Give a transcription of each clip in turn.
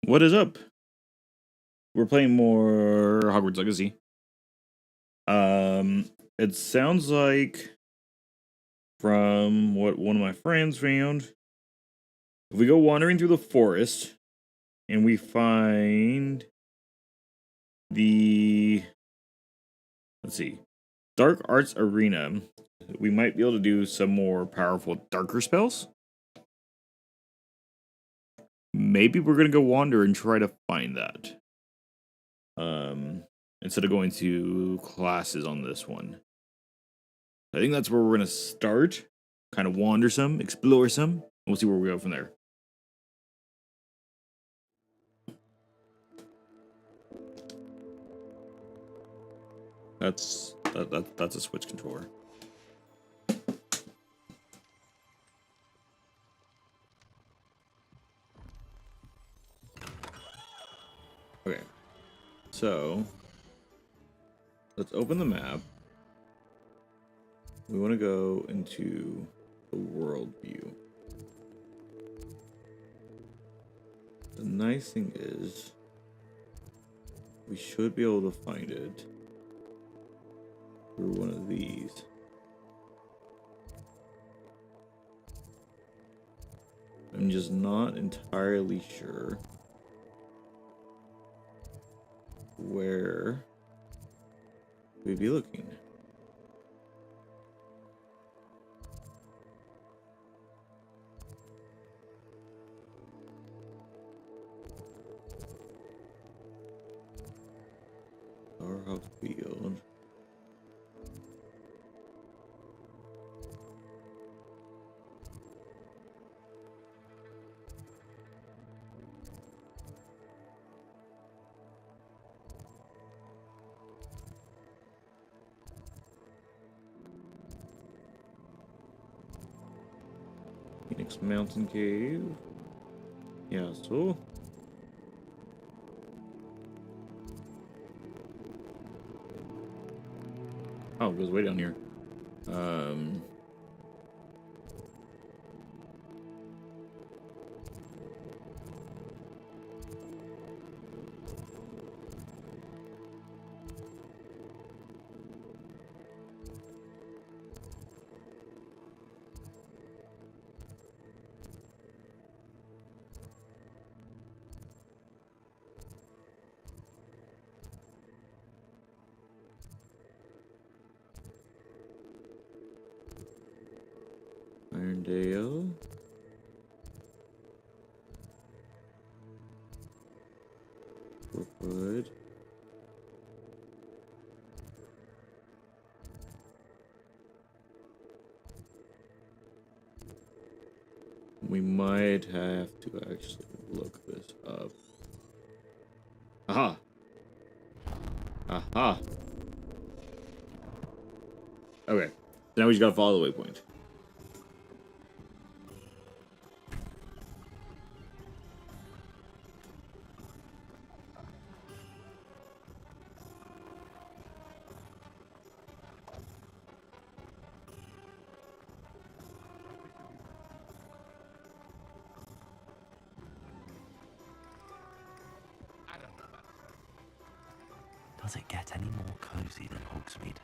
What is up? We're playing more Hogwarts Legacy. It sounds like, from what one of my friends found, if we go wandering through the forest and we find the, Dark Arts Arena, we might be able to do some more powerful darker spells. Maybe we're gonna go wander and try to find that. Instead of going to classes on this one. I think that's where we're gonna start. Kind of wander some, explore some, and we'll see where we go from there. That's a Switch controller. Okay, so let's open the map. We want to go into the world view. The nice thing is we should be able to find it through one of these. I'm just not entirely sure where we'd be looking. Our Hogsmeade. Phoenix Mountain Cave. Yeah, so. Oh, it goes way down here. Irondale. Brookwood. We might have to actually look this up. Aha! Aha! Okay, now we just gotta follow the waypoint. Does it get any more cozy than Hogsmeade?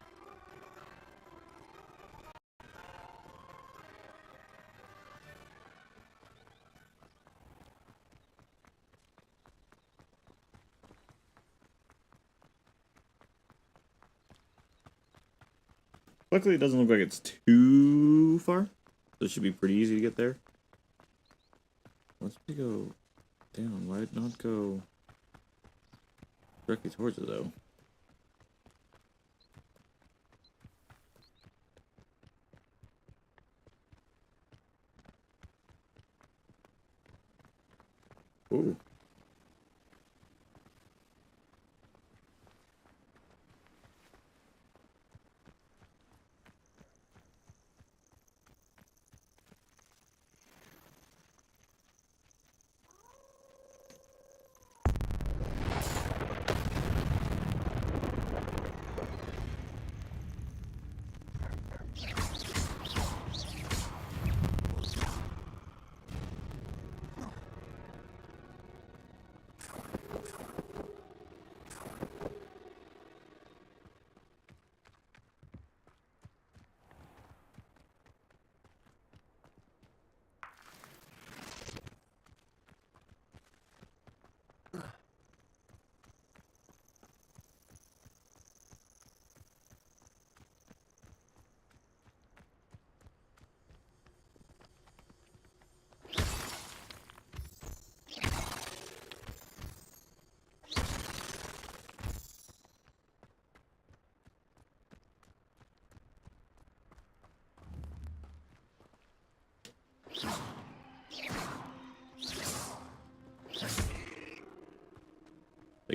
Luckily, it doesn't look like it's too far, so it should be pretty easy to get there. Let's go down. Why not go directly towards it, though? Ooh.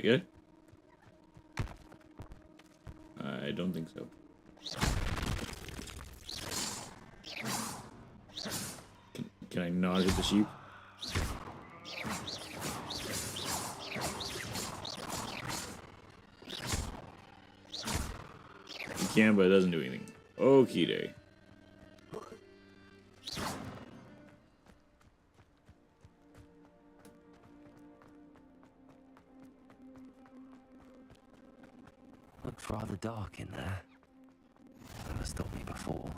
that good? I don't think so. Can I not hit the sheep? You can, but it doesn't do anything. Okie day. Looked rather dark in there. Never stopped me before.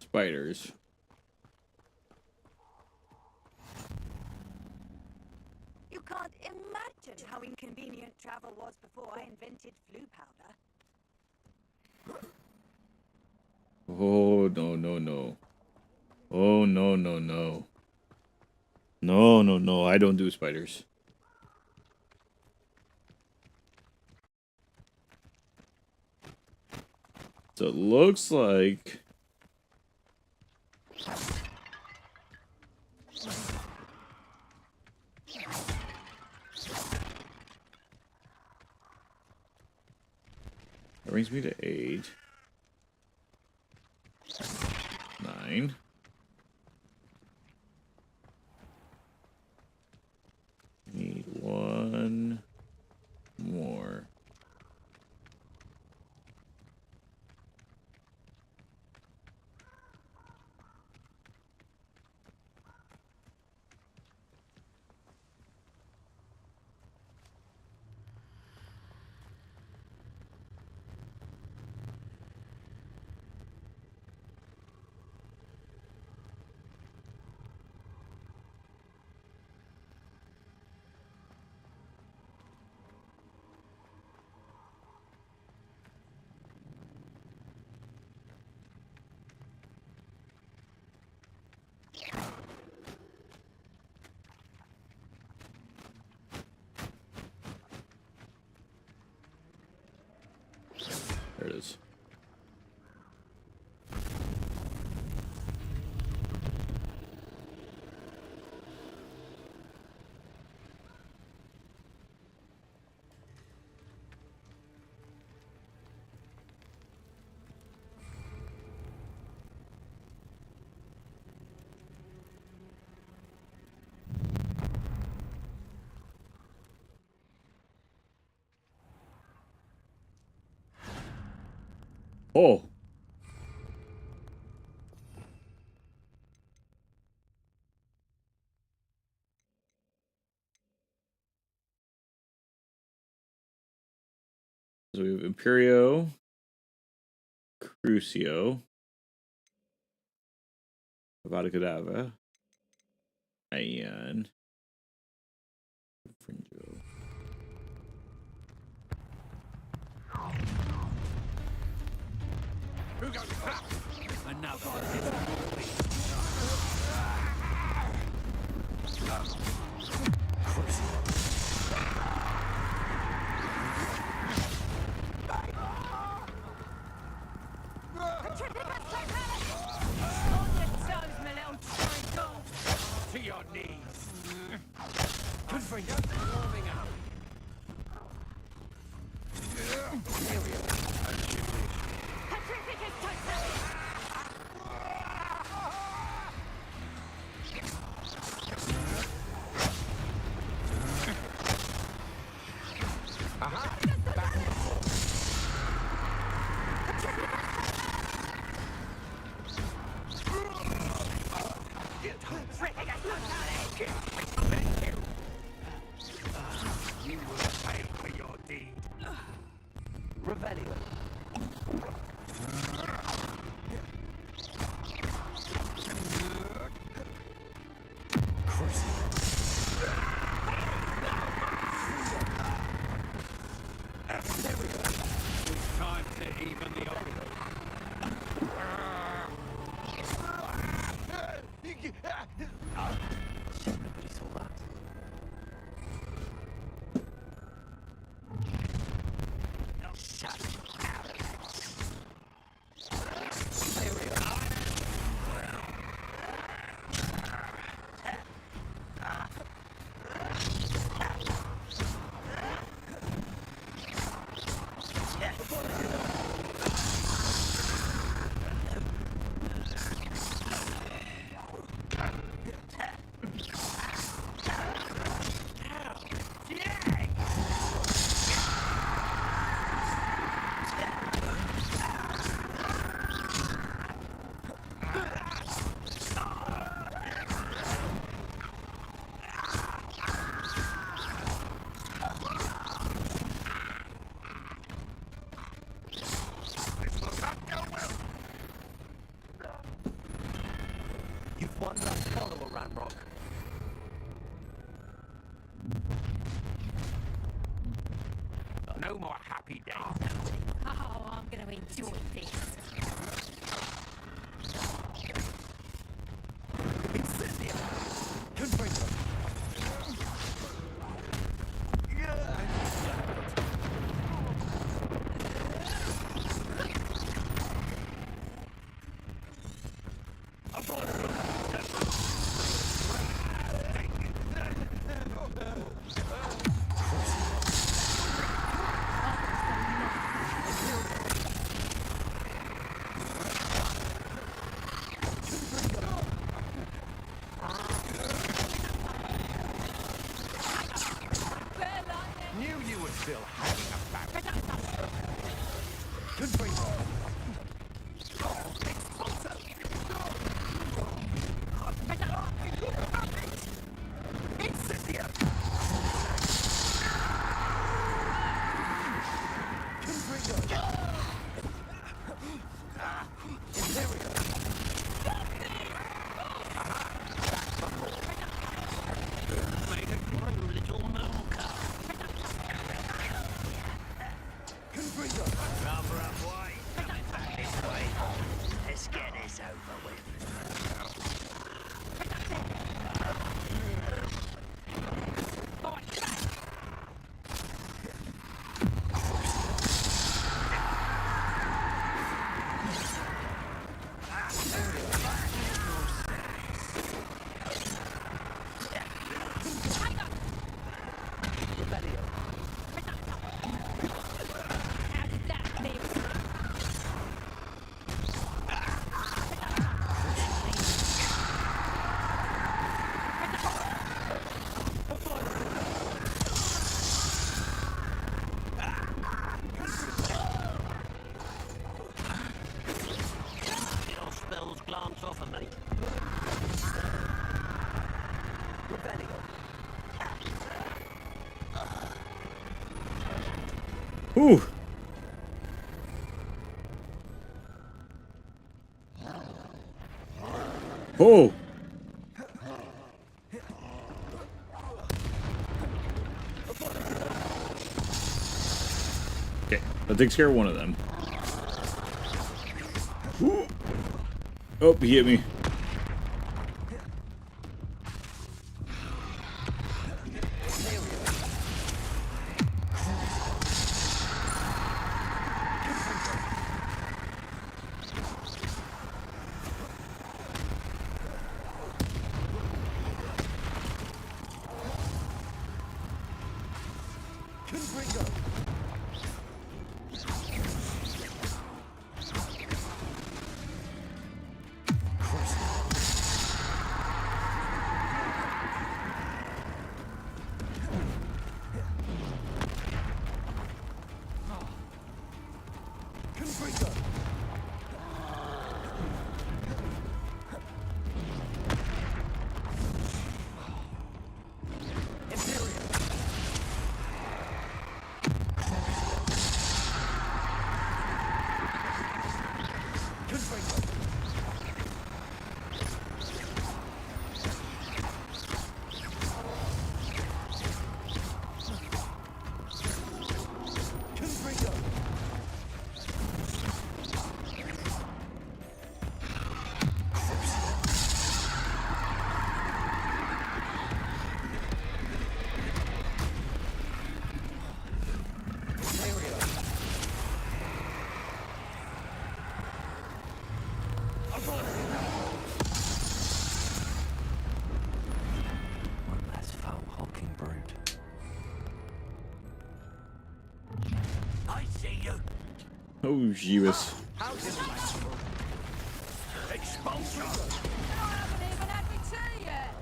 Spiders. You can't imagine how inconvenient travel was before I invented flu powder. Oh, no, no, no. Oh, no, no, no. No, no, no. I don't do spiders. So it looks like... That brings me to 8. 9. Need one more. There it is. Oh. So we have Imperio, Crucio. Avada Kedavra. And Fringo. To your knees. Confront warming up. You will pay for your deed. Revelio. Time to even the odds. Nobody saw that. You've won that follower, Ranrock. No more happy days. Oh, I'm going to enjoy this. Knew you were still hanging about. Let's get this over with. Whew. Oh! Okay, that takes care of one of them. Ooh. Oh, he hit me. One less foul-hulking brute. I see you. Oh, Jeebus. How's it like? Expulsion. I haven't even had my tea yet.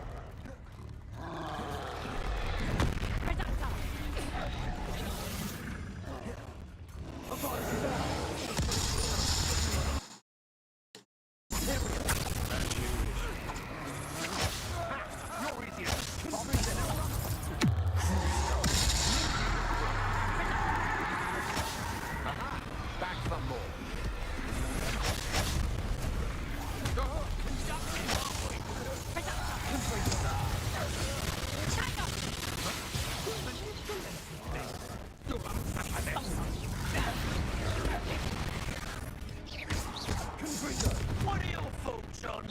Back for more. What are your thoughts on?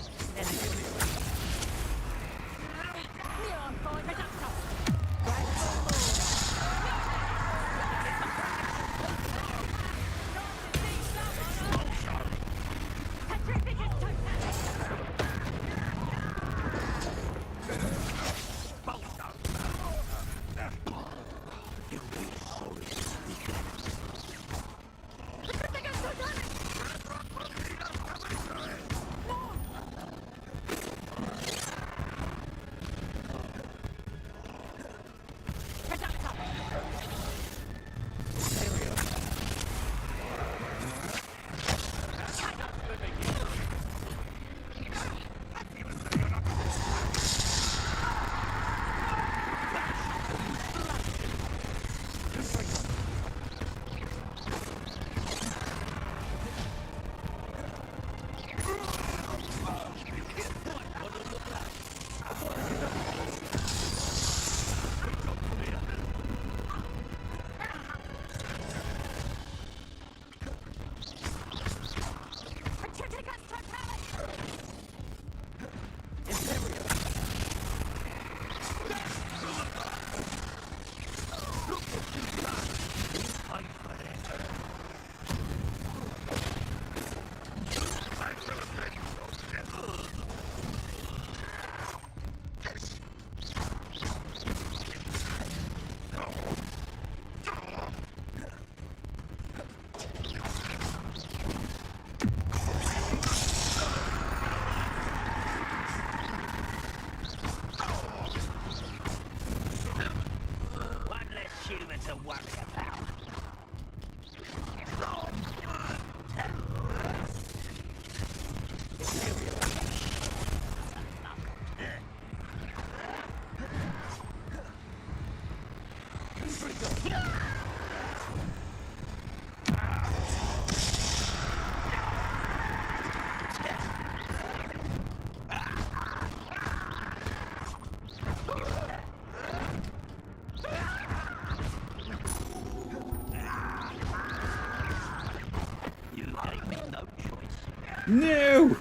No!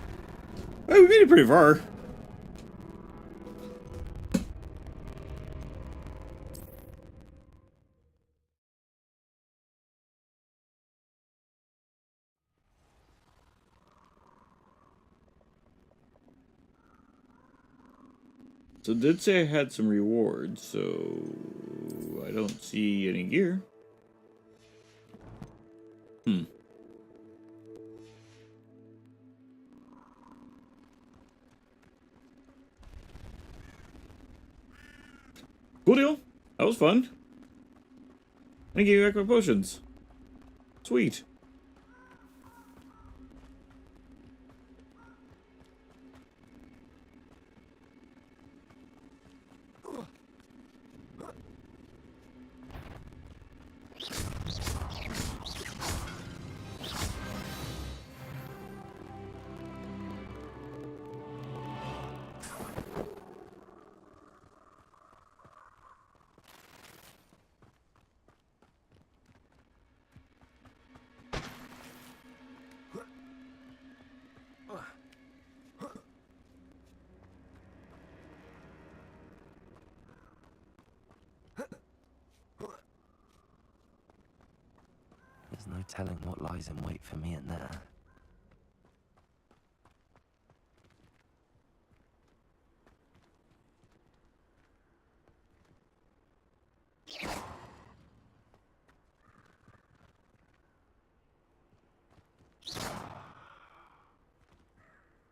Oh, we made it pretty far. So it did say I had some rewards, so I don't see any gear. Cool deal. That was fun. I gave you back my potions. Sweet. There's no telling what lies in wait for me in there.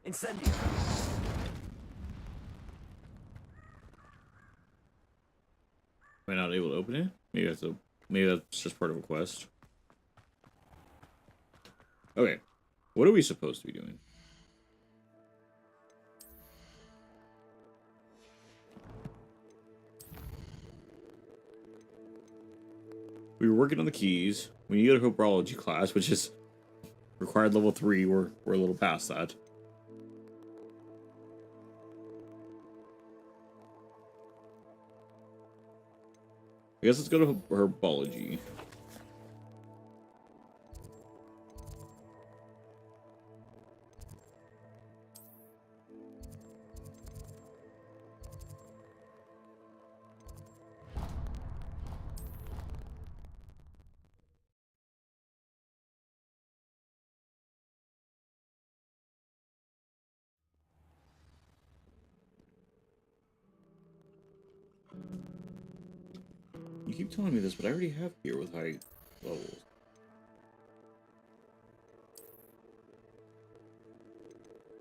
Incendio. Am I not able to open it? Maybe that's just part of a quest. Okay. What are we supposed to be doing? We were working on the keys. We need a Hobrology class, which is required level 3. We're a little past that. I guess let's go to Herbology. You keep telling me this, but I already have gear with high levels.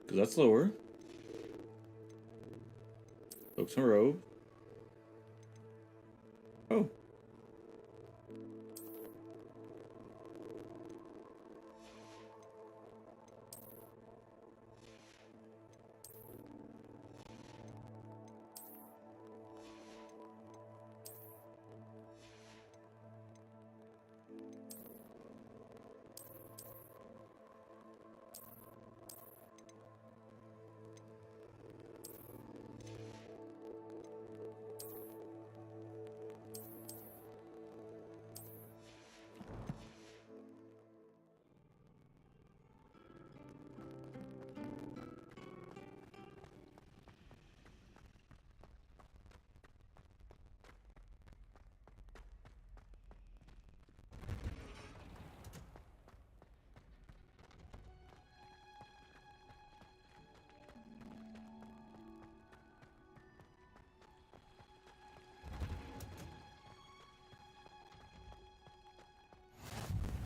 Because that's lower. Cloaks and robe. Oh.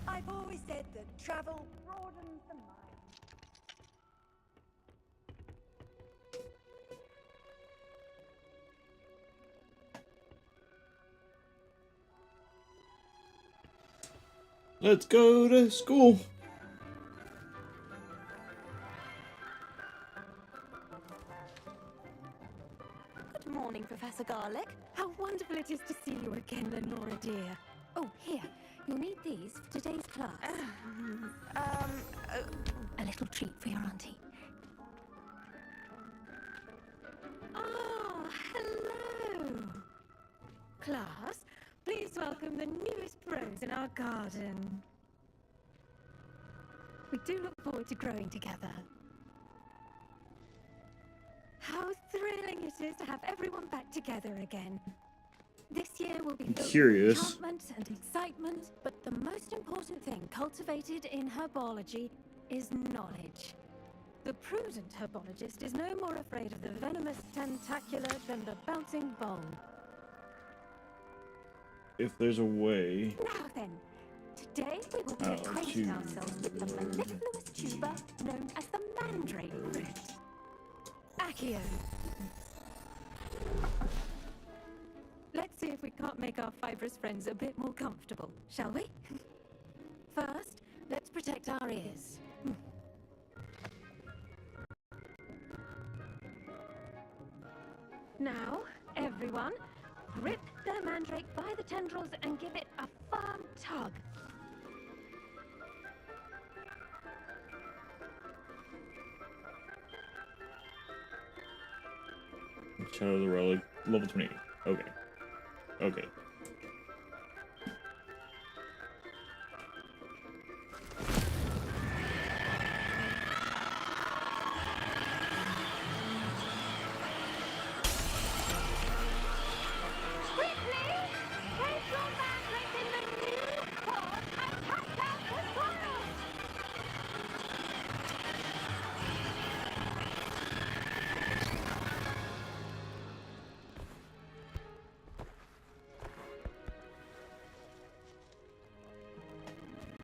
I've always said that travel broadens the mind. Let's go to school. Good morning, Professor Garlick. How wonderful it is to see you again, Lenora dear. Oh, here. You'll need these for today's class. A little treat for your auntie. Ah, hello. Class, please welcome the newest rose in our garden. We do look forward to growing together. How thrilling it is to have everyone back together again. This year will be filled with Curious. enchantment and excitement, but the most important thing cultivated in herbology is knowledge. The prudent herbologist is no more afraid of the venomous tentacular than the bouncing bong. If there's a way. Now then, today we will be acquainting ourselves with the mellifluous tuber known as the mandrake root. Accio. Let's see if we can't make our fibrous friends a bit more comfortable, shall we? First, let's protect our ears. Now, everyone, grip the mandrake by the tendrils and give it a firm tug. Shadow of the Relic, level 28. Okay. Okay.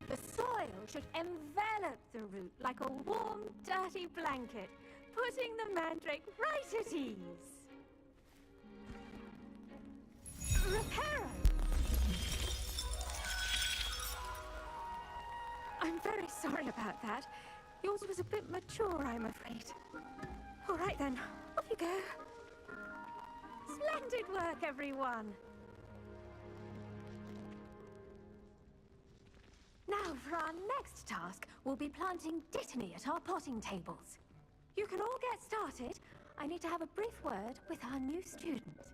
The soil should envelop the root like a warm, dirty blanket, putting the mandrake right at ease. Reparo! I'm very sorry about that. Yours was a bit mature, I'm afraid. All right then, off you go. Splendid work, everyone. Now, for our next task, we'll be planting dittany at our potting tables. You can all get started. I need to have a brief word with our new student.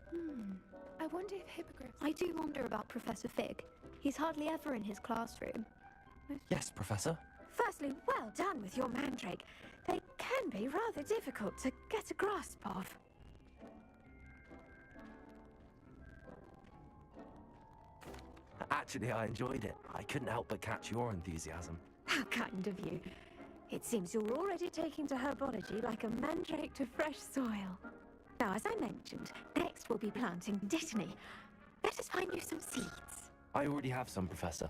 I wonder if hippogriffs... I do wonder about Professor Fig. He's hardly ever in his classroom. Yes, Professor. Firstly, well done with your mandrake. They can be rather difficult to get a grasp of. Actually, I enjoyed it. I couldn't help but catch your enthusiasm. How kind of you. It seems you're already taking to herbology like a mandrake to fresh soil. Now, as I mentioned, next we'll be planting dittany. Let us find you some seeds. I already have some, Professor.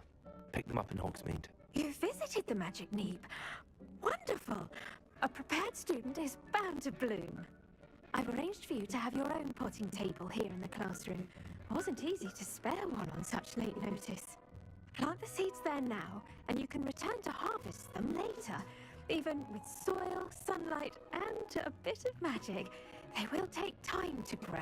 Picked them up in Hogsmeade. You visited the Magic Neep. Wonderful. A prepared student is bound to bloom. I've arranged for you to have your own potting table here in the classroom. It wasn't easy to spare one on such late notice. Plant the seeds there now, and you can return to harvest them later. Even with soil, sunlight, and a bit of magic, they will take time to grow.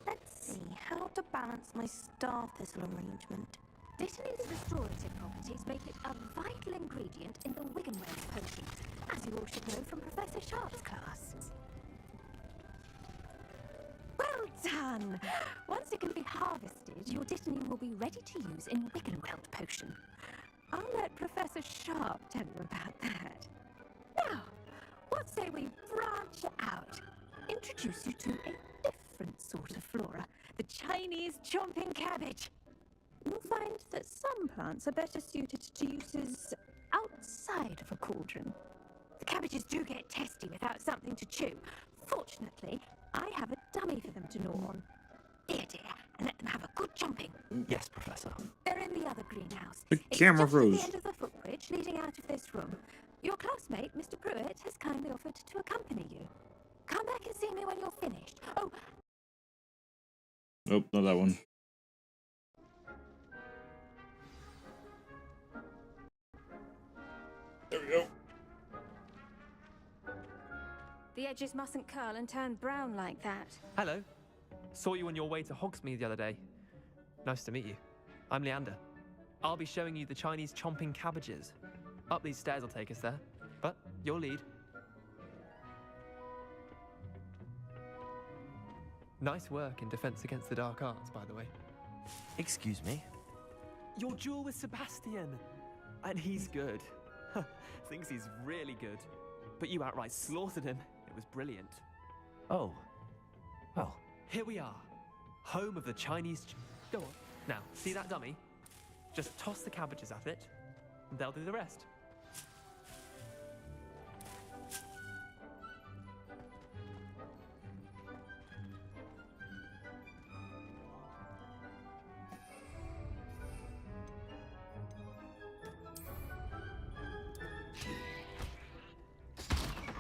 Let's see how to balance my star thistle arrangement. Dittany's restorative properties make it a vital ingredient in the Wiggenweld potions, as you all should know from Professor Sharp's class. Well done! Once it can be harvested, your dittany will be ready to use in Wiggenweld potion. I'll let Professor Sharp tell you about that. Now, what say we branch out? Introduce you to a different sort of flora, the Chinese chomping cabbage. You'll find that some plants are better suited to uses outside of a cauldron. The cabbages do get testy without something to chew. Fortunately, I have a dummy for them to gnaw on. Dear, and let them have a good chomping. Yes, Professor. They're in the other greenhouse. The It's camera just at froze. the end of the footbridge leading out of this room. Your classmate, Mr. Pruitt, has kindly offered to accompany you. Come back and see me when you're finished. Oh, Nope, not that one. There we go. the edges mustn't curl and turn brown like that. Hello. Saw you on your way to Hogsmeade the other day. Nice to meet you. I'm Leander. I'll be showing you the Chinese chomping cabbages. Up these stairs will take us there, but your lead. Nice work in Defense Against the Dark Arts, by the way. Excuse me? Your duel with Sebastian. And he's good. Thinks he's really good. But you outright slaughtered him. It was brilliant. Oh. Well, Here we are. Home of the Chinese... Go on. Now, see that dummy? Just toss the cabbages at it, and they'll do the rest.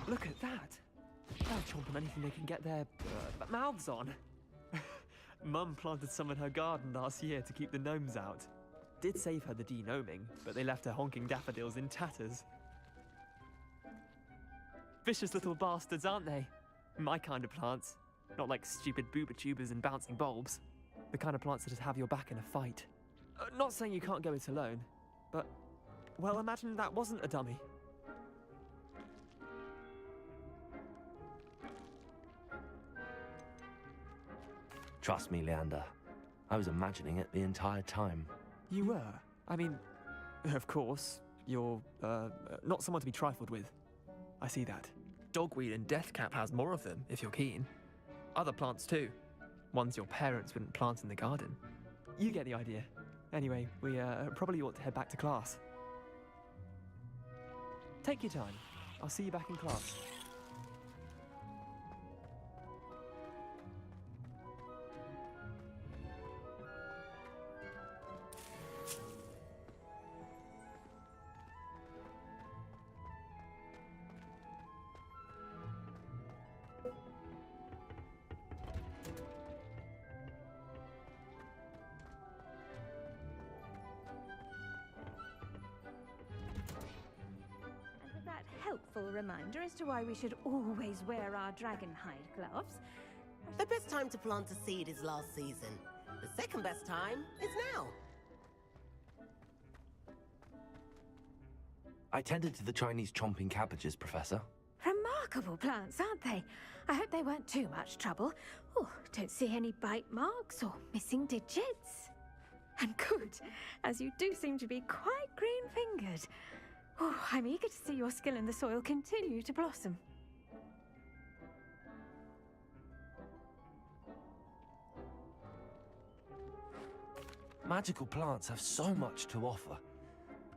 Look at that! They'll chomp on anything they can get their mouths on. Mum planted some in her garden last year to keep the gnomes out. Did save her the denoming, but they left her honking daffodils in tatters. Vicious little bastards, aren't they? My kind of plants. Not like stupid booba tubers and bouncing bulbs. The kind of plants that just have your back in a fight. Not saying you can't go it alone, but... well, imagine that wasn't a dummy. trust me, Leander. I was imagining it the entire time. You were? I mean, of course, you're, not someone to be trifled with. I see that. Dogweed and Deathcap has more of them, if you're keen. Other plants too. Ones your parents wouldn't plant in the garden. You get the idea. Anyway, we probably ought to head back to class. Take your time. I'll see you back in class. Helpful reminder as to why we should always wear our dragonhide gloves. The best time to plant a seed is last season. The second best time is now. I tended to the Chinese chomping cabbages, Professor. Remarkable plants, aren't they? I hope they weren't too much trouble. Oh, don't see any bite marks or missing digits. And good, as you do seem to be quite green-fingered. Oh, I'm eager to see your skill in the soil continue to blossom. Magical plants have so much to offer.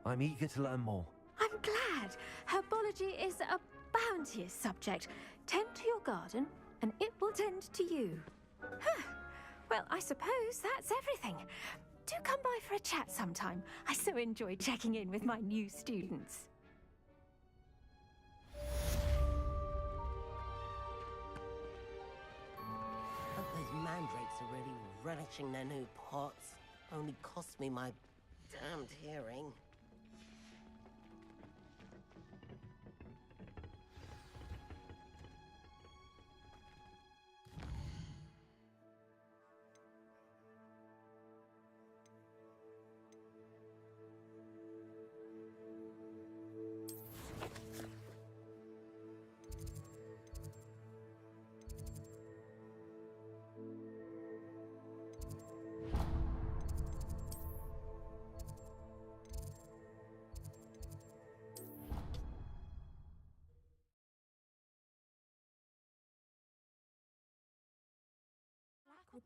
I'm eager to learn more. I'm glad. Herbology is a bounteous subject. Tend to your garden, and it will tend to you. Huh. Well, I suppose that's everything. Do come by for a chat sometime. I so enjoy checking in with my new students. Hope those mandrakes are really relishing their new pots. Only cost me my damned hearing.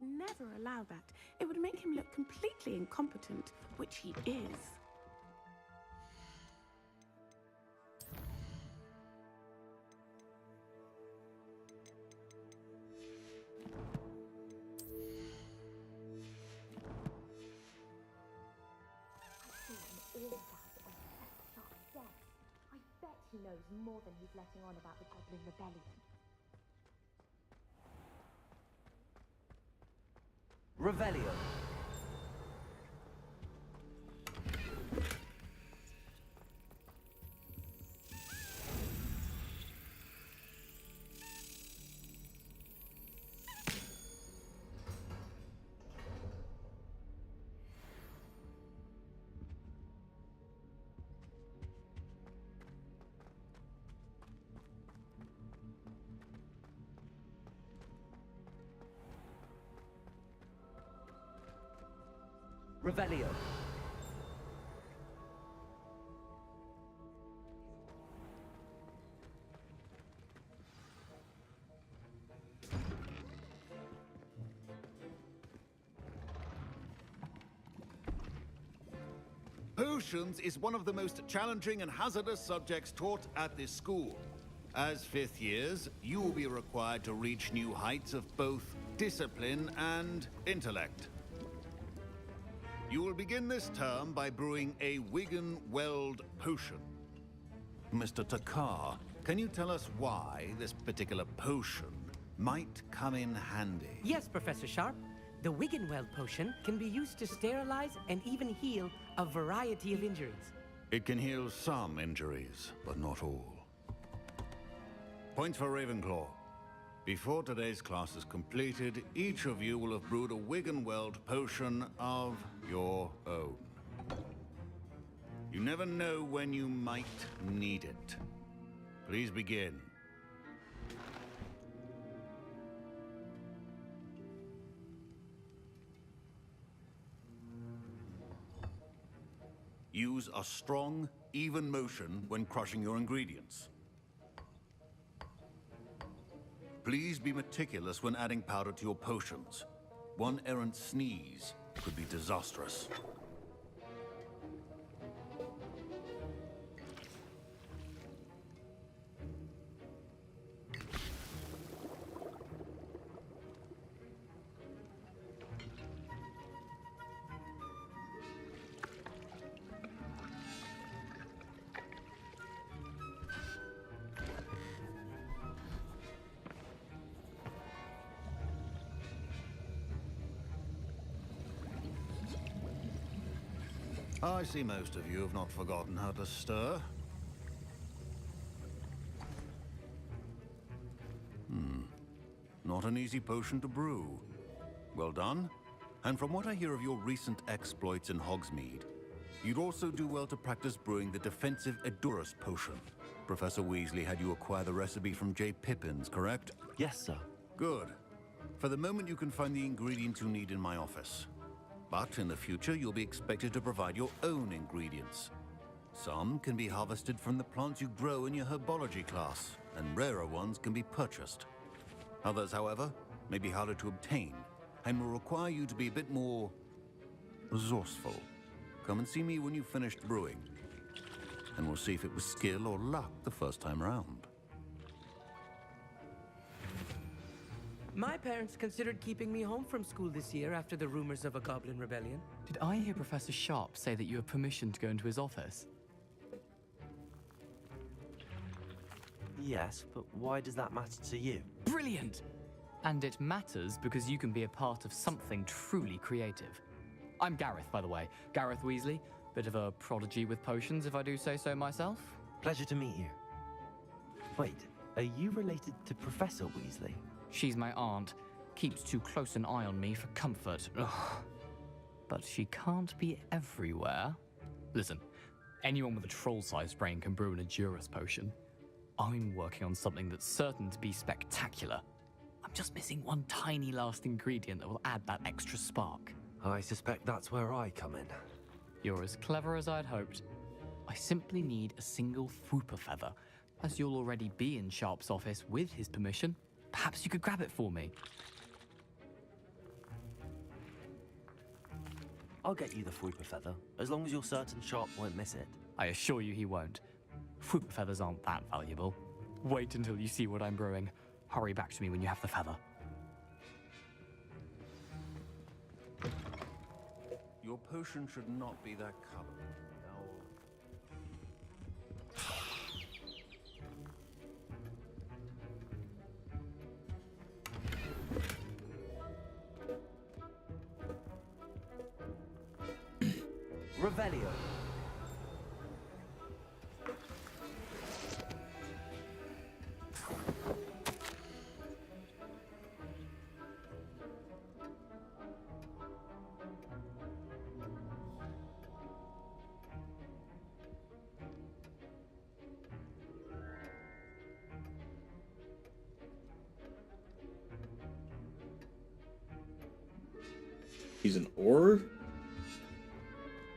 Would never allow that. It would make him look completely incompetent, which he is. I bet he knows more than he's letting on about the Goblin Rebellion. Revelio. Revelio. Potions is one of the most challenging and hazardous subjects taught at this school. As fifth years, you will be required to reach new heights of both discipline and intellect. You will begin this term by brewing a Wiggenweld potion. Mr. Takar, can you tell us why this particular potion might come in handy? Yes, Professor Sharp. The Wiggenweld potion can be used to sterilize and even heal a variety of injuries. It can heal some injuries, but not all. Points for Ravenclaw. Before today's class is completed, each of you will have brewed a Wiggenweld potion of your own. You never know when you might need it. Please begin. Use a strong, even motion when crushing your ingredients. Please be meticulous when adding powder to your potions. One errant sneeze could be disastrous. I see most of you have not forgotten how to stir. Not an easy potion to brew. Well done. And from what I hear of your recent exploits in Hogsmeade, you'd also do well to practice brewing the defensive Edurus potion. Professor Weasley had you acquire the recipe from J. Pippin's, correct? Yes, sir. Good. For the moment, you can find the ingredients you need in my office. But in the future, you'll be expected to provide your own ingredients. Some can be harvested from the plants you grow in your herbology class, and rarer ones can be purchased. Others, however, may be harder to obtain, and will require you to be a bit more resourceful. Come and see me when you've finished brewing, and we'll see if it was skill or luck the first time round. My parents considered keeping me home from school this year after the rumors of a goblin rebellion. Did I hear Professor Sharp say that you have permission to go into his office? Yes, but why does that matter to you? Brilliant! And it matters because you can be a part of something truly creative. I'm Gareth, by the way. Gareth Weasley. Bit of a prodigy with potions, if I do say so myself. Pleasure to meet you. Wait, are you related to Professor Weasley? She's my aunt. Keeps too close an eye on me for comfort. Ugh. But she can't be everywhere. Listen, anyone with a troll-sized brain can brew an Edurus potion. I'm working on something that's certain to be spectacular. I'm just missing one tiny last ingredient that will add that extra spark. I suspect that's where I come in. You're as clever as I'd hoped. I simply need a single Fwooper feather. As you'll already be in Sharp's office with his permission, perhaps you could grab it for me. I'll get you the Fwooper feather, as long as you're certain Sharp won't miss it. I assure you he won't. Fwooper feathers aren't that valuable. Wait until you see what I'm brewing. Hurry back to me when you have the feather. Your potion should not be that color. Revelio. He's an Auror?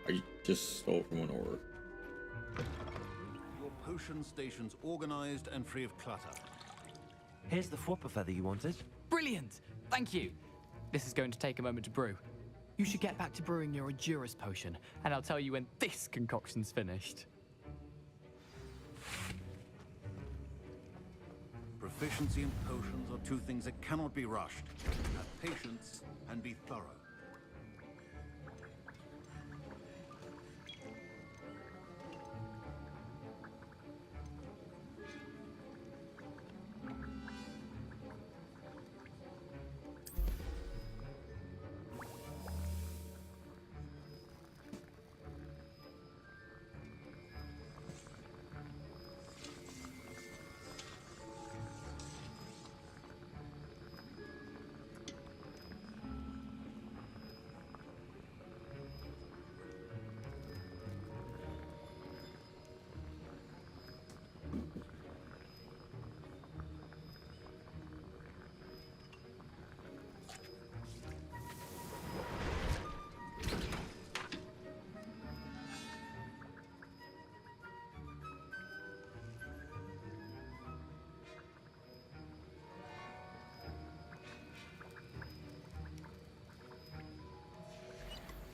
I just stole from an Auror. Your potion station's organized and free of clutter. Here's the Fwooper feather you wanted. Brilliant! Thank you. This is going to take a moment to brew. You should get back to brewing your Endurance potion, and I'll tell you when this concoction's finished. Proficiency in potions are two things that cannot be rushed. Have patience and be thorough.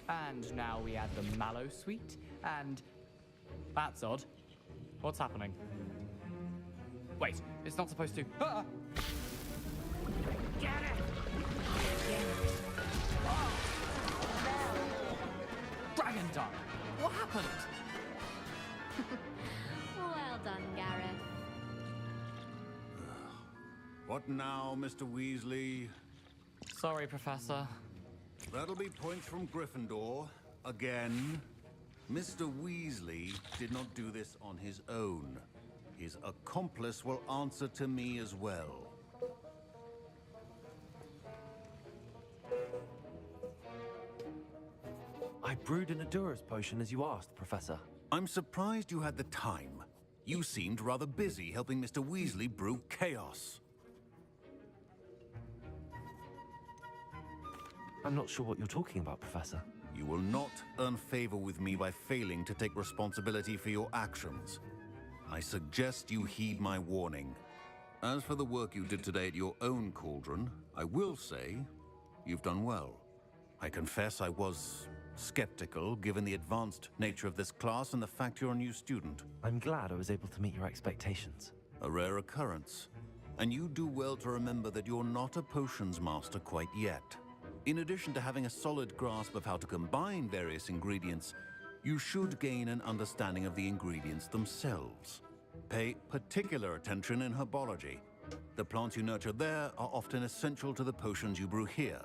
And now we add the mallow sweet, and... That's odd. What's happening? Wait, it's not supposed to... Ah! Get it! Dragon Dung! What happened? Well done, Gareth. What now, Mr. Weasley? Sorry, Professor. That'll be points from Gryffindor. Again. Mr. Weasley did not do this on his own. His accomplice will answer to me as well. I brewed an Endurance potion as you asked, Professor. I'm surprised you had the time. You seemed rather busy helping Mr. Weasley brew chaos. I'm not sure what you're talking about, Professor. You will not earn favor with me by failing to take responsibility for your actions. I suggest you heed my warning. As for the work you did today at your own cauldron, I will say you've done well. I confess I was skeptical, given the advanced nature of this class and the fact you're a new student. I'm glad I was able to meet your expectations. A rare occurrence. And you do well to remember that you're not a potions master quite yet. In addition to having a solid grasp of how to combine various ingredients, you should gain an understanding of the ingredients themselves. Pay particular attention in herbology. The plants you nurture there are often essential to the potions you brew here.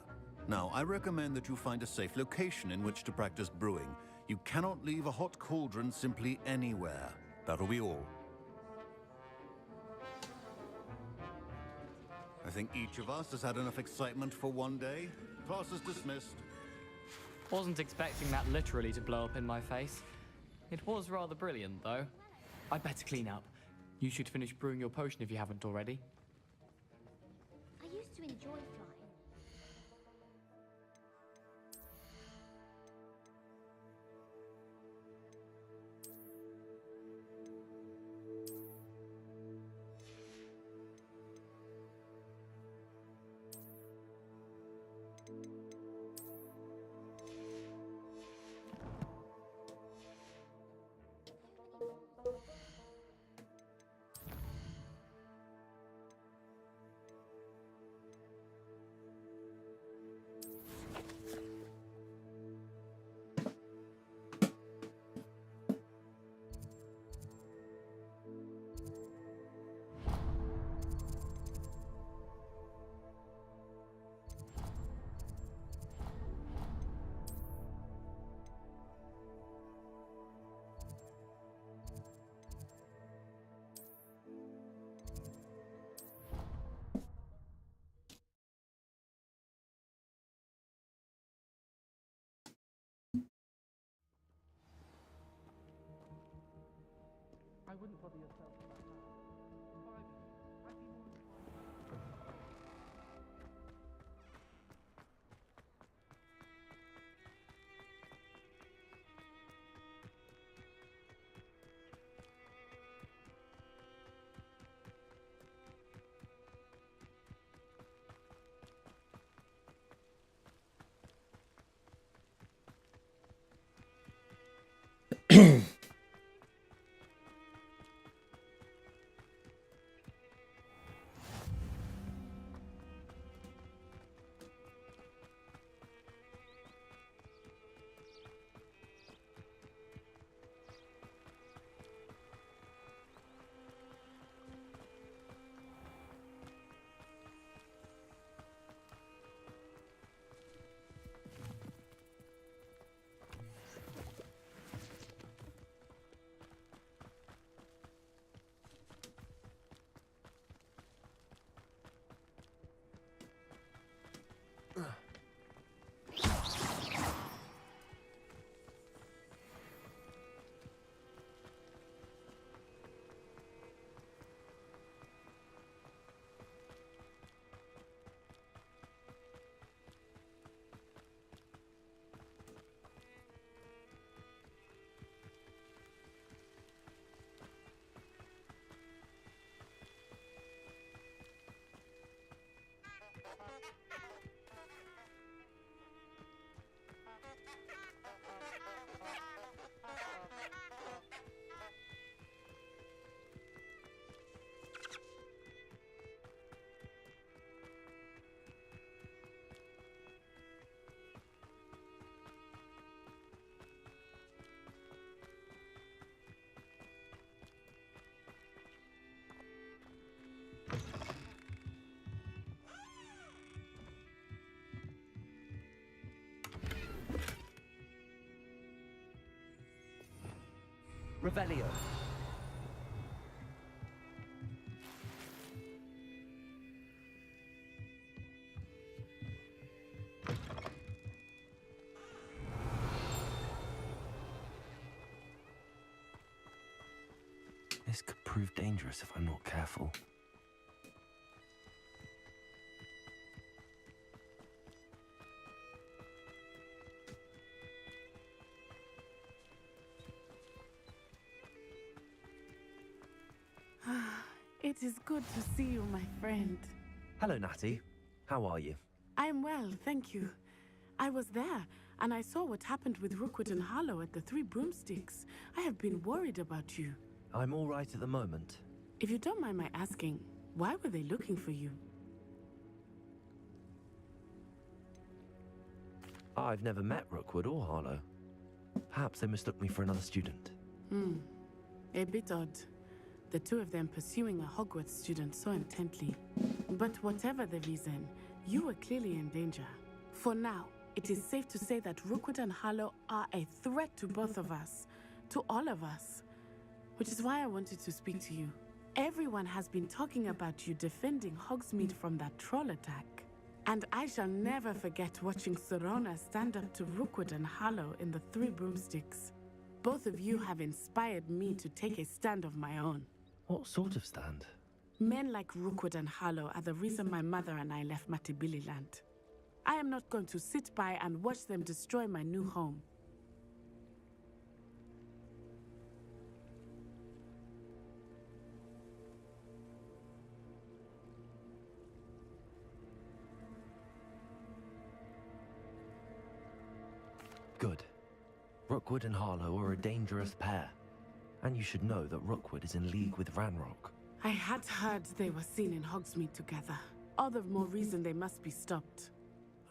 Now, I recommend that you find a safe location in which to practice brewing. You cannot leave a hot cauldron simply anywhere. That'll be all. I think each of us has had enough excitement for one day. Class is dismissed. Wasn't expecting that literally to blow up in my face. It was rather brilliant, though. I'd better clean up. You should finish brewing your potion if you haven't already. I used to enjoy flying. I wouldn't bother yourself about that. If I were you, I'd be more inclined. Revelio. This could prove dangerous if I'm not careful. It is good to see you, my friend. Hello, Natty. How are you? I'm well, thank you. I was there, and I saw what happened with Rookwood and Harlow at the Three Broomsticks. I have been worried about you. I'm all right at the moment. If you don't mind my asking, why were they looking for you? I've never met Rookwood or Harlow. Perhaps they mistook me for another student. A bit odd. The two of them pursuing a Hogwarts student so intently. But whatever the reason, you were clearly in danger. For now, it is safe to say that Rookwood and Harlow are a threat to both of us, to all of us. Which is why I wanted to speak to you. Everyone has been talking about you defending Hogsmeade from that troll attack. And I shall never forget watching Serona stand up to Rookwood and Harlow in the Three Broomsticks. Both of you have inspired me to take a stand of my own. What sort of stand? Men like Rookwood and Harlow are the reason my mother and I left Matibililand. I am not going to sit by and watch them destroy my new home. Good. Rookwood and Harlow are a dangerous pair. And you should know that Rookwood is in league with Ranrock. I had heard they were seen in Hogsmeade together. All the more reason they must be stopped.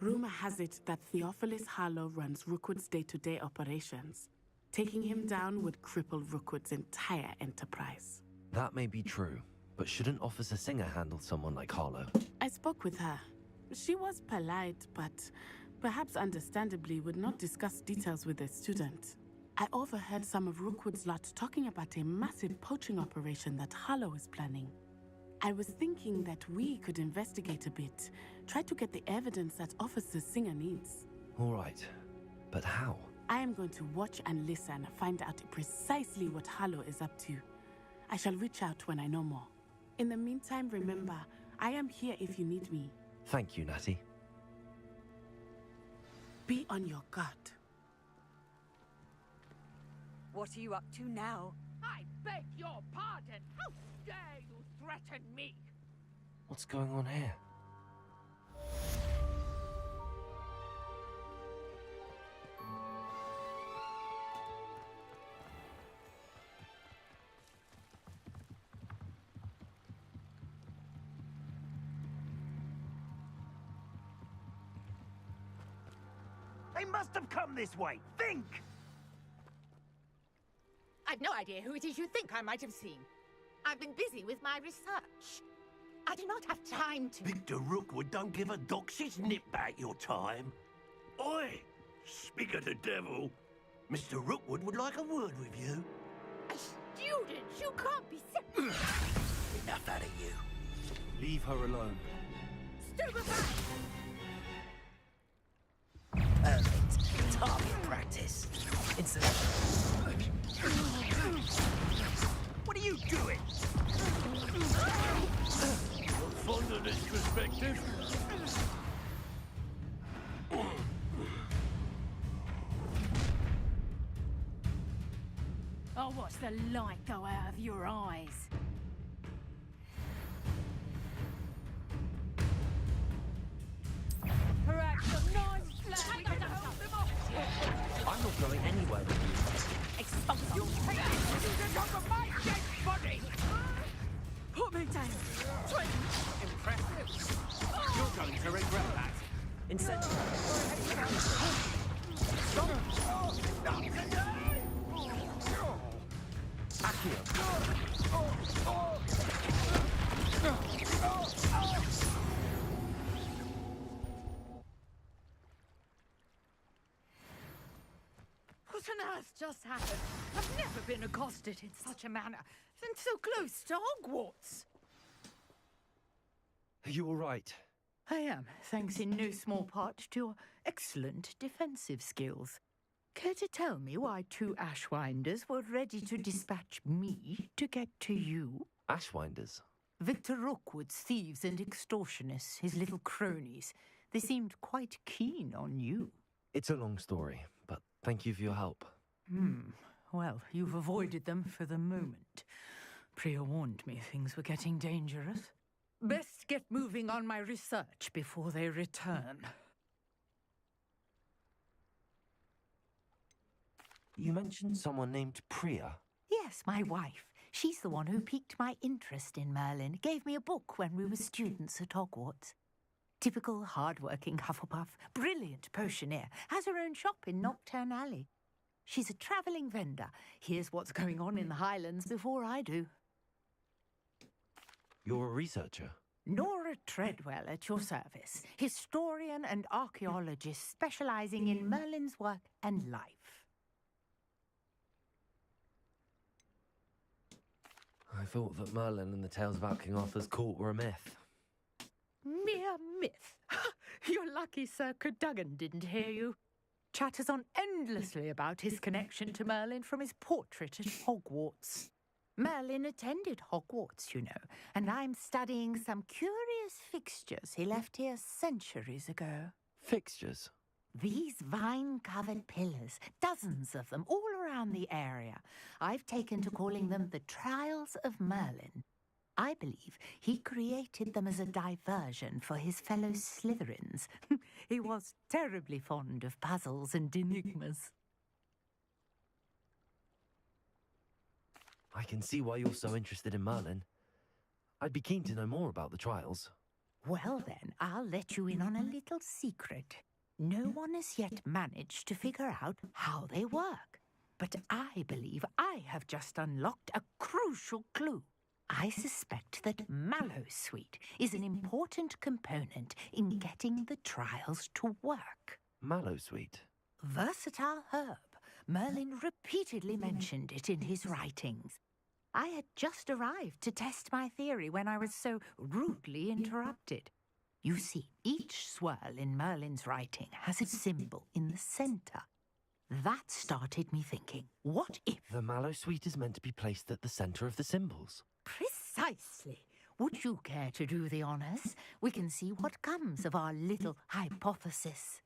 Rumor has it that Theophilus Harlow runs Rookwood's day-to-day operations. Taking him down would cripple Rookwood's entire enterprise. That may be true, but shouldn't Officer Singer handle someone like Harlow? I spoke with her. She was polite, but perhaps understandably would not discuss details with a student. I overheard some of Rookwood's lot talking about a massive poaching operation that Harlow is planning. I was thinking that we could investigate a bit, try to get the evidence that Officer Singer needs. All right, but how? I am going to watch and listen, find out precisely what Harlow is up to. I shall reach out when I know more. In the meantime, remember, I am here if you need me. Thank you, Natty. Be on your guard. What are you up to now? I beg your pardon. How dare you threaten me? What's going on here? They must have come this way. Think! I've no idea who it is you think I might have seen. I've been busy with my research. I do not have time to... Victor Rookwood don't give a doxy's nip back your time. Oi! Speak of the devil. Mr. Rookwood would like a word with you. A student? You can't be... Enough out of you. Leave her alone. Stupefy! Perfect. Target practice. What are you doing? Fond of this perspective. I'll watch the light go out of your eyes. Perhaps a nice flag to hold them off. I'm not going anywhere with you. Expose you take this over my dead body. Put me down. Twin. Impressive. You're going to regret that. What on earth just happened? I've never been accosted in such a manner, and so close to Hogwarts. Are you all right? I am, thanks in no small part to your excellent defensive skills. Care to tell me why two Ashwinders were ready to dispatch me to get to you? Ashwinders? Victor Rookwood's thieves and extortionists, his little cronies. They seemed quite keen on you. It's a long story, but thank you for your help. Well, you've avoided them for the moment. Priya warned me things were getting dangerous. Best get moving on my research before they return. You mentioned someone named Priya. Yes, my wife. She's the one who piqued my interest in Merlin. Gave me a book when we were students at Hogwarts. Typical hard-working Hufflepuff, brilliant potioneer, has her own shop in Knockturn Alley. She's a travelling vendor. Hears what's going on in the Highlands before I do. You're a researcher? Nora Treadwell at your service. Historian and archaeologist specialising in Merlin's work and life. I thought that Merlin and the tales about King Arthur's court were a myth. Mere myth. You're lucky Sir Cadogan didn't hear you. Chatters on endlessly about his connection to Merlin from his portrait at Hogwarts. Merlin attended Hogwarts, you know, and I'm studying some curious fixtures he left here centuries ago. Fixtures? These vine-covered pillars, dozens of them, all around the area. I've taken to calling them the Trials of Merlin. I believe he created them as a diversion for his fellow Slytherins. He was terribly fond of puzzles and enigmas. I can see why you're so interested in Merlin. I'd be keen to know more about the trials. Well then, I'll let you in on a little secret. No one has yet managed to figure out how they work. But I believe I have just unlocked a crucial clue. I suspect that Mallowsweet is an important component in getting the trials to work. Mallowsweet? Versatile herb. Merlin repeatedly mentioned it in his writings. I had just arrived to test my theory when I was so rudely interrupted. You see, each swirl in Merlin's writing has a symbol in the centre. That started me thinking, what if... The Mallowsweet is meant to be placed at the centre of the symbols. Precisely. Would you care to do the honours? We can see what comes of our little hypothesis.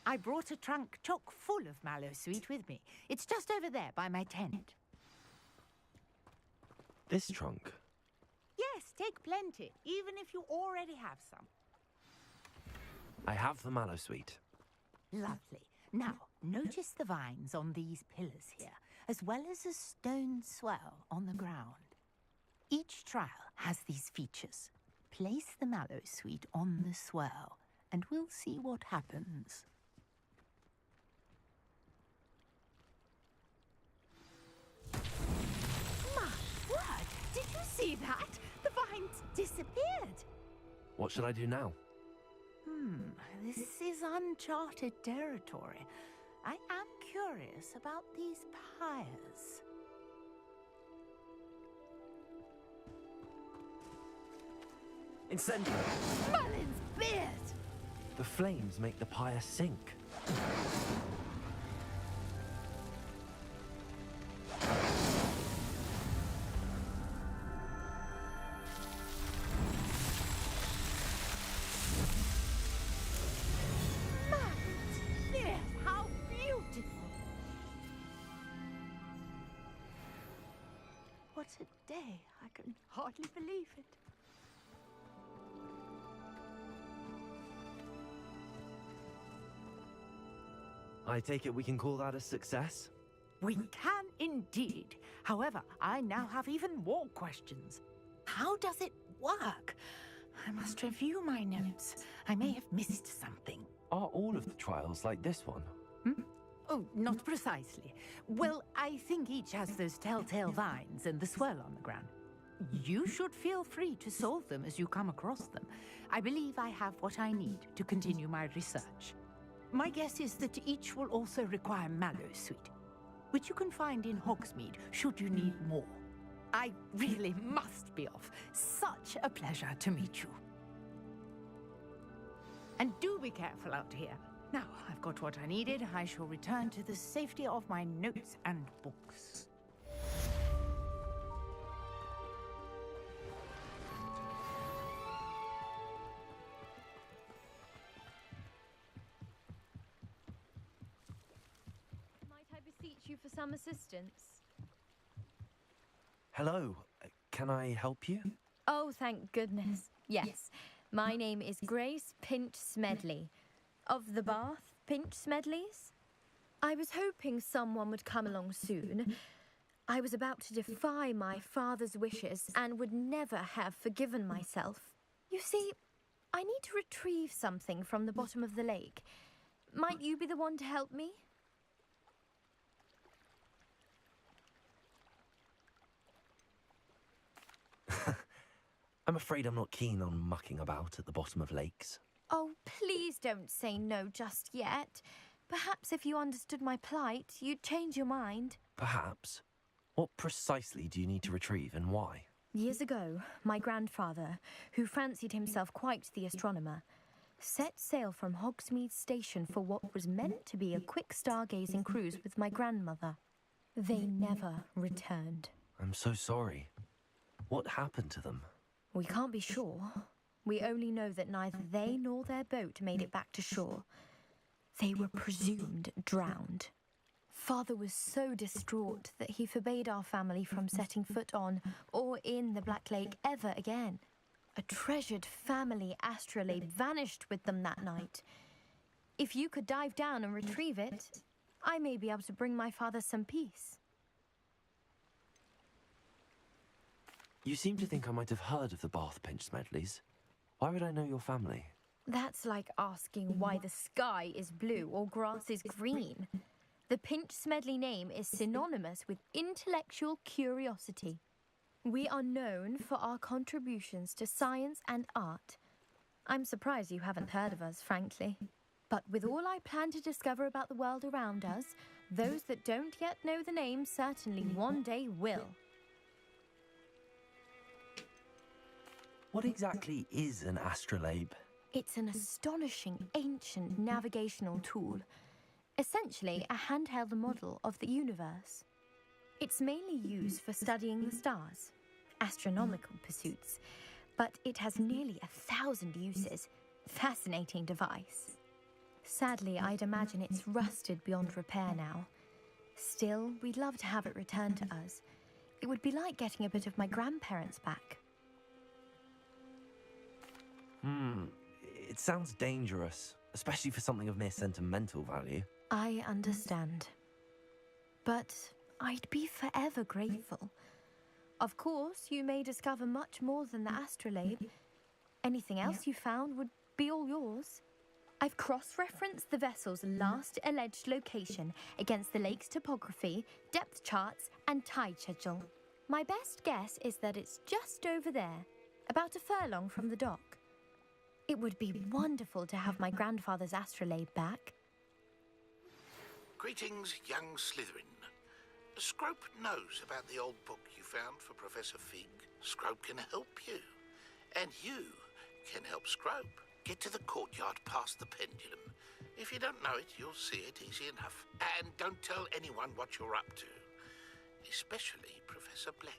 I brought a trunk chock full of Mallowsweet with me. It's just over there by my tent. This trunk? Yes, take plenty, even if you already have some. I have the Mallowsweet. Lovely. Now, notice the vines on these pillars here, as well as a stone swell on the ground. Each trial has these features. Place the Mallowsweet on the swirl, and we'll see what happens. My word! Did you see that? The vines disappeared. What should I do now? This is uncharted territory. I am curious about these pyres. Incendio! Merlin's beard! The flames make the pyre sink. Yes, how beautiful! What a day. I can hardly believe it. I take it we can call that a success? We can indeed. However, I now have even more questions. How does it work? I must review my notes. I may have missed something. Are all of the trials like this one? Oh, not precisely. Well, I think each has those telltale vines and the swirl on the ground. You should feel free to solve them as you come across them. I believe I have what I need to continue my research. My guess is that each will also require mallow sweet, which you can find in Hogsmeade should you need more. I really must be off. Such a pleasure to meet you. And do be careful out here. Now, I've got what I needed. I shall return to the safety of my notes and books. Might I beseech you for some assistance? Hello, can I help you? Oh, thank goodness. Yes, my name is Grace Pinch Smedley, of the Bath Pinch Smedleys. I was hoping someone would come along soon. I was about to defy my father's wishes and would never have forgiven myself. You see, I need to retrieve something from the bottom of the lake. Might you be the one to help me? I'm afraid I'm not keen on mucking about at the bottom of lakes. Oh, please don't say no just yet. Perhaps if you understood my plight, you'd change your mind. Perhaps. What precisely do you need to retrieve and why? Years ago, my grandfather, who fancied himself quite the astronomer, set sail from Hogsmeade Station for what was meant to be a quick stargazing cruise with my grandmother. They never returned. I'm so sorry. What happened to them? We can't be sure. We only know that neither they nor their boat made it back to shore. They were presumed drowned. Father was so distraught that he forbade our family from setting foot on or in the Black Lake ever again. A treasured family astrolabe vanished with them that night. If you could dive down and retrieve it, I may be able to bring my father some peace. You seem to think I might have heard of the Bath Pinch Smedleys. Why would I know your family? That's like asking why the sky is blue or grass is green. The Pinch Smedley name is synonymous with intellectual curiosity. We are known for our contributions to science and art. I'm surprised you haven't heard of us, frankly. But with all I plan to discover about the world around us, those that don't yet know the name certainly one day will. What exactly is an astrolabe? It's an astonishing ancient navigational tool. Essentially, a handheld model of the universe. It's mainly used for studying the stars, astronomical pursuits, but it has nearly 1,000 uses. Fascinating device. Sadly, I'd imagine it's rusted beyond repair now. Still, we'd love to have it returned to us. It would be like getting a bit of my grandparents back. It sounds dangerous, especially for something of mere sentimental value. I understand. But I'd be forever grateful. Of course, you may discover much more than the astrolabe. Anything else you found would be all yours. I've cross-referenced the vessel's last alleged location against the lake's topography, depth charts, and tide schedule. My best guess is that it's just over there, about a furlong from the dock. It would be wonderful to have my grandfather's astrolabe back. Greetings, young Slytherin. Scrope knows about the old book you found for Professor Fig. Scrope can help you. And you can help Scrope get to the courtyard past the pendulum. If you don't know it, you'll see it easy enough. And don't tell anyone what you're up to. Especially Professor Black.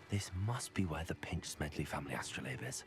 This must be where the Pinch Smedley family astrolabe is.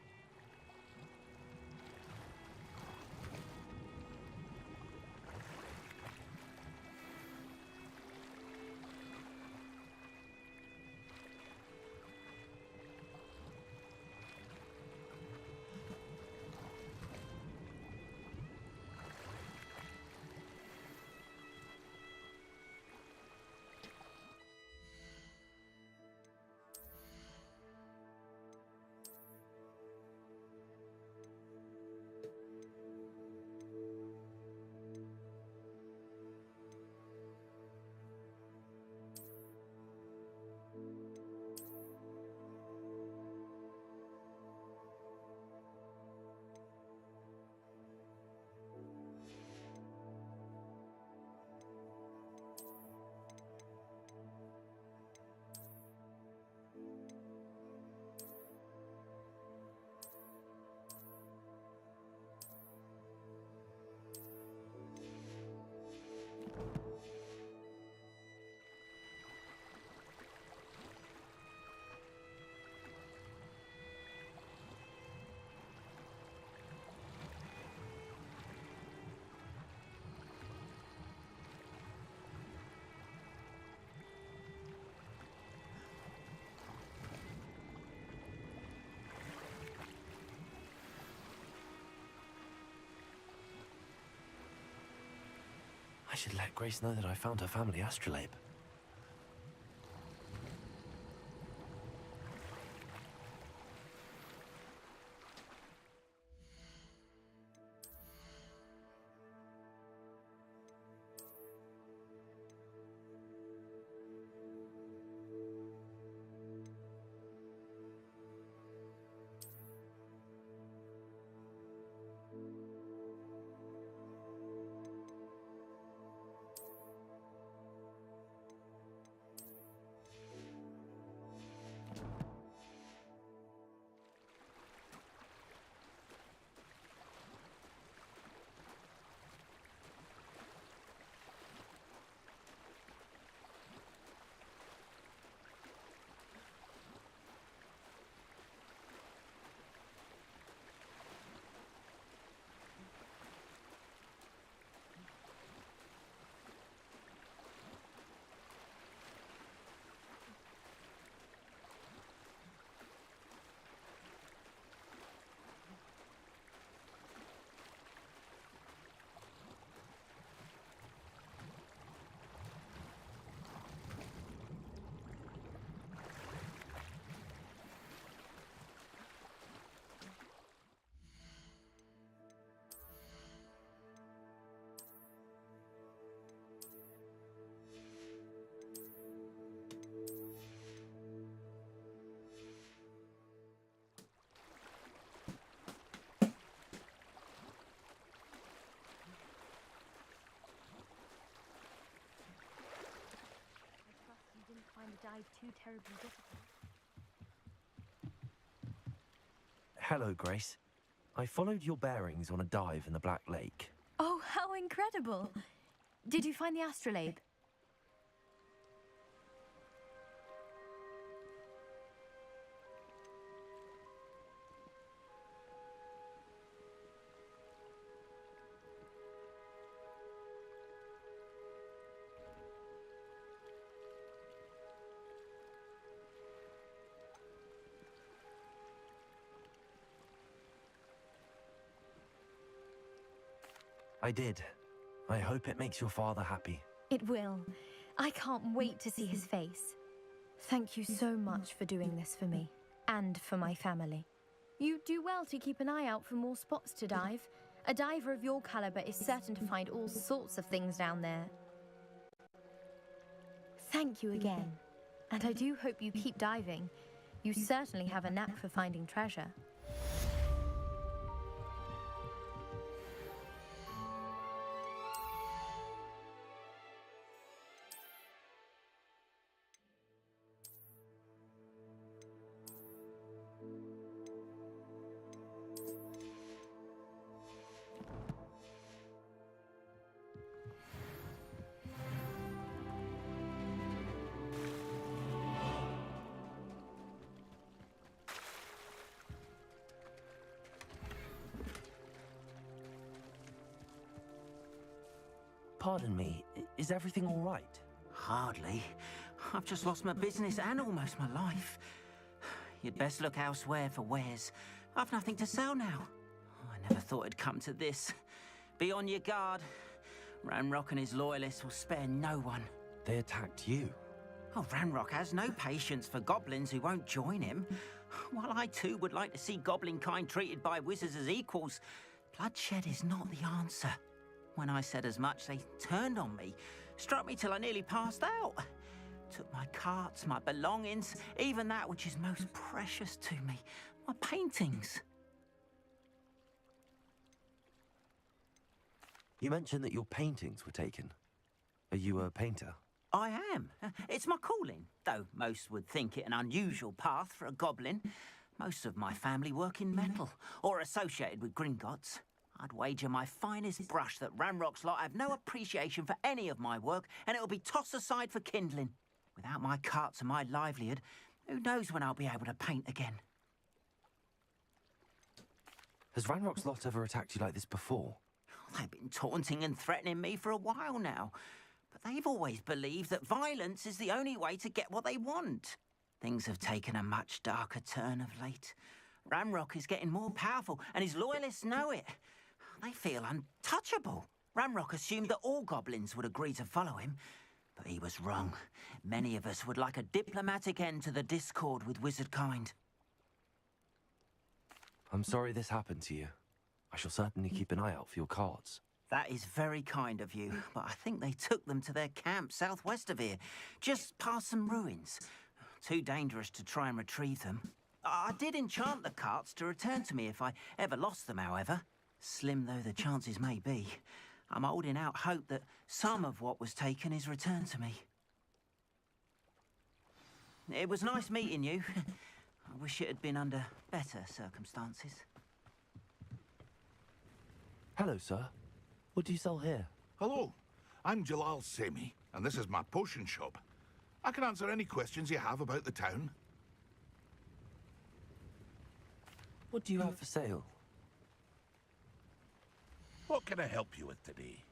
I should let Grace know that I found her family astrolabe. Find the dive too terribly difficult. Hello, Grace. I followed your bearings on a dive in the Black Lake. Oh, how incredible! Did you find the astrolabe? I did. I hope it makes your father happy. It will. I can't wait to see his face. Thank you so much for doing this for me, and for my family. You do well to keep an eye out for more spots to dive. A diver of your caliber is certain to find all sorts of things down there. Thank you again, and I do hope you keep diving. You certainly have a knack for finding treasure. Pardon me, is everything all right? Hardly. I've just lost my business and almost my life. You'd best look elsewhere for wares. I've nothing to sell now. I never thought it'd come to this. Be on your guard. Ranrock and his loyalists will spare no one. They attacked you? Oh, Ranrock has no patience for goblins who won't join him. While I too would like to see goblin kind treated by wizards as equals, bloodshed is not the answer. When I said as much, they turned on me, struck me till I nearly passed out. Took my carts, my belongings, even that which is most precious to me, my paintings. You mentioned that your paintings were taken. Are you a painter? I am. It's my calling, though most would think it an unusual path for a goblin. Most of my family work in metal, or associated with Gringotts. I'd wager my finest brush that Ranrock's lot have no appreciation for any of my work, and it'll be tossed aside for kindling. Without my carts and my livelihood, who knows when I'll be able to paint again. Has Ranrock's lot ever attacked you like this before? They've been taunting and threatening me for a while now, but they've always believed that violence is the only way to get what they want. Things have taken a much darker turn of late. Ranrock is getting more powerful, and his loyalists know it. They feel untouchable. Ranrock assumed that all goblins would agree to follow him, but he was wrong. Many of us would like a diplomatic end to the discord with wizard kind. I'm sorry this happened to you. I shall certainly keep an eye out for your cards. That is very kind of you, but I think they took them to their camp southwest of here, just past some ruins. Too dangerous to try and retrieve them. I did enchant the carts to return to me if I ever lost them, however. Slim though the chances may be, I'm holding out hope that some of what was taken is returned to me. It was nice meeting you. I wish it had been under better circumstances. Hello, sir. What do you sell here? Hello, I'm Jalal Semi, and this is my potion shop. I can answer any questions you have about the town. What do you have for sale? What can I help you with today?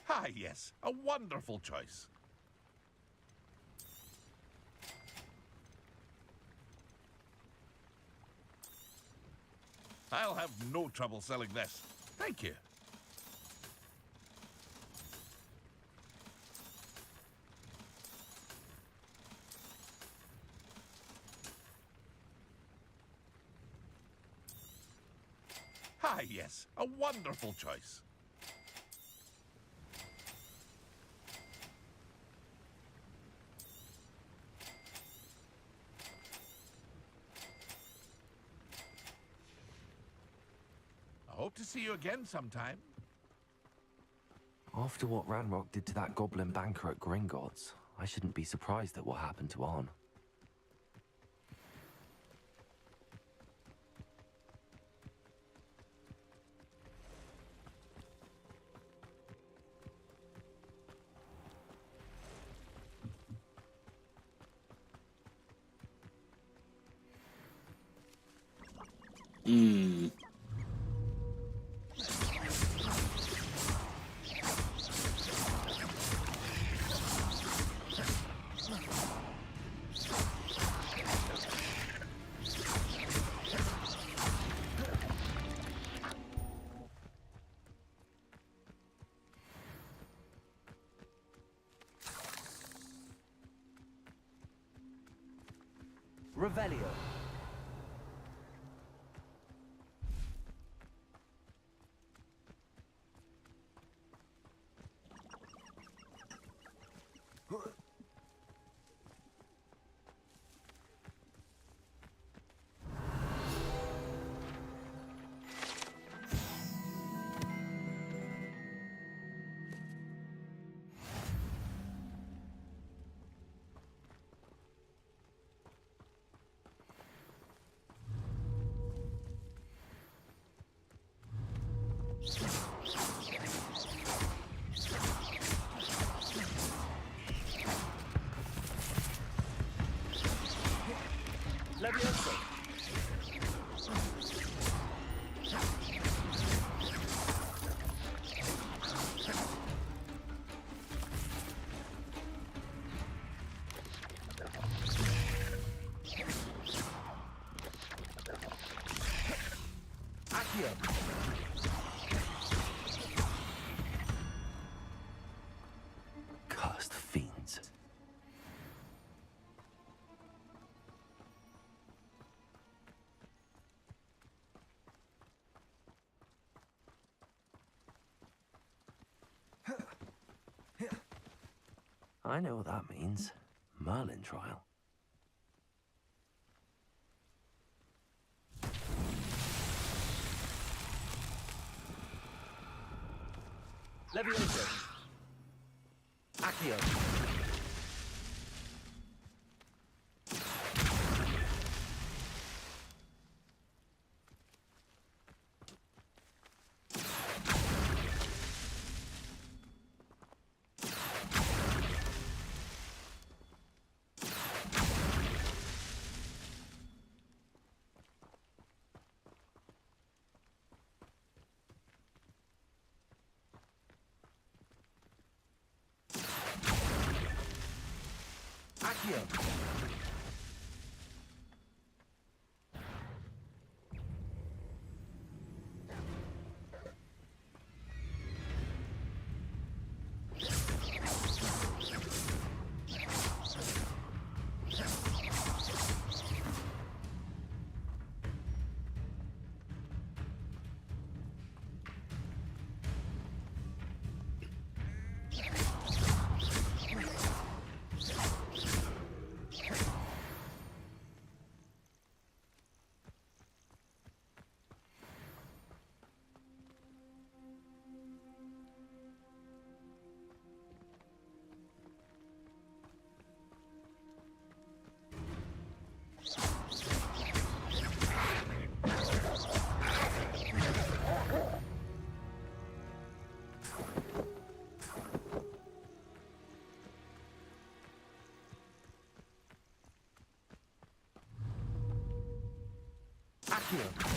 Ah, yes, a wonderful choice. I'll have no trouble selling this. Thank you. Ah, yes, a wonderful choice. I hope to see you again sometime. After what Ranrock did to that goblin banker at Gringotts, I shouldn't be surprised at what happened to Arn. Revelio. Levioso. Accio. Cursed fiends. I know what that means. Merlin trial. Levioso. Accio. Accio. Accio.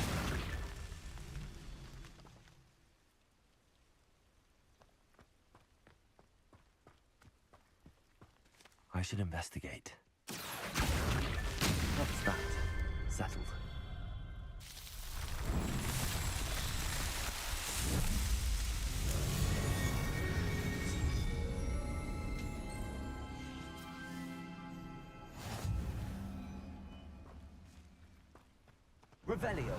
I should investigate. What's that? Settled. Revelio.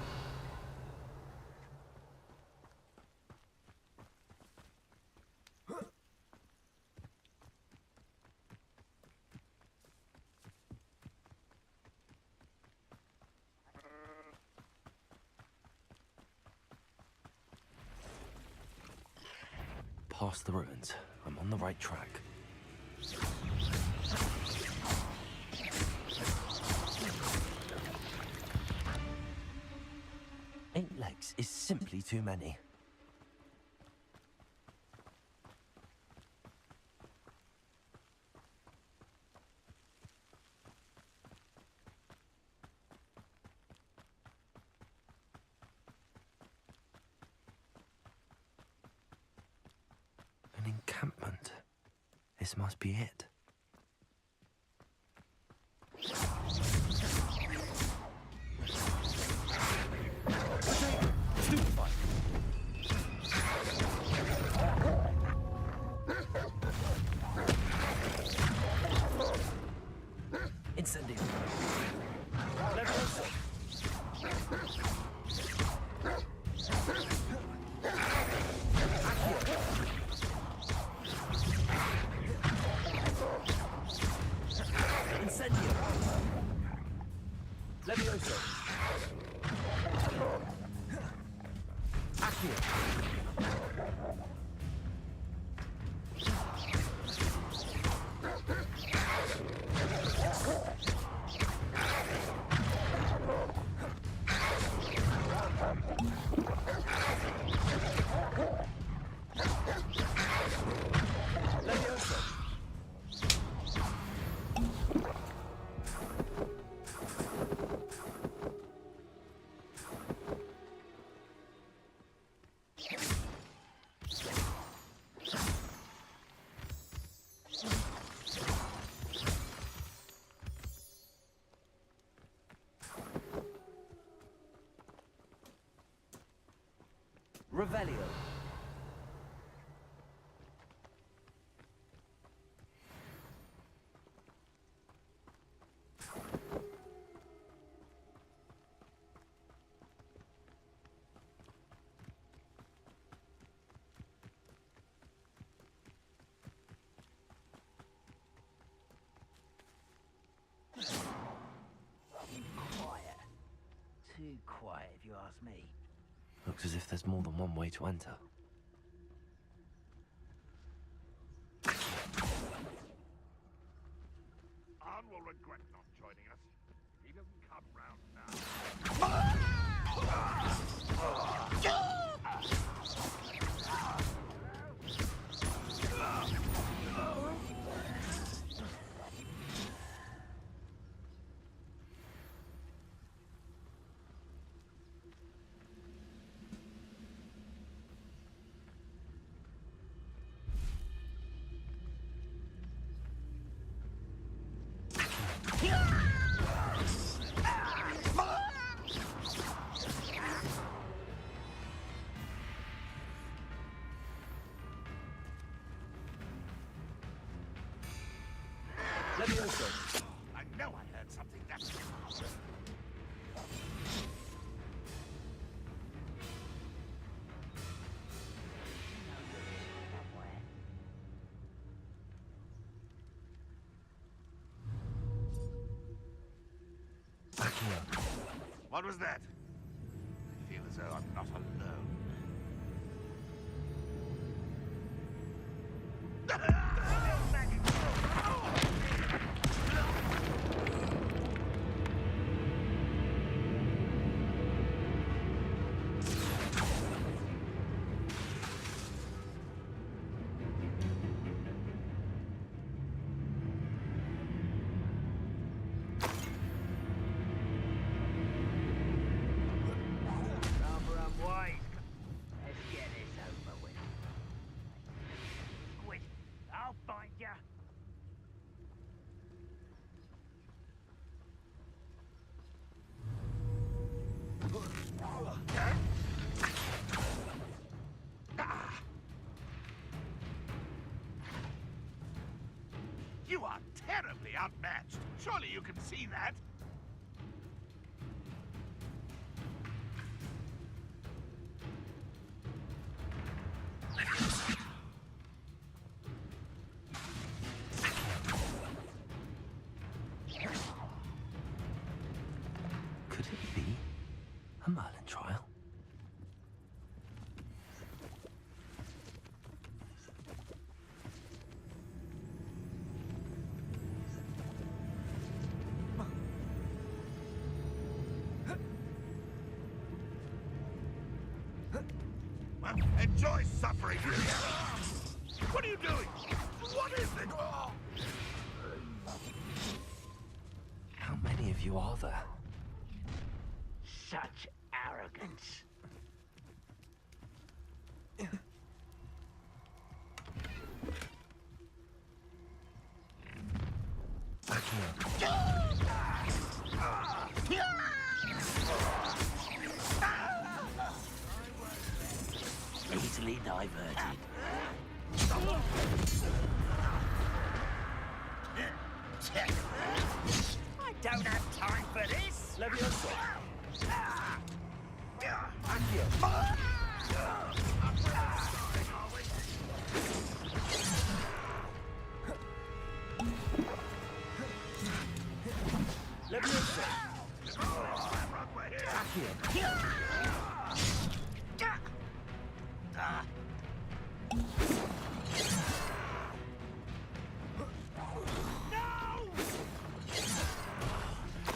Past the ruins. I'm on the right track. Eight legs is simply too many. An encampment. This must be it. Incendio. Revelio. Quiet. Too quiet, if you ask me. Looks as if there's more than one way to enter. Arn will regret not joining us. If he doesn't come round now. I know I heard something that. What was that? I feel as though I'm not alone. You are terribly outmatched. Surely you can see that. Could it be a Merlin trial? Well, enjoy suffering. What are you doing? What is it? How many of you are there? Such arrogance. Easily diverted. I don't have time for this. Levioso.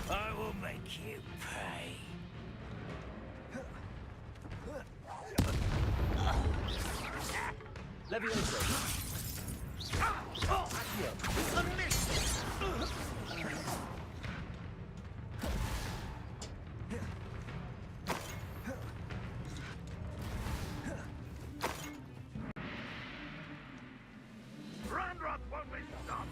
I will make you pay. Levioso. A miss. Grandroth won't be stopped.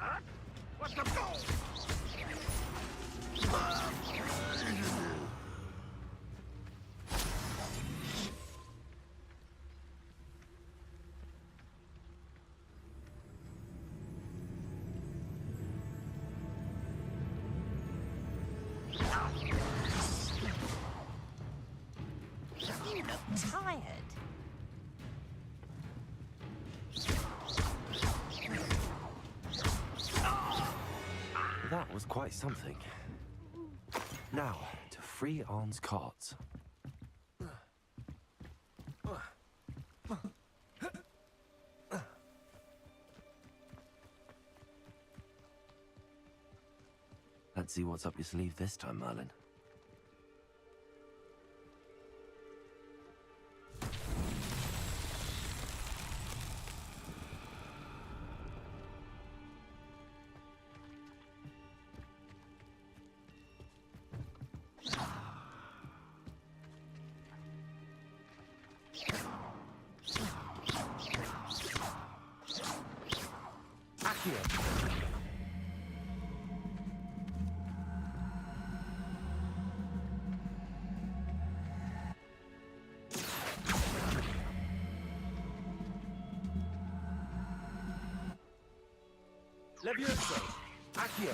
What the? You look tired. That was quite something. Now, to free Arn's cards. Let's see what's up your sleeve this time, Merlin. Levioso! Accio!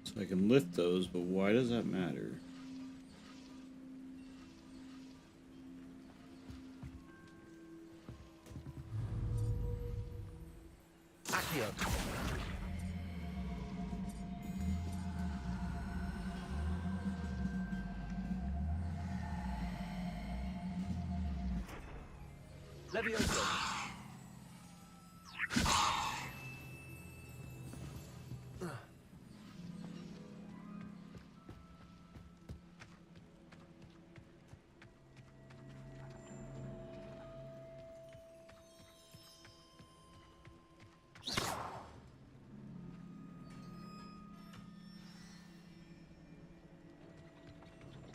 So I can lift those, but why does that matter? Levioso!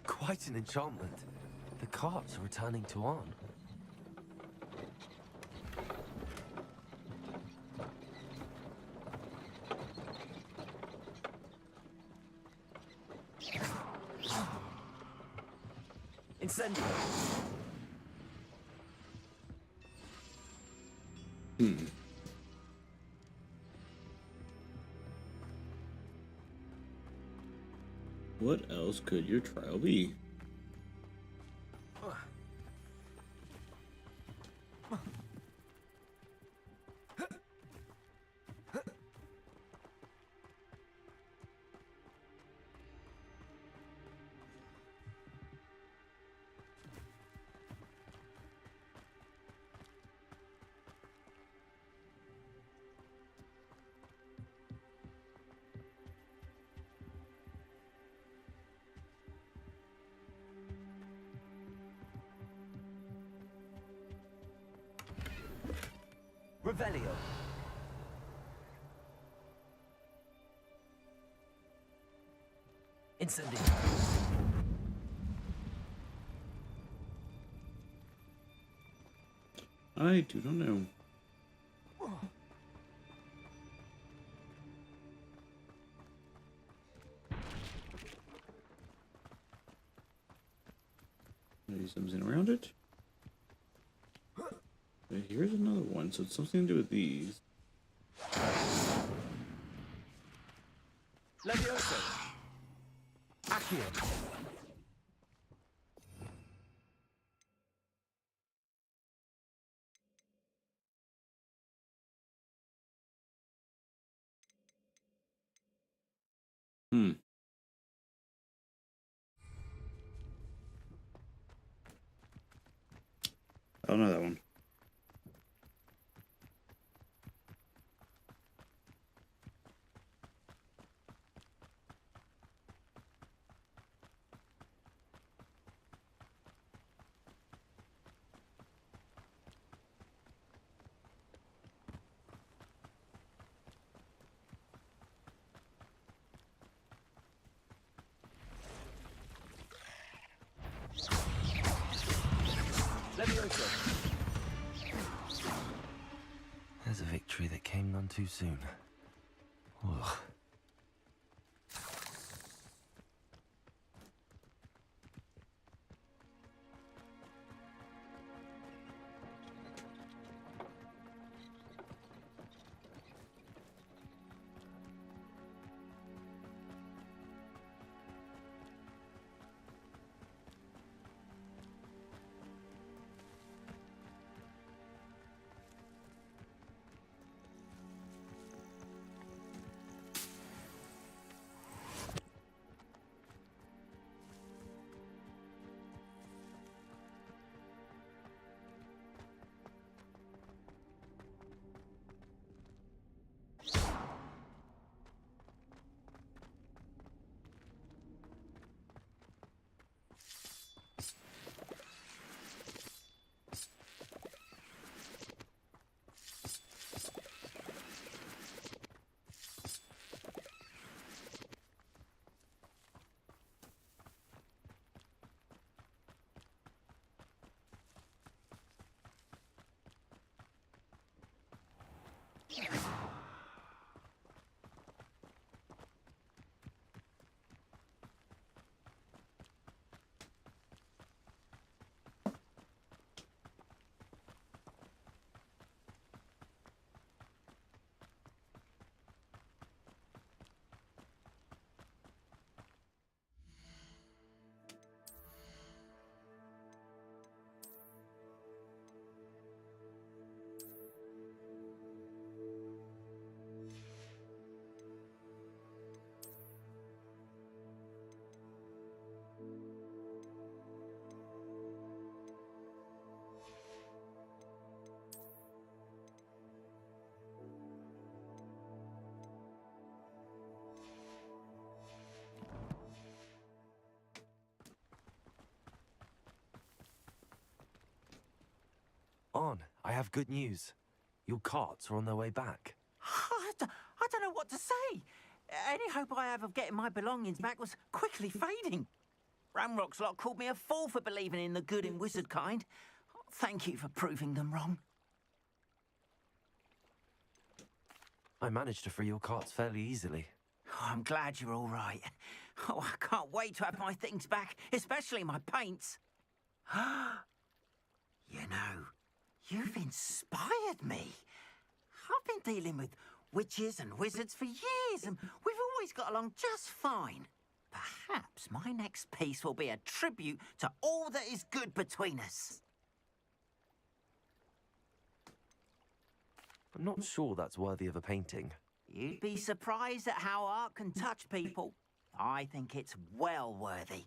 Quite an enchantment. The cards are returning to Arn. Incendio! What else could your trial be? Revelio! Incendio! I do not know. Maybe something around it. Okay, here's another one, so it's something to do with these. Levioso! Accio! I don't know that one. closer. There's a victory that came none too soon. Ugh. On, I have good news. Your carts are on their way back. I don't know what to say. Any hope I have of getting my belongings back was quickly fading. Ramrock's lot called me a fool for believing in the good in wizard kind. Thank you for proving them wrong. I managed to free your carts fairly easily. Oh, I'm glad you're all right. Oh, I can't wait to have my things back, especially my paints. You know, you've inspired me. I've been dealing with witches and wizards for years, and we've always got along just fine. Perhaps my next piece will be a tribute to all that is good between us. I'm not sure that's worthy of a painting. You'd be surprised at how art can touch people. I think it's well worthy.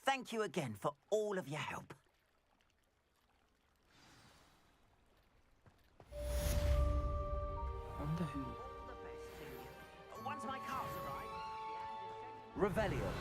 Thank you again for all of your help. Wonder who... All the best to you. Once my car's arrived... Revelio.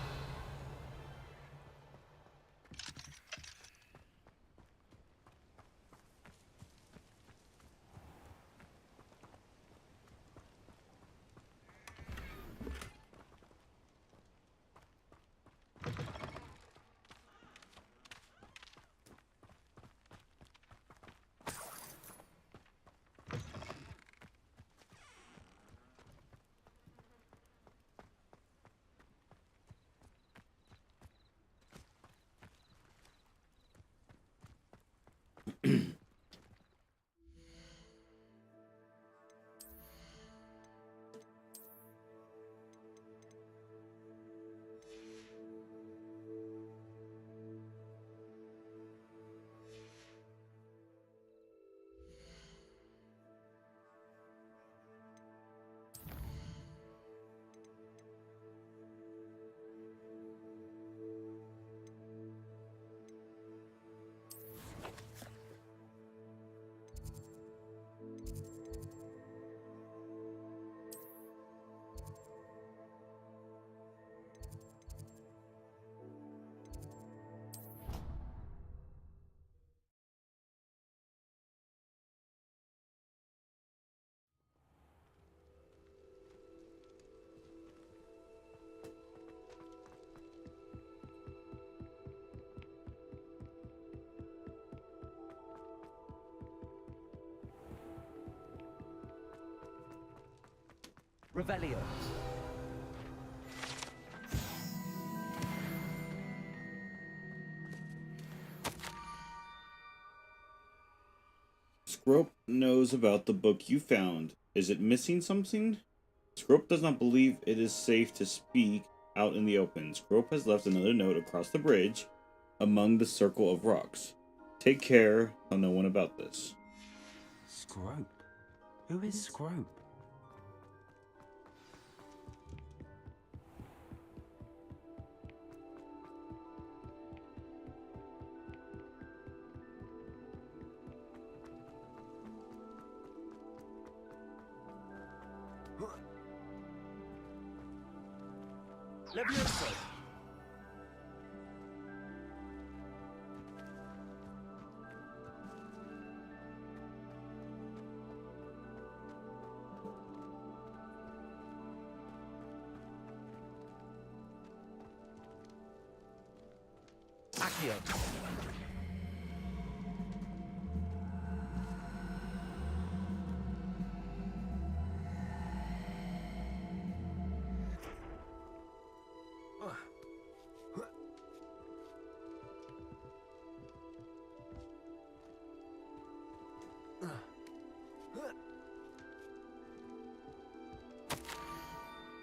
Revelio. Scrope knows about the book you found. Is it missing something? Scrope does not believe it is safe to speak out in the open. Scrope has left another note across the bridge among the circle of rocks. Take care, tell no one about this. Scrope? Who is Scrope? Levioso. Accio.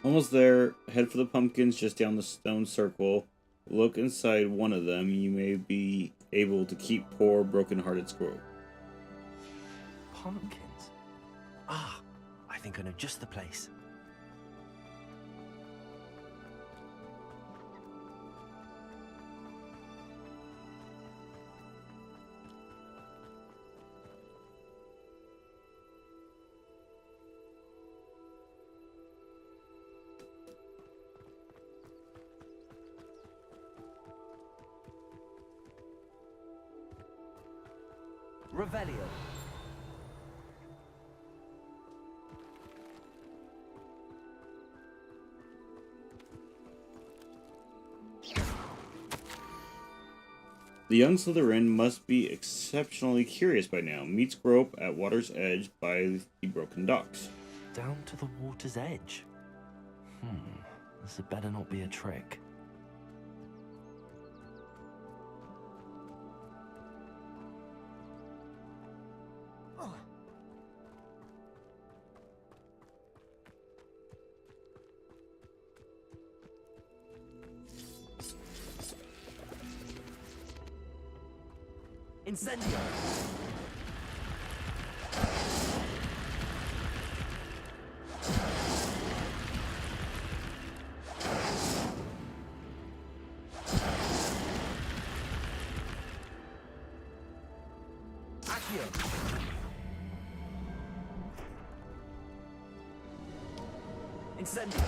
Almost there. Head for the pumpkins just down the stone circle. Look inside one of them. You may be able to keep poor, broken-hearted Scrope. Pumpkins? Ah, I think I know just the place. Revelio. The young Slytherin must be exceptionally curious by now. Meet Scrope at water's edge by the broken docks. Down to the water's edge? This had better not be a trick. Incendio. Accio. Incendio.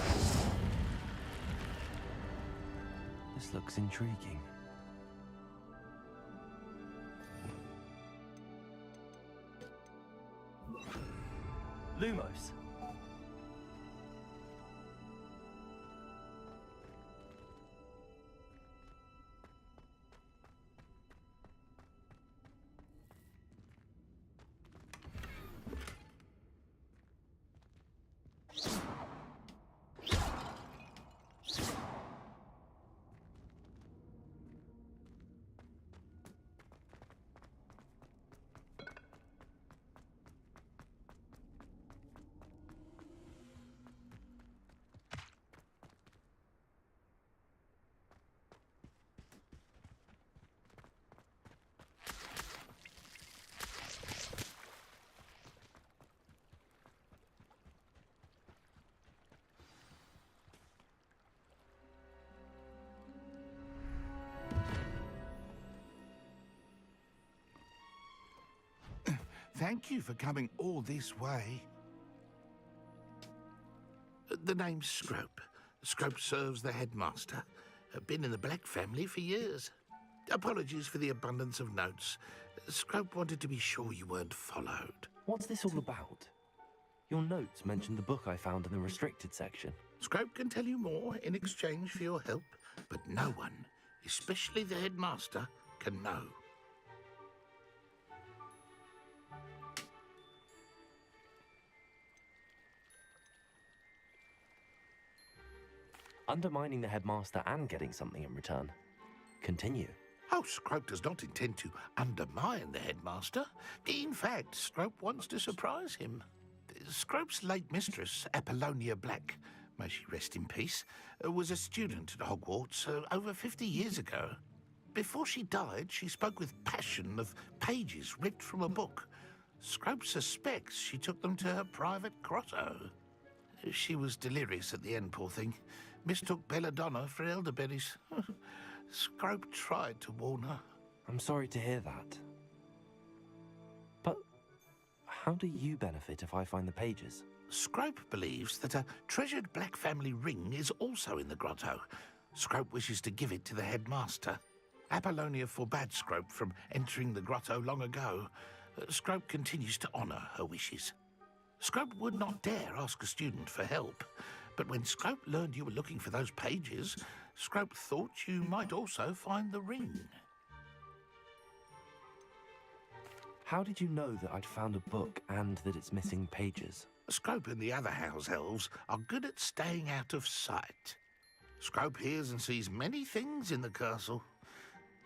This looks intriguing. Lumos. Thank you for coming all this way. The name's Scrope. Scrope serves the headmaster. Been in the Black family for years. Apologies for the abundance of notes. Scrope wanted to be sure you weren't followed. What's this all about? Your notes mentioned the book I found in the restricted section. Scrope can tell you more in exchange for your help, but no one, especially the headmaster, can know. undermining the headmaster and getting something in return. Continue. Oh, Scrope does not intend to undermine the headmaster. In fact, Scrope wants to surprise him. Scrope's late mistress, Apollonia Black, may she rest in peace, was a student at Hogwarts over 50 years ago. Before she died, she spoke with passion of pages ripped from a book. Scrope suspects she took them to her private grotto. She was delirious at the end, poor thing. Mistook belladonna for elderberries. Scrope tried to warn her. I'm sorry to hear that. But how do you benefit if I find the pages? Scrope believes that a treasured Black family ring is also in the grotto. Scrope wishes to give it to the headmaster. Apollonia forbade Scrope from entering the grotto long ago. Scrope continues to honour her wishes. Scrope would not dare ask a student for help, but when Scrope learned you were looking for those pages, Scrope thought you might also find the ring. How did you know that I'd found a book and that it's missing pages? Scrope and the other house elves are good at staying out of sight. Scrope hears and sees many things in the castle.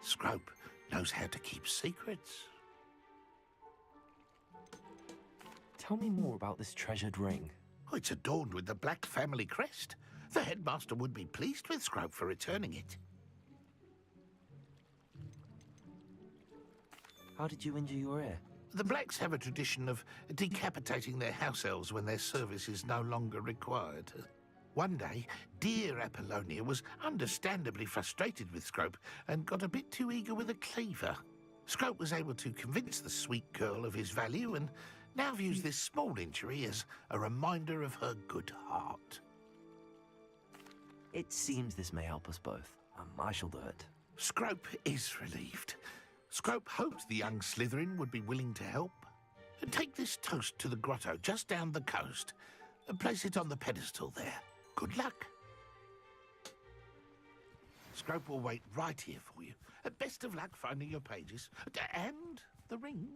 Scrope knows how to keep secrets. Tell me more about this treasured ring. Oh, it's adorned with the Black family crest. The headmaster would be pleased with Scrope for returning it. How did you injure your ear? The Blacks have a tradition of decapitating their house elves when their service is no longer required. One day, dear Apollonia was understandably frustrated with Scrope and got a bit too eager with a cleaver. Scrope was able to convince the sweet girl of his value and now views this small injury as a reminder of her good heart. It seems this may help us both. I shall do it. Scrope is relieved. Scrope hoped the young Slytherin would be willing to help. Take this toast to the grotto just down the coast and place it on the pedestal there. Good luck. Scrope will wait right here for you. Best of luck finding your pages and the ring.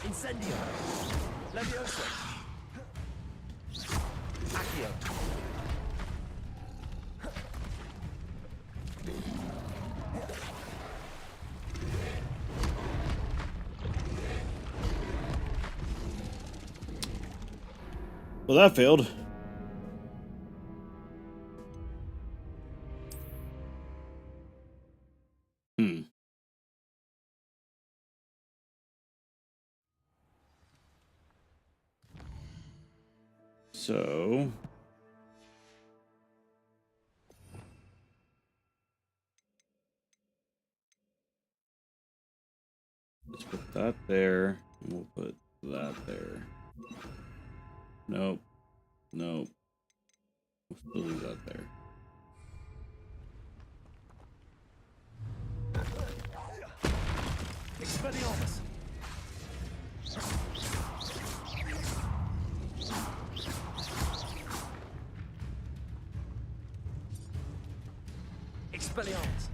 Incendio! Leviosa! Accio! Well, that failed. So let's put that there, and we'll put that there. Nope. Nope. We'll still leave that there. Expelliarmus! Expelliarmus.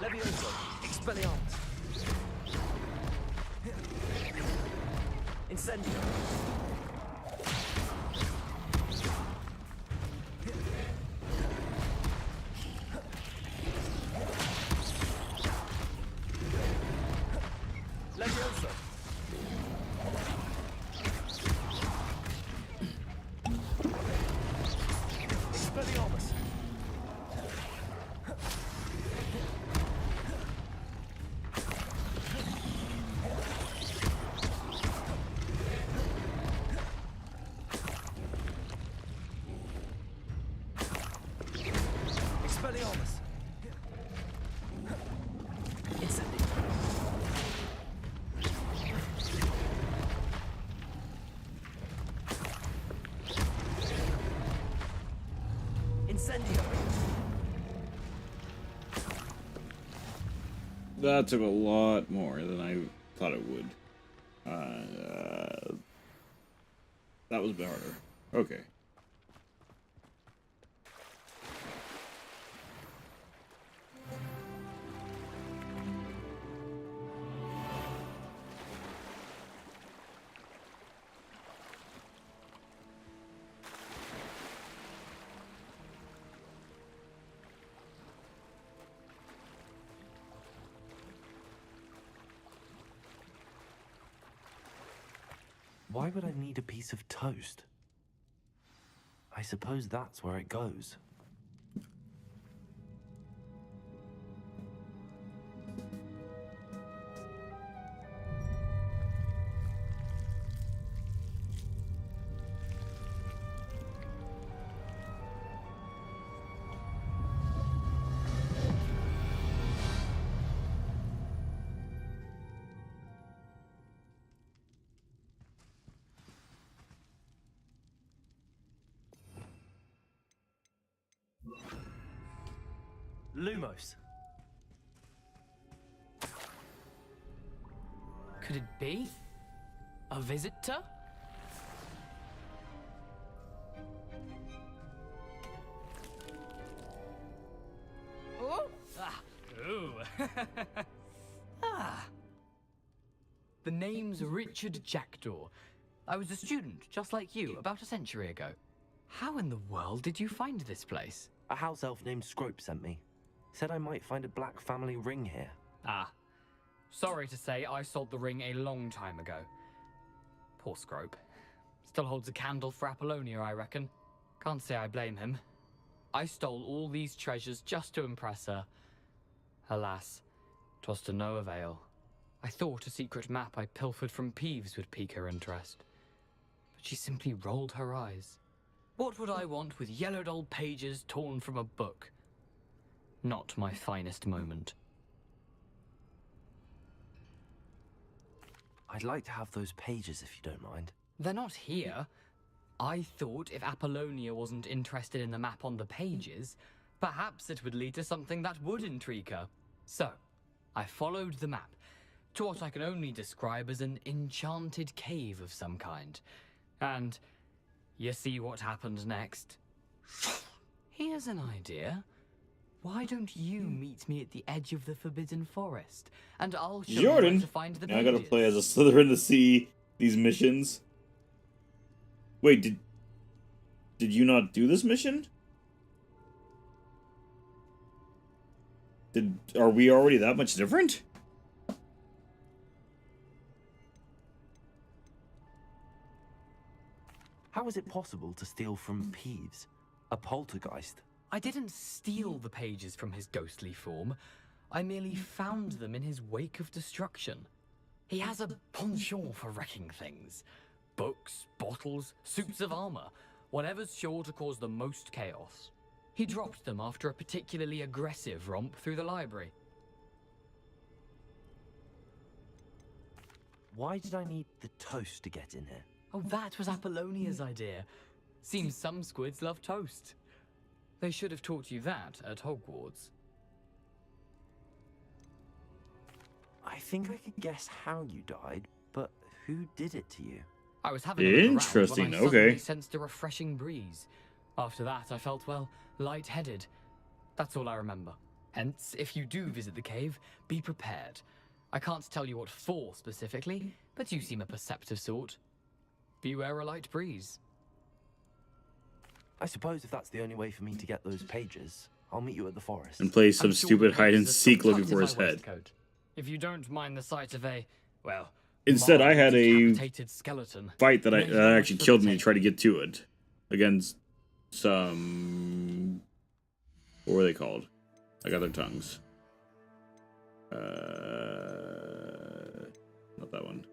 Leviosa. Expelliarmus. Incendio. Leviosa. Expelliarmus. Expelliarmus. Incendio. Incendio. That took a lot more than I thought it would. That was a bit harder. Okay. Why would I need a piece of toast? I suppose that's where it goes. Lumos. Could it be? A visitor? Oh! Ah! Ooh! Ah! The name's Richard Jackdaw. I was a student, just like you, about a century ago. How in the world did you find this place? A house elf named Scrope sent me. Said I might find a black family ring here. Ah. Sorry to say, I sold the ring a long time ago. Poor Scrope. Still holds a candle for Apollonia, I reckon. Can't say I blame him. I stole all these treasures just to impress her. Alas, 'twas to no avail. I thought a secret map I pilfered from Peeves would pique her interest. But she simply rolled her eyes. What would I want with yellowed old pages torn from a book? Not my finest moment. I'd like to have those pages if you don't mind. They're not here. I thought if Apollonia wasn't interested in the map on the pages, perhaps it would lead to something that would intrigue her. So, I followed the map to what I can only describe as an enchanted cave of some kind. And you see what happened next? Here's an idea. Why don't you meet me at the edge of the Forbidden Forest, and I'll show you where to find the Now I pages. gotta play as a Slytherin to see these missions. Wait, did you not do this mission? Are we already that much different? How is it possible to steal from Peeves, a poltergeist? I didn't steal the pages from his ghostly form. I merely found them in his wake of destruction. He has a penchant for wrecking things. Books, bottles, suits of armor, whatever's sure to cause the most chaos. He dropped them after a particularly aggressive romp through the library. Why did I need the toast to get in here? Oh, that was Apollonia's idea. Seems some squids love toast. They should have taught you that at Hogwarts. I think I could guess how you died, but who did it to you? I was having a look around Interesting, when I suddenly okay. sensed a refreshing breeze. After that, I felt, well, lightheaded. That's all I remember. Hence, if you do visit the cave, be prepared. I can't tell you what for specifically, but you seem a perceptive sort. Beware a light breeze. I suppose if that's the only way for me to get those pages, I'll meet you at the forest. And play some I'm sure stupid the hide and pages are still seek looking tucked for in his my head. waistcoat. If you don't mind the sight of a, well, Instead, I had a decapitated skeleton. fight that There's that not much actually for killed the me to try to get to it. Against some... What were they called? I got their tongues. Not that one.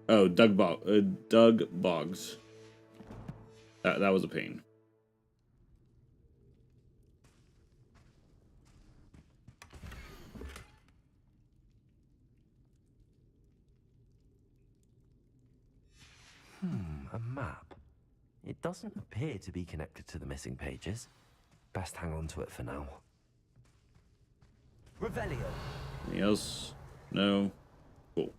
Oh, Doug Boggs. That was a pain. A map. It doesn't appear to be connected to the missing pages. Best hang on to it for now. Revelio. Anything else? No. Cool.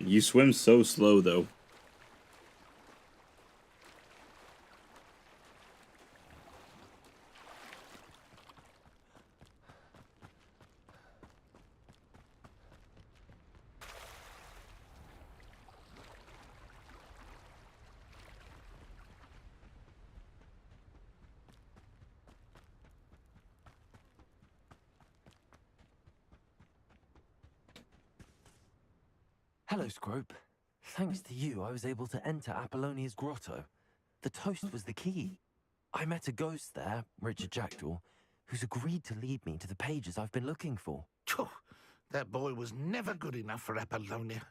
You swim so slow, though. Hello, Scrope. Thanks to you, I was able to enter Apollonia's grotto. The toast was the key. I met a ghost there, Richard Jackdaw, who's agreed to lead me to the pages I've been looking for. Phew, that boy was never good enough for Apollonia.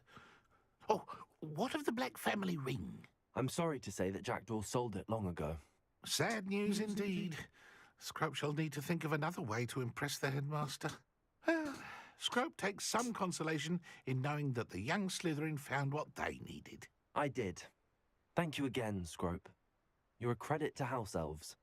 Oh, what of the Black family ring? I'm sorry to say that Jackdaw sold it long ago. Sad news indeed. Scrope shall need to think of another way to impress the headmaster. Well, Scrope takes some consolation in knowing that the young Slytherin found what they needed. I did. Thank you again, Scrope. You're a credit to House Elves.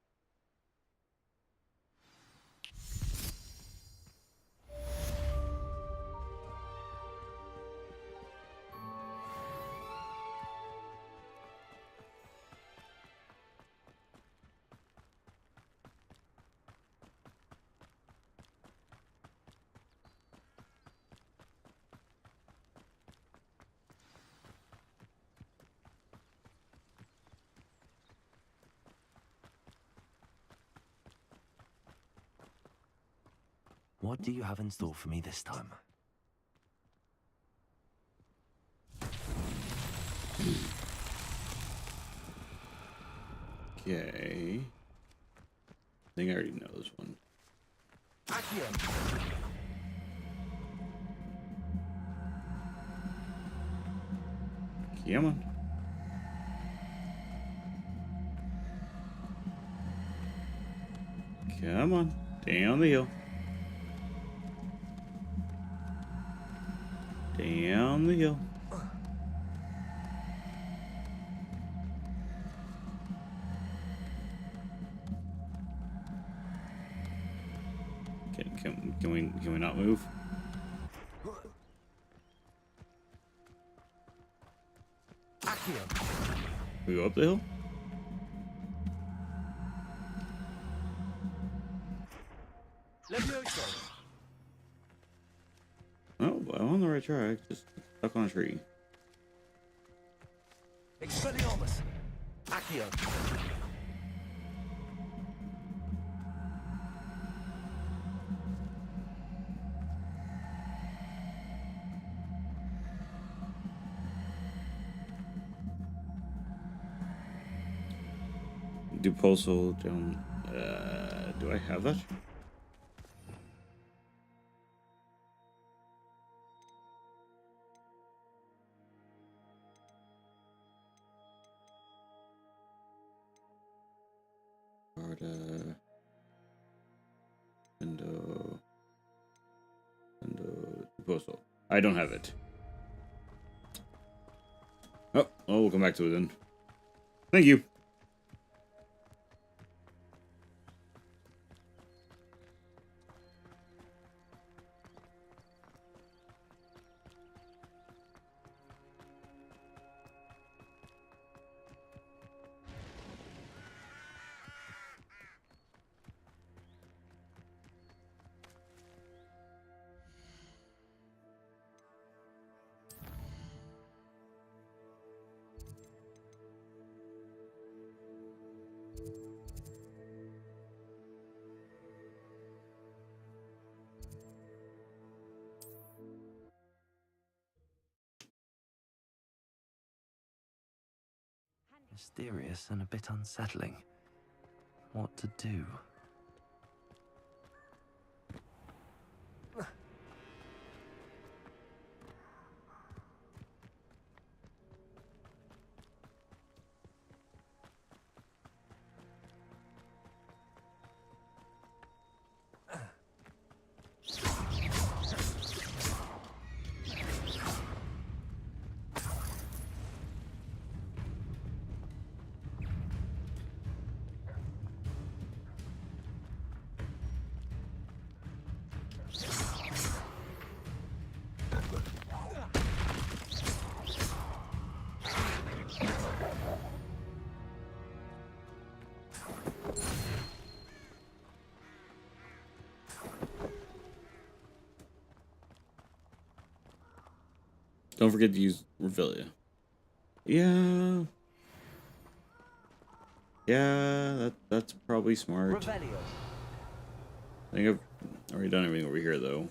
What do you have in store for me this time? Okay. I think I already know this one. Come on. Come on. Down the hill. Down the hill. Can we not move? We go up the hill? Oh, I'm on the right track. Just stuck on a tree. Expelliarmus! Accio! Do postal down. Do I have that? Postal. I don't have it. Oh, we'll come back to it then. Thank you. Mysterious and a bit unsettling. What to do? Don't forget to use Revelia. Yeah. Yeah, that's probably smart. Revelio. I think I've already done everything over here, though.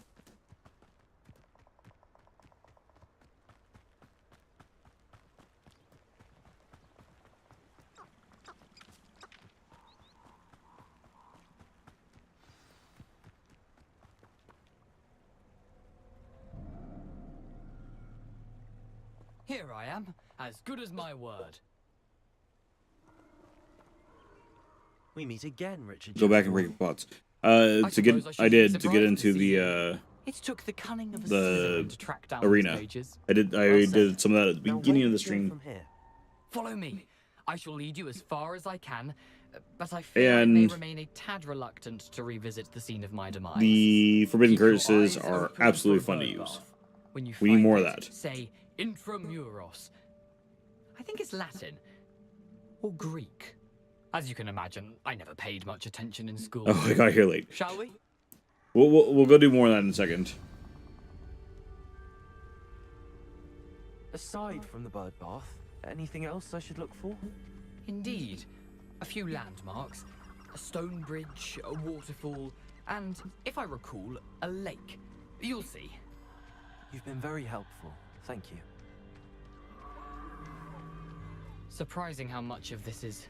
Here I am, as good as my word. We meet again, Richard. Go back and break pots. I did to get into the It took the cunning of a Slytherin to track down arena. these pages. I did some of that at the beginning of the stream. Follow me. I shall lead you as far as I can, but I fear I may remain a tad reluctant to revisit the scene of my demise. The forbidden curses are absolutely fun to use. When you We need more of it, that. Say intramuros. I think it's Latin or Greek. As you can imagine, I never paid much attention in school. Oh, I got here late. Shall we? We'll go do more of that in a second. Aside from the bird bath, anything else I should look for? Indeed. A few landmarks, a stone bridge, a waterfall, and, if I recall, a lake. You'll see. You've been very helpful. Thank you. Surprising how much of this is,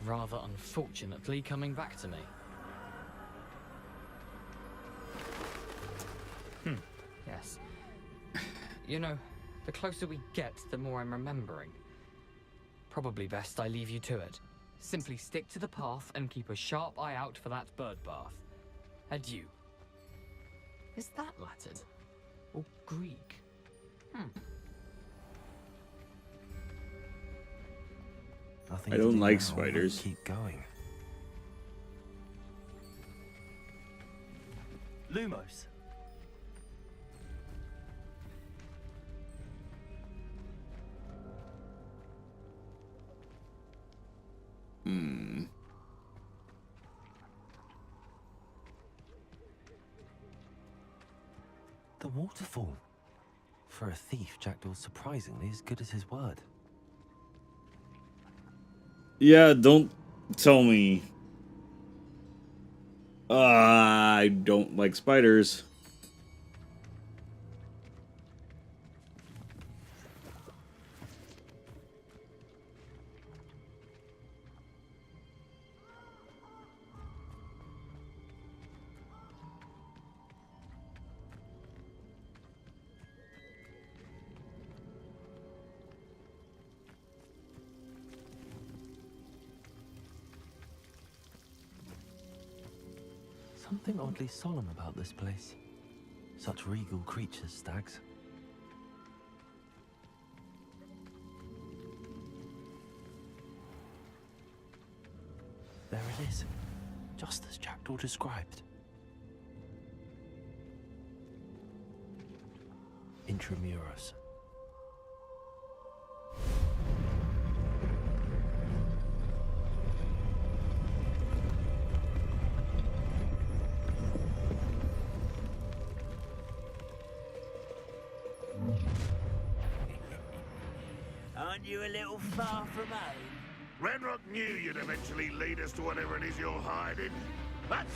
rather unfortunately, coming back to me. Yes. You know, the closer we get, the more I'm remembering. Probably best I leave you to it. Simply stick to the path and keep a sharp eye out for that bird bath. Adieu. Is that Latin? Or Greek? Nothing I to don't do like now, spiders. Keep going. Lou Lumos. The waterfall. For a thief, Jackdaw's surprisingly as good as his word. Yeah, don't tell me. I don't like spiders. Something oddly solemn about this place. Such regal creatures, stags. There it is, just as Jackdaw described. Intramuros. Aren't you a little far from home? Ranrock knew you'd eventually lead us to whatever it is you're hiding. But,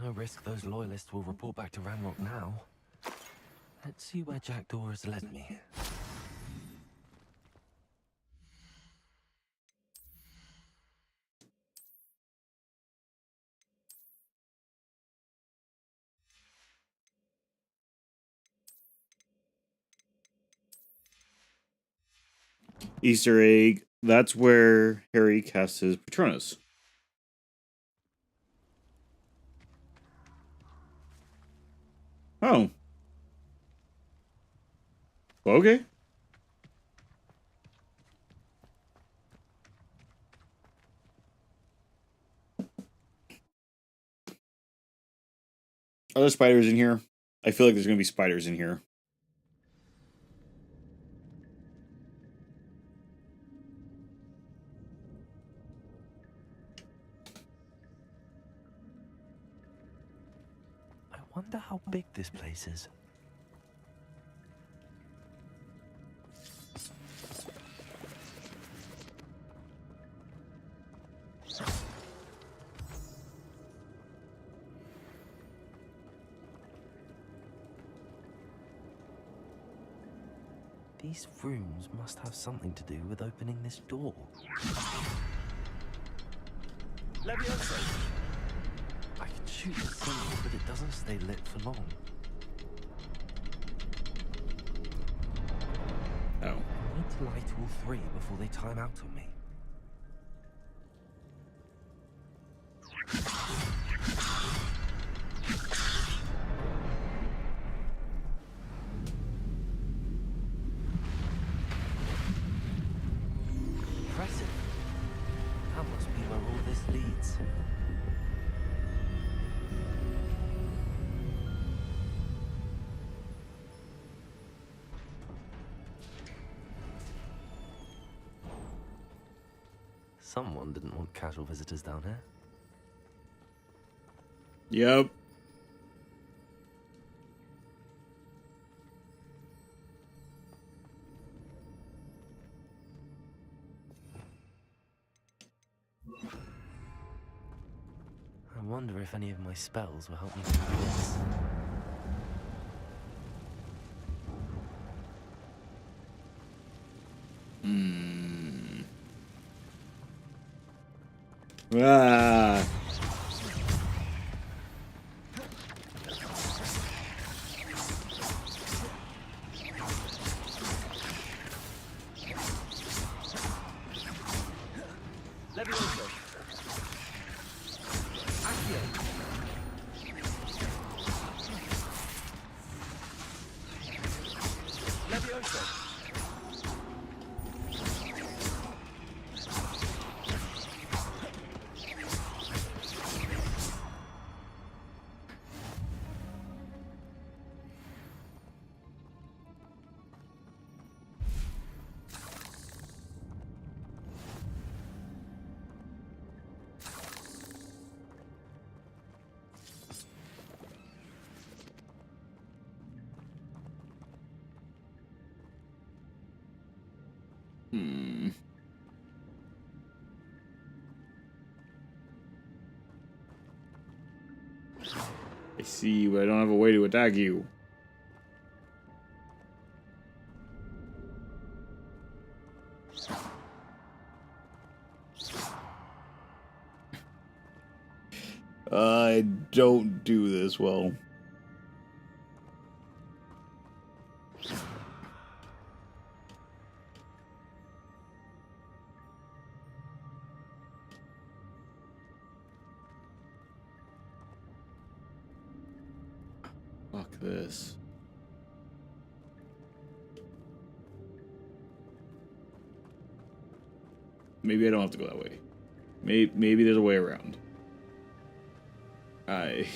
No risk those loyalists will report back to Ranrock now. Let's see where Jackdaw has led me. Easter egg. That's where Harry casts his Patronus. Oh. Okay. Are there spiders in here? I feel like there's going to be spiders in here. I wonder how big this place is. These rooms must have something to do with opening this door. I can shoot the symbol, but it doesn't stay lit for long. Oh. I need to light all three before they time out on me. Impressive. That must be where all this leads. Someone didn't want casual visitors down here. Yep. I wonder if any of my spells will help me through this. Ah. Levioso. Accio. Levioso. I see, but I don't have a way to attack you. I don't do this well. Fuck this. Maybe I don't have to go that way. Maybe there's a way around. I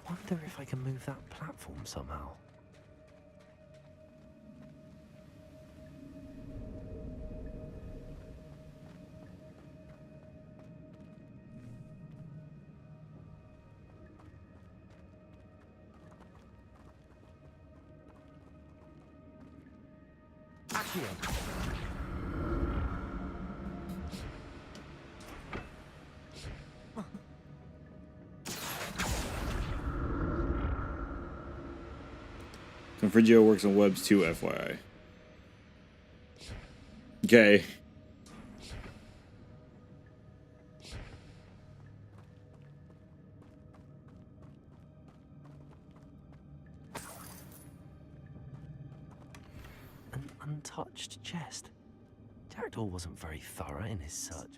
wonder if I can move that platform somehow. Accio. Confrigio works on webs too, FYI. Okay. An untouched chest. Jackdaw wasn't very thorough in his search of this.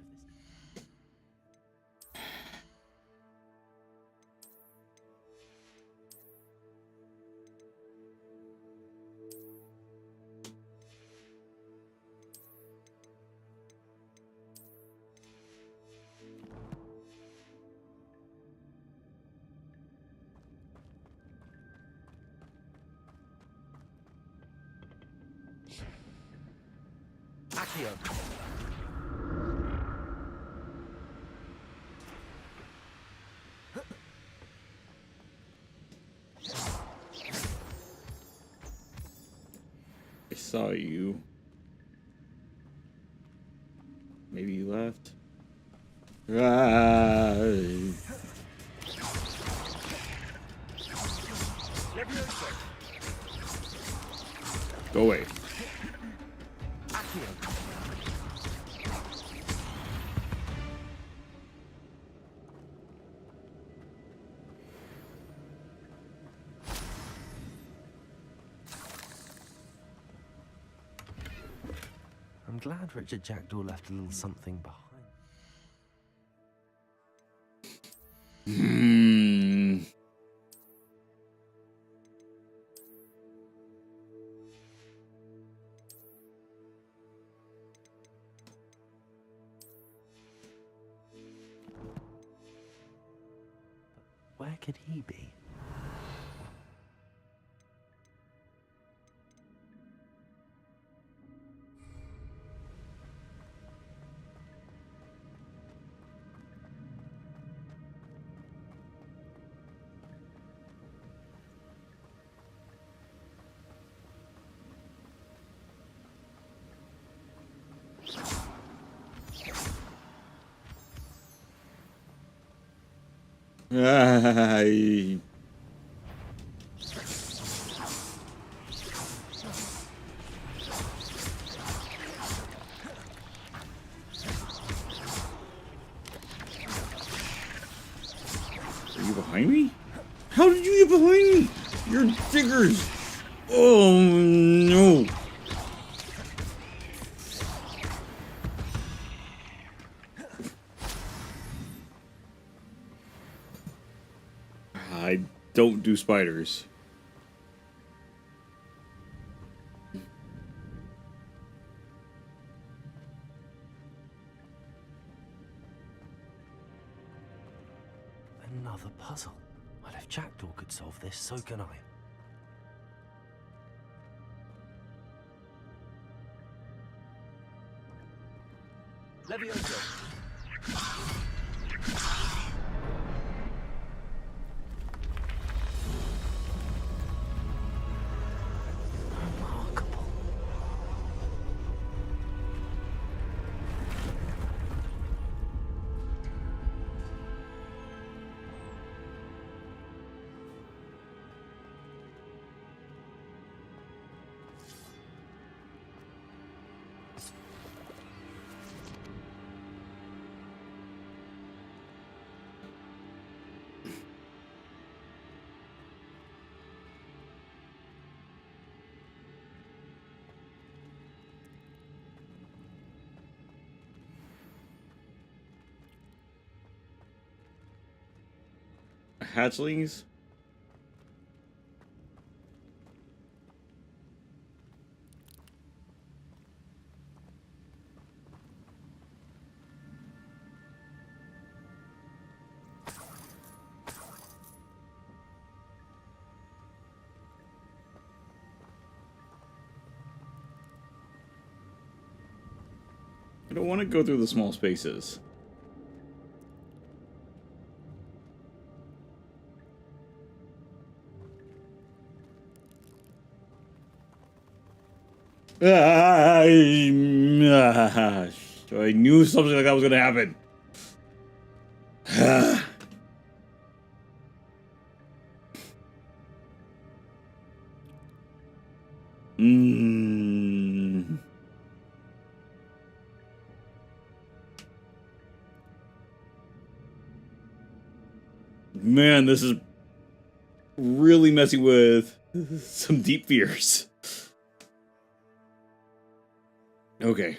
Accio. I saw you. Maybe you left. Go away. I'm glad Richard Jackdaw left a little something behind. Where could he be? behind me? How did you get behind me? You're diggers. Oh no. I don't do spiders. Another puzzle. Well, if Jackdaw could solve this, so can I. Levioso. Hatchlings? I don't want to go through the small spaces. I knew something like that was going to happen. Man, this is really messing with some deep fears. Okay.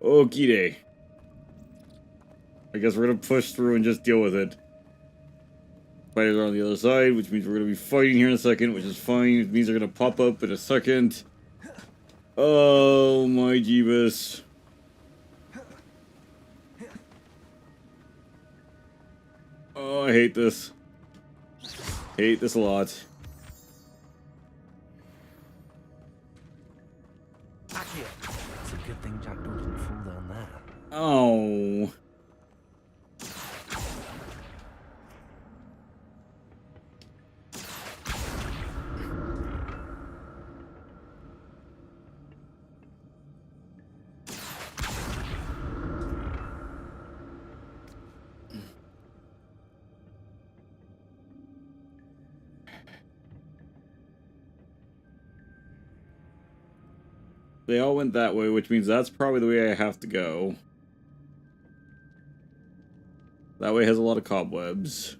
Okie day. I guess we're gonna push through and just deal with it. Spiders are on the other side, which means we're gonna be fighting here in a second, which is fine. It means they're gonna pop up in a second. Oh my Jeebus. Oh, I hate this. Hate this a lot. It's a good thing Jackdaw didn't fall down there. Oh. They all went that way, which means that's probably the way I have to go. That way has a lot of cobwebs.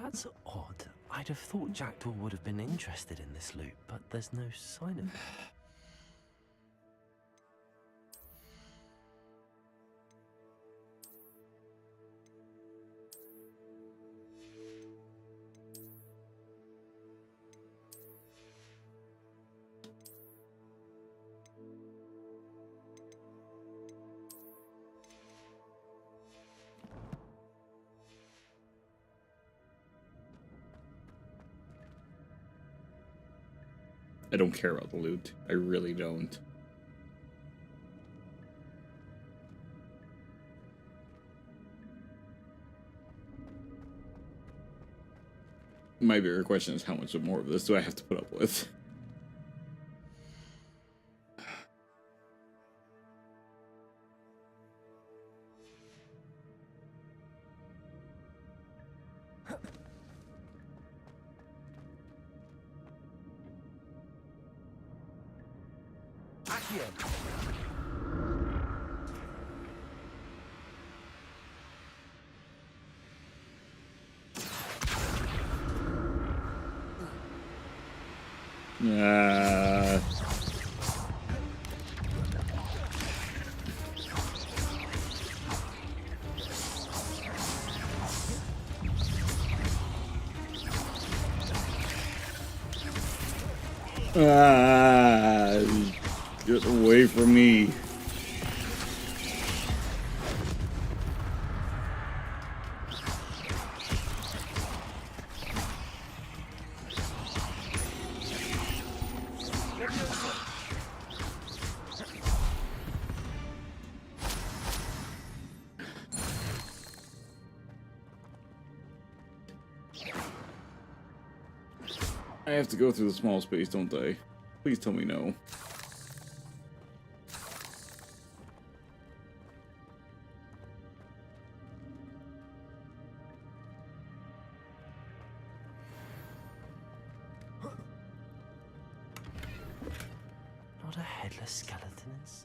That's odd. I'd have thought Jackdaw would have been interested in this loot, but there's no sign of it. I don't care about the loot. I really don't. My bigger question is how much more of this do I have to put up with? Get away from me. I have to go through the small space, don't I? Please tell me no. Not a headless skeleton inside.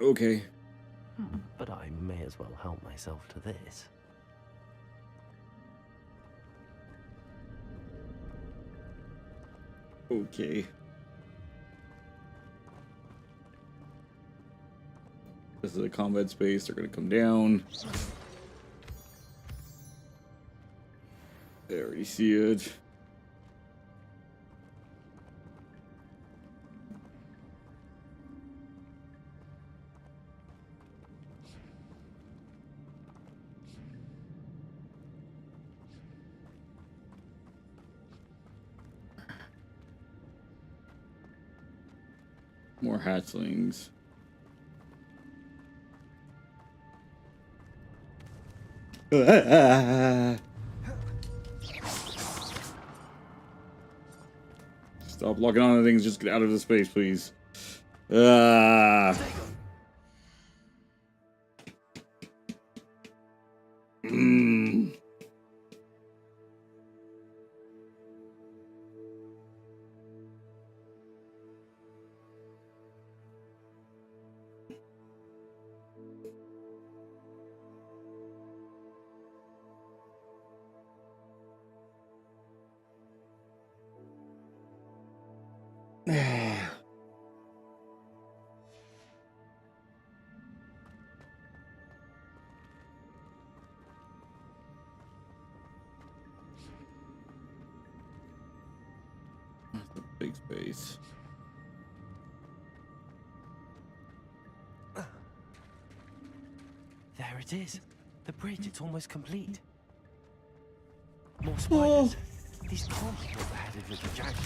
Okay. But I may as well help myself to this. Okay. This is a combat space. They're gonna come down. I already see it. More hatchlings. Stop locking on to things. Just get out of the space, please. That's a big space. There it is. The bridge, it's almost complete. More spiders. These can't be what the head of the dragon.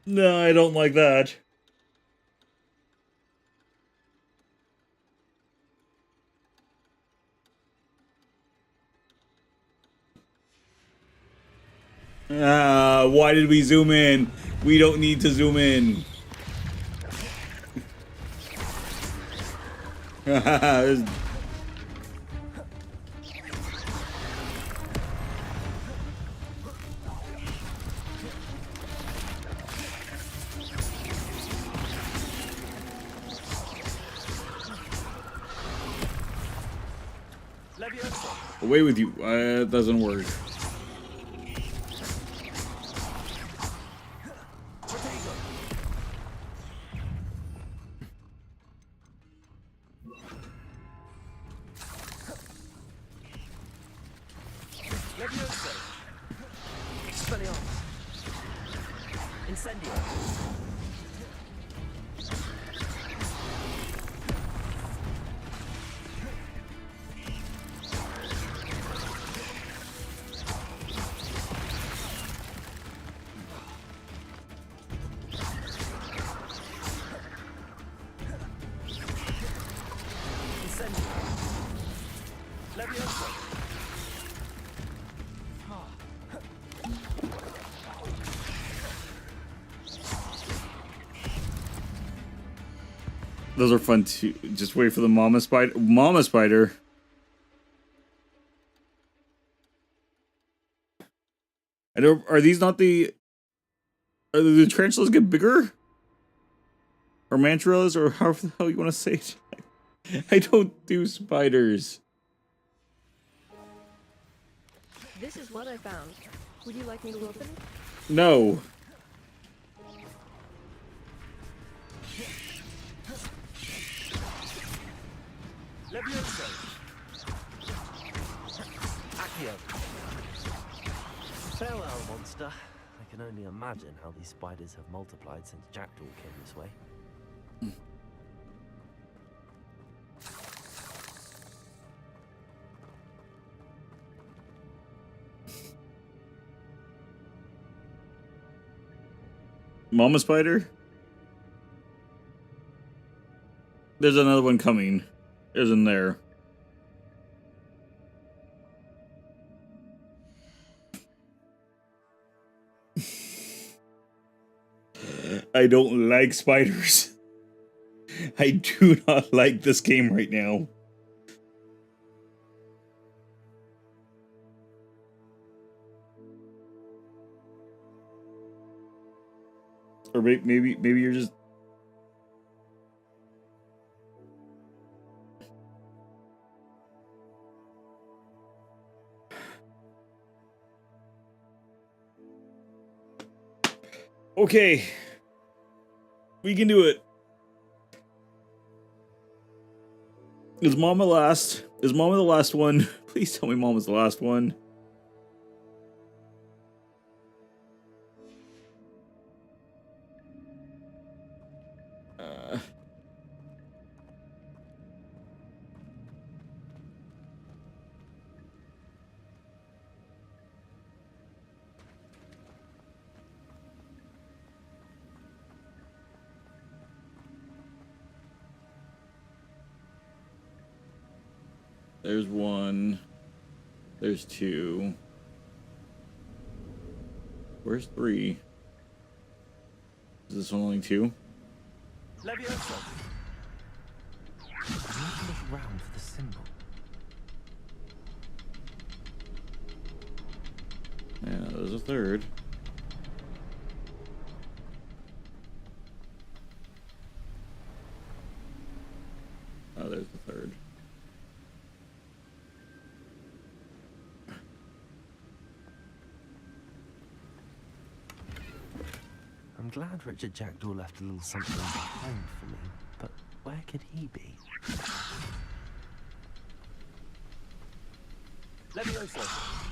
No, I don't like that. Why did we zoom in? We don't need to zoom in. Away with you. It doesn't work. Those are fun too. Just wait for the mama spider. Mama spider. I don't. Are these not the? Are the tarantulas get bigger? Or mantarillas, or however the hell you want to say it. I don't do spiders. This is what I found. Would you like me to open it? No. Levioso. Accio. Farewell, monster. I can only imagine how these spiders have multiplied since Jackdaw came this way. Mama spider? There's another one coming. Isn't there? I don't like spiders. I do not like this game right now. Or maybe you're just... Okay. We can do it. Is Mama last? Is Mama the last one? Please tell me Mama's the last one. There's one. There's two. Where's three? Is this one only two? Levioso. Look around for the symbol. Yeah, there's a third. Oh, there's the third. I'm glad Richard Jackdaw left a little something behind for me, but where could he be? Levioso.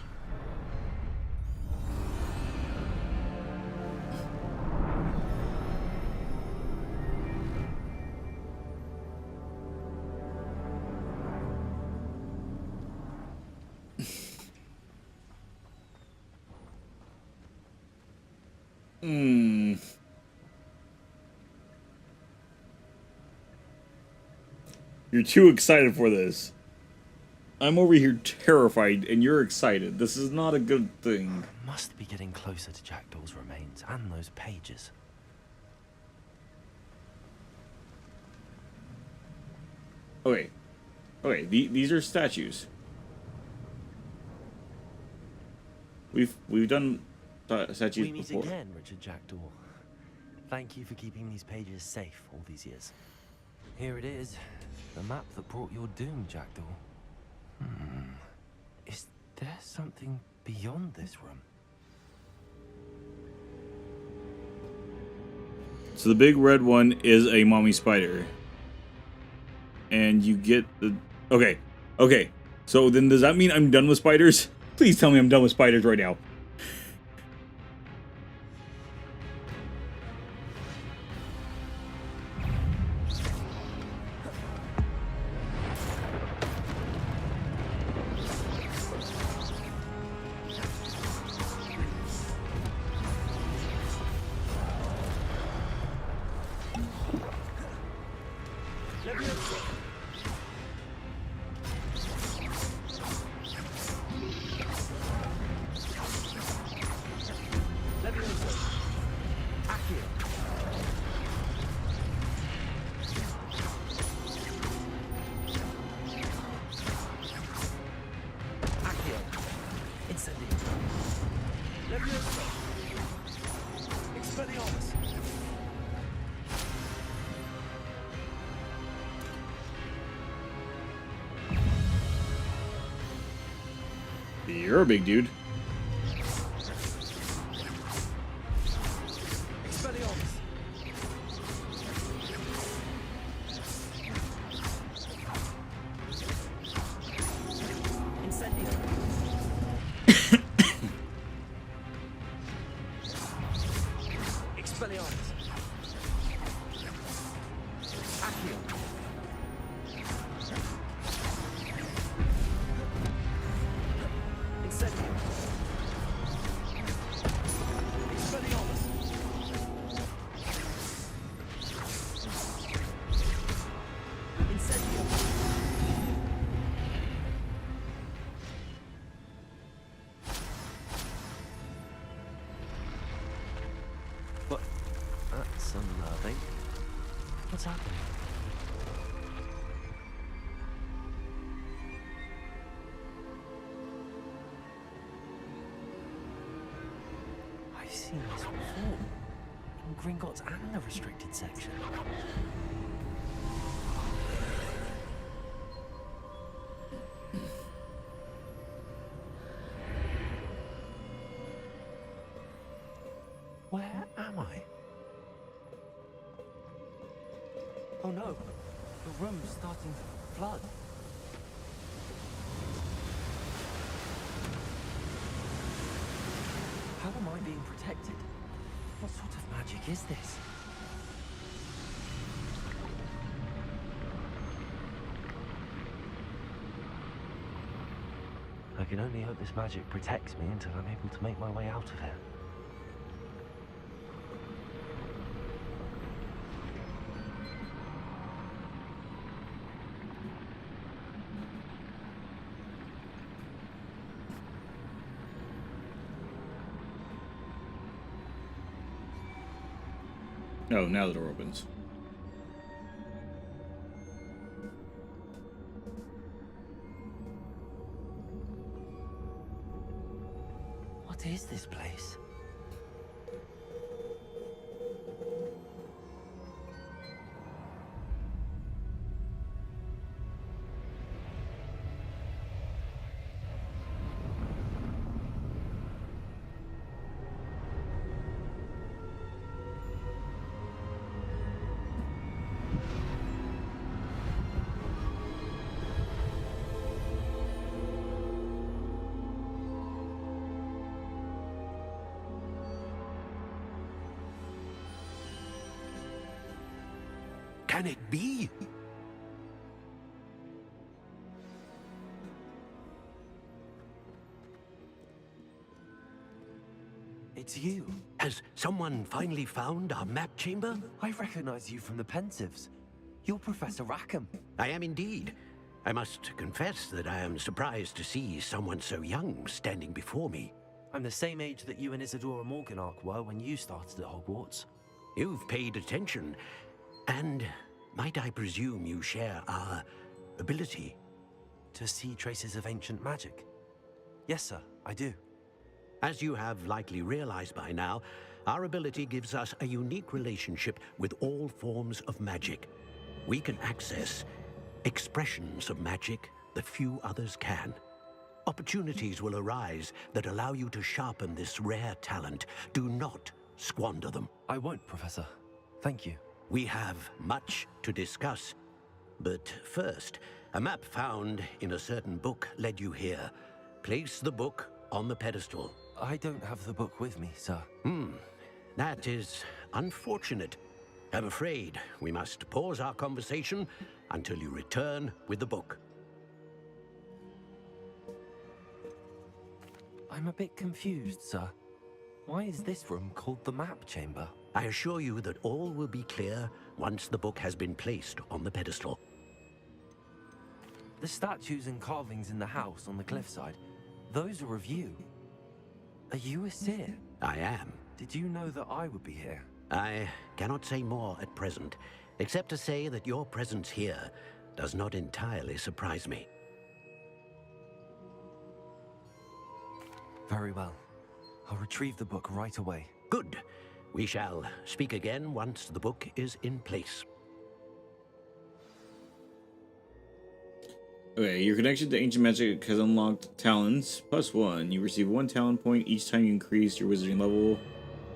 You're too excited for this. I'm over here terrified and you're excited. This is not a good thing. Must be getting closer to Jackdaw's remains and those pages. Okay. Okay, these are statues. We've done statues We meet before. again, Richard Jackdaw. Thank you for keeping these pages safe all these years. Here it is, the map that brought your doom, Jackdaw. Is there something beyond this room? So the big red one is a mommy spider. And you get the... Okay. Okay. So then does that mean I'm done with spiders? Please tell me I'm done with spiders right now. You're a big dude. That's unnerving. What's happening? I've seen this before. In Gringotts and the restricted section. Where am I? Oh no, the room's starting to flood. How am I being protected? What sort of magic is this? I can only hope this magic protects me until I'm able to make my way out of here. Oh, now the door opens. What is this place? Can it be? It's you. Has someone finally found our map chamber? I recognize you from the Pensives. You're Professor Rackham. I am indeed. I must confess that I am surprised to see someone so young standing before me. I'm the same age that you and Isadora Morganach were when you started at Hogwarts. You've paid attention, and might I presume you share our ability? To see traces of ancient magic? Yes, sir, I do. As you have likely realized by now, our ability gives us a unique relationship with all forms of magic. We can access expressions of magic that few others can. Opportunities will arise that allow you to sharpen this rare talent. Do not squander them. I won't, Professor. Thank you. We have much to discuss. But first, a map found in a certain book led you here. Place the book on the pedestal. I don't have the book with me, sir. That is unfortunate. I'm afraid we must pause our conversation until you return with the book. I'm a bit confused, sir. Why is this room called the map chamber? I assure you that all will be clear once the book has been placed on the pedestal. The statues and carvings in the house on the cliffside, those are of you. Are you a seer? I am. Did you know that I would be here? I cannot say more at present, except to say that your presence here does not entirely surprise me. Very well. I'll retrieve the book right away. Good. We shall speak again once the book is in place. Okay, your connection to ancient magic has unlocked talents +1. You receive 1 talent point each time you increase your wizarding level.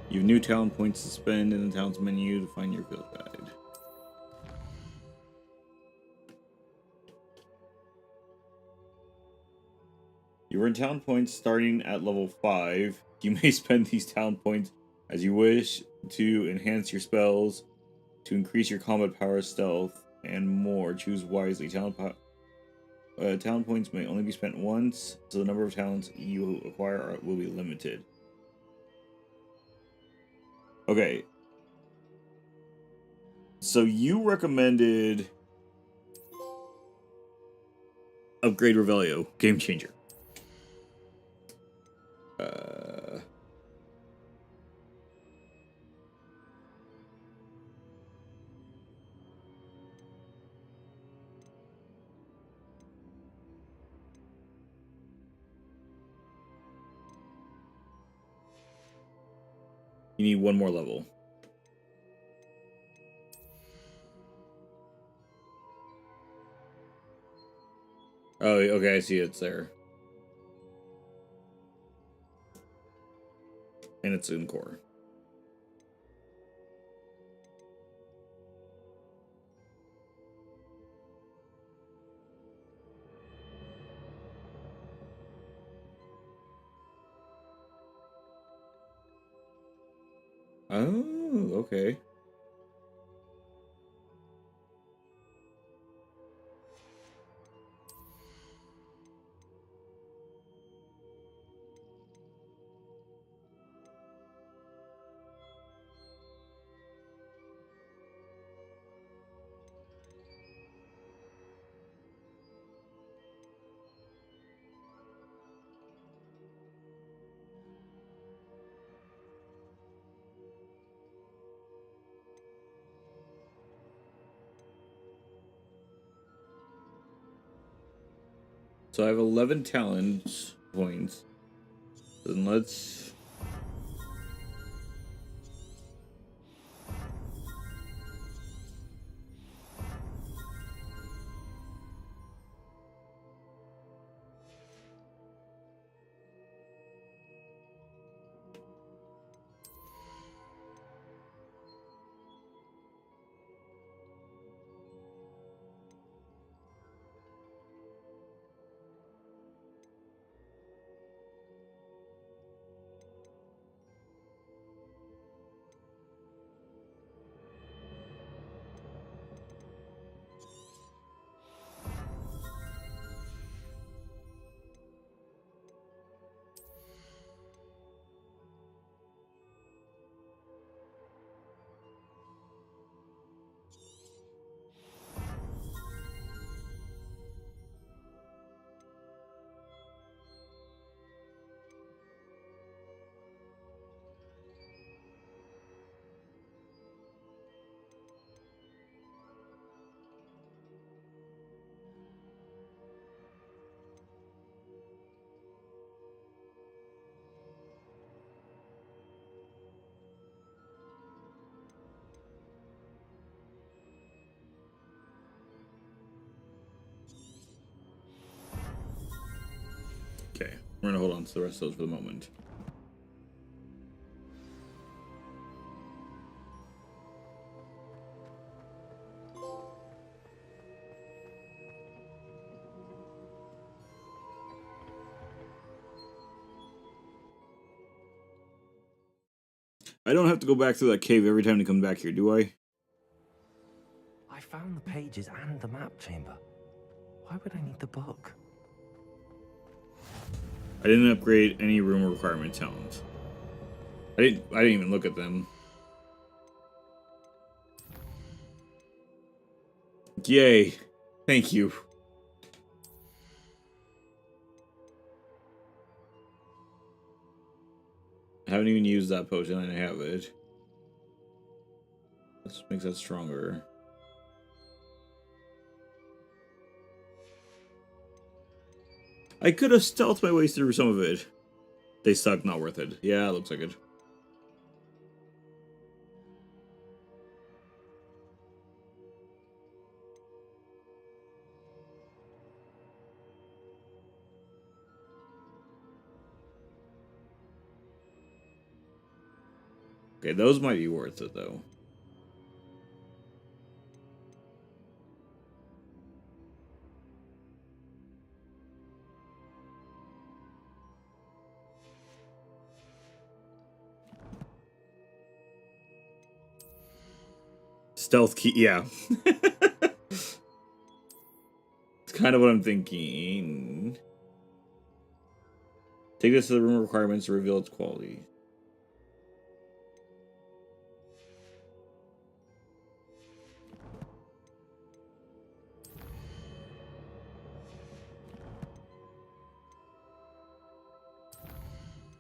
You have new talent points to spend in the talents menu to find your field guide. You earn talent points starting at level 5. You may spend these talent points as you wish to enhance your spells, to increase your combat power, stealth, and more. Choose wisely. Talent points may only be spent once, so the number of talents you acquire will be limited. Okay. So you recommended Upgrade Revelio, game changer. You need 1 more level. Oh, okay, I see it's there. And it's in core. Oh, okay. So I have 11 talent points. Then let's... Okay, we're gonna hold on to the rest of those for the moment. I don't have to go back through that cave every time to come back here, do I? I found the pages and the map chamber. Why would I need the book? I didn't upgrade any room requirement talents. I didn't even look at them. Yay. Thank you. I haven't even used that potion and I have it. This makes that stronger. I could have stealthed my way through some of it. They suck, not worth it. Yeah, it looks like it. Okay, those might be worth it, though. Stealth key, yeah. It's kind of what I'm thinking. Take this to the room requirements to reveal its quality.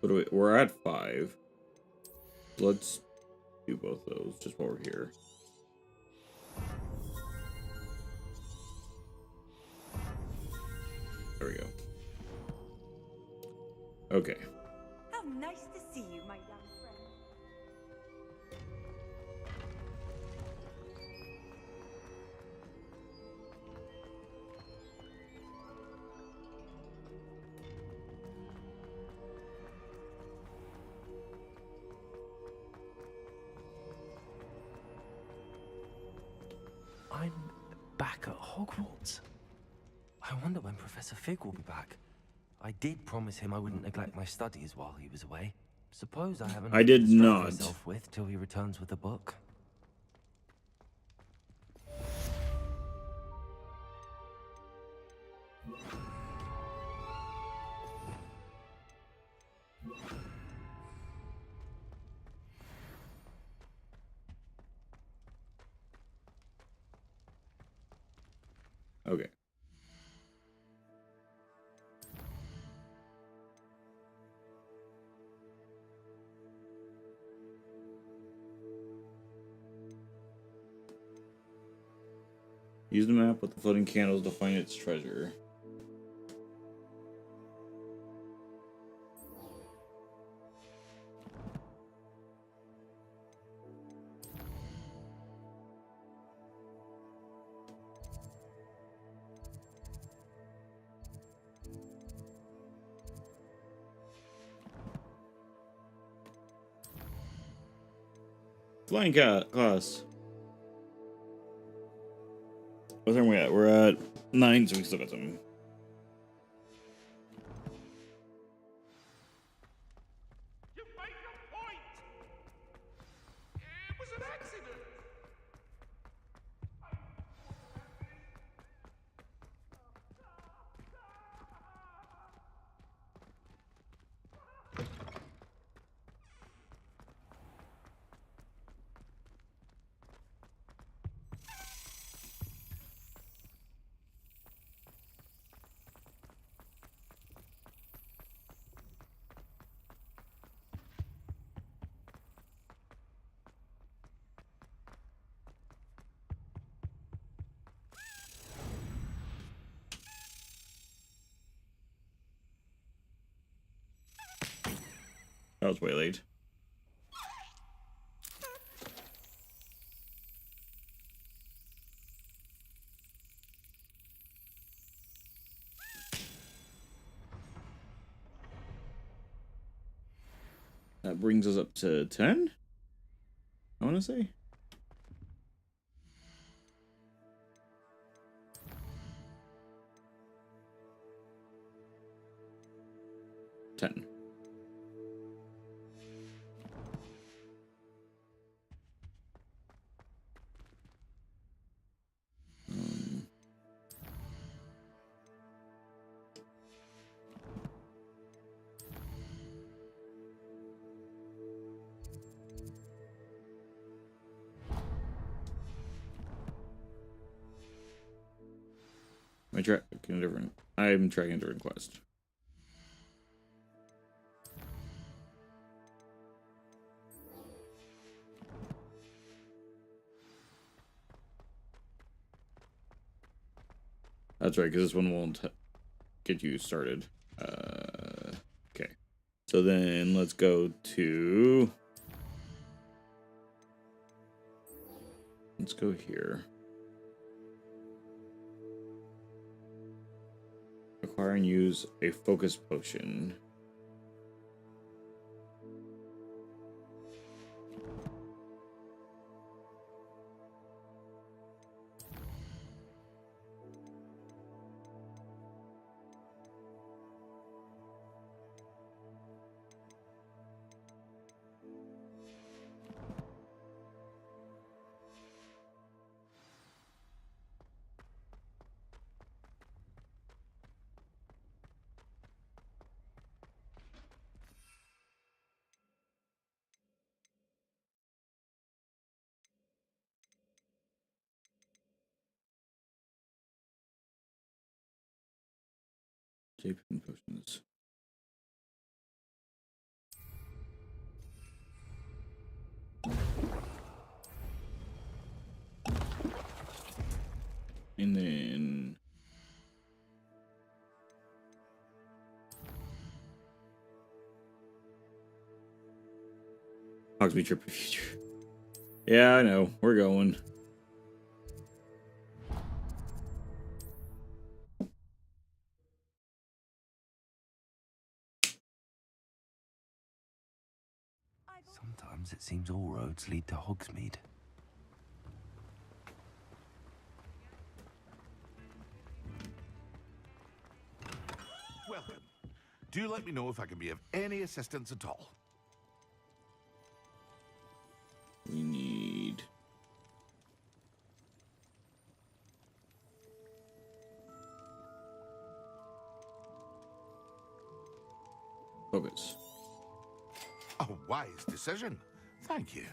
But we're at 5. Let's do both those just while we're here. There we go. Okay. How nice to see you, my young friend. I'm back at Hogwarts. I wonder when Professor Fig will be back. I did promise him I wouldn't neglect my studies while he was away. Suppose I haven't. I did to distract not. myself with till he returns with a book. Okay. Use the map with the floating candles to find its treasure. Flying cat class. What time are we at? We're at 9, so we still got some. That was way late. That brings us up to 10? I want to say. Ten. I'm tracking a different quest. That's right, because this one won't get you started. Okay. So then let's go to... Let's go here. Acquire and use a focus potion. Tape and potions. And then Hogsmeade trip in future. Yeah, I know. We're going. Sometimes it seems all roads lead to Hogsmeade. Welcome. Do let me know if I can be of any assistance at all. We need focus. A wise decision. Thank you.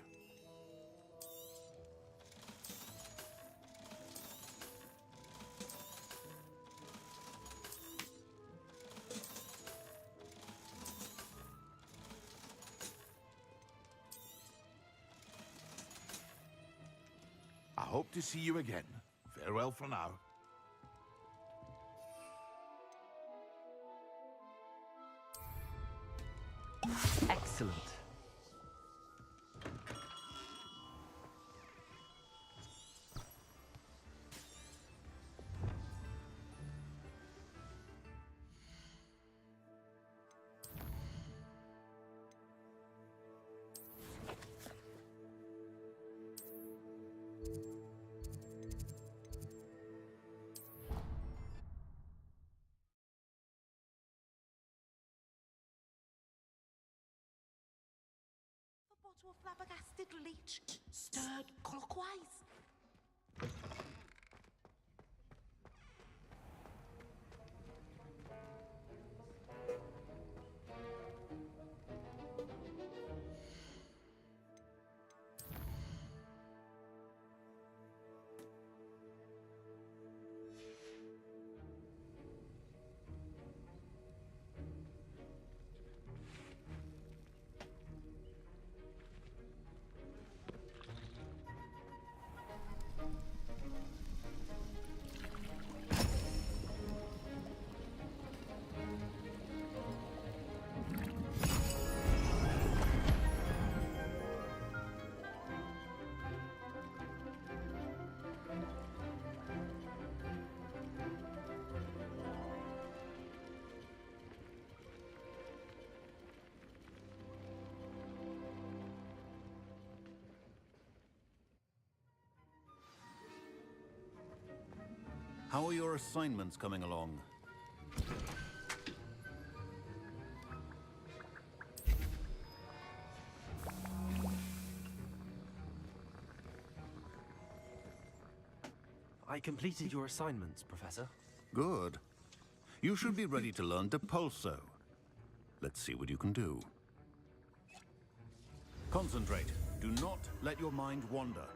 I hope to see you again. Farewell for now. Excellent. To a flabbergasted leech, stirred clockwise. How are your assignments coming along? I completed your assignments, Professor. Good. You should be ready to learn Depulso. Let's see what you can do. Concentrate. Do not let your mind wander.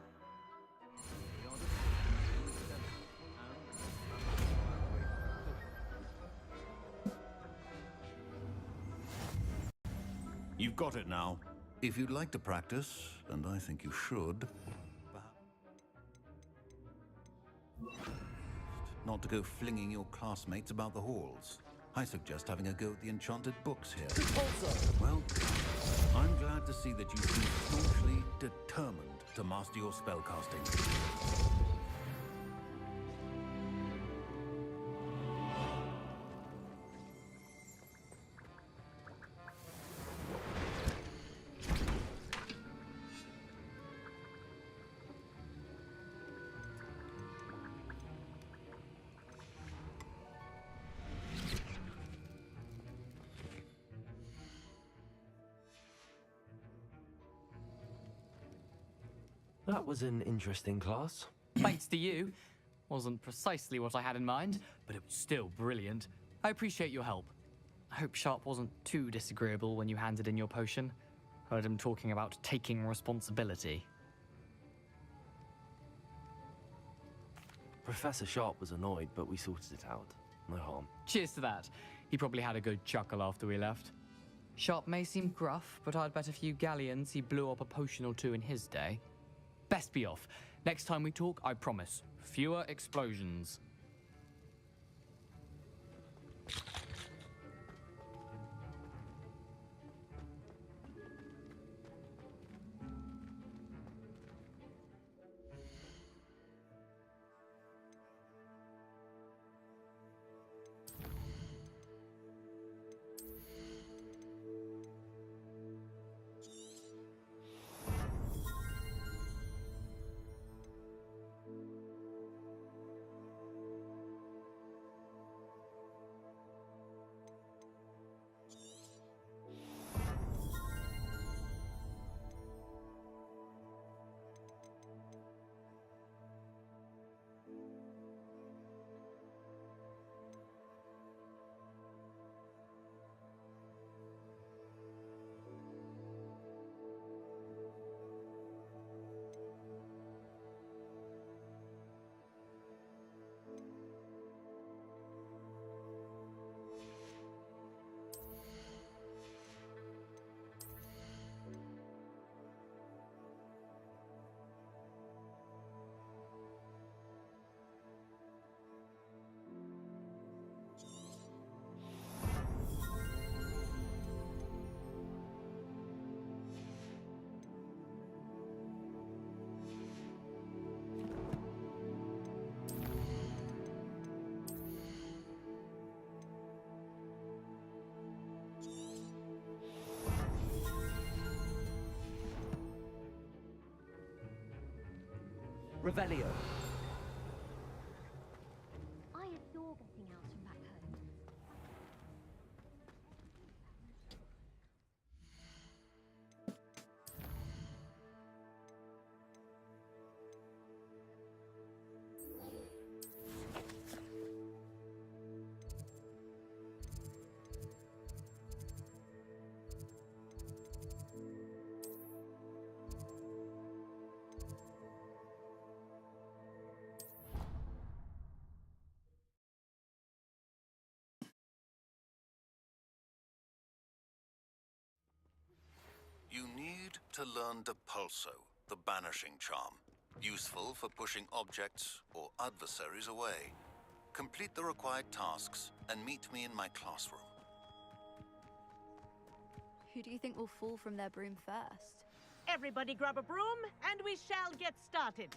You've got it now. If you'd like to practice, and I think you should, not to go flinging your classmates about the halls. I suggest having a go at the enchanted books here. Well, I'm glad to see that you seem staunchly determined to master your spellcasting. That was an interesting class. Thanks to you. Wasn't precisely what I had in mind, but it was still brilliant. I appreciate your help. I hope Sharp wasn't too disagreeable when you handed in your potion. Heard him talking about taking responsibility. Professor Sharp was annoyed, but we sorted it out. No harm. Cheers to that. He probably had a good chuckle after we left. Sharp may seem gruff, but I'd bet a few galleons he blew up a potion or two in his day. Best be off. Next time we talk, I promise, fewer explosions. Revelio. I adore getting out and back home. You need to learn Depulso, the banishing charm. Useful for pushing objects or adversaries away. Complete the required tasks and meet me in my classroom. Who do you think will fall from their broom first? Everybody grab a broom, and we shall get started.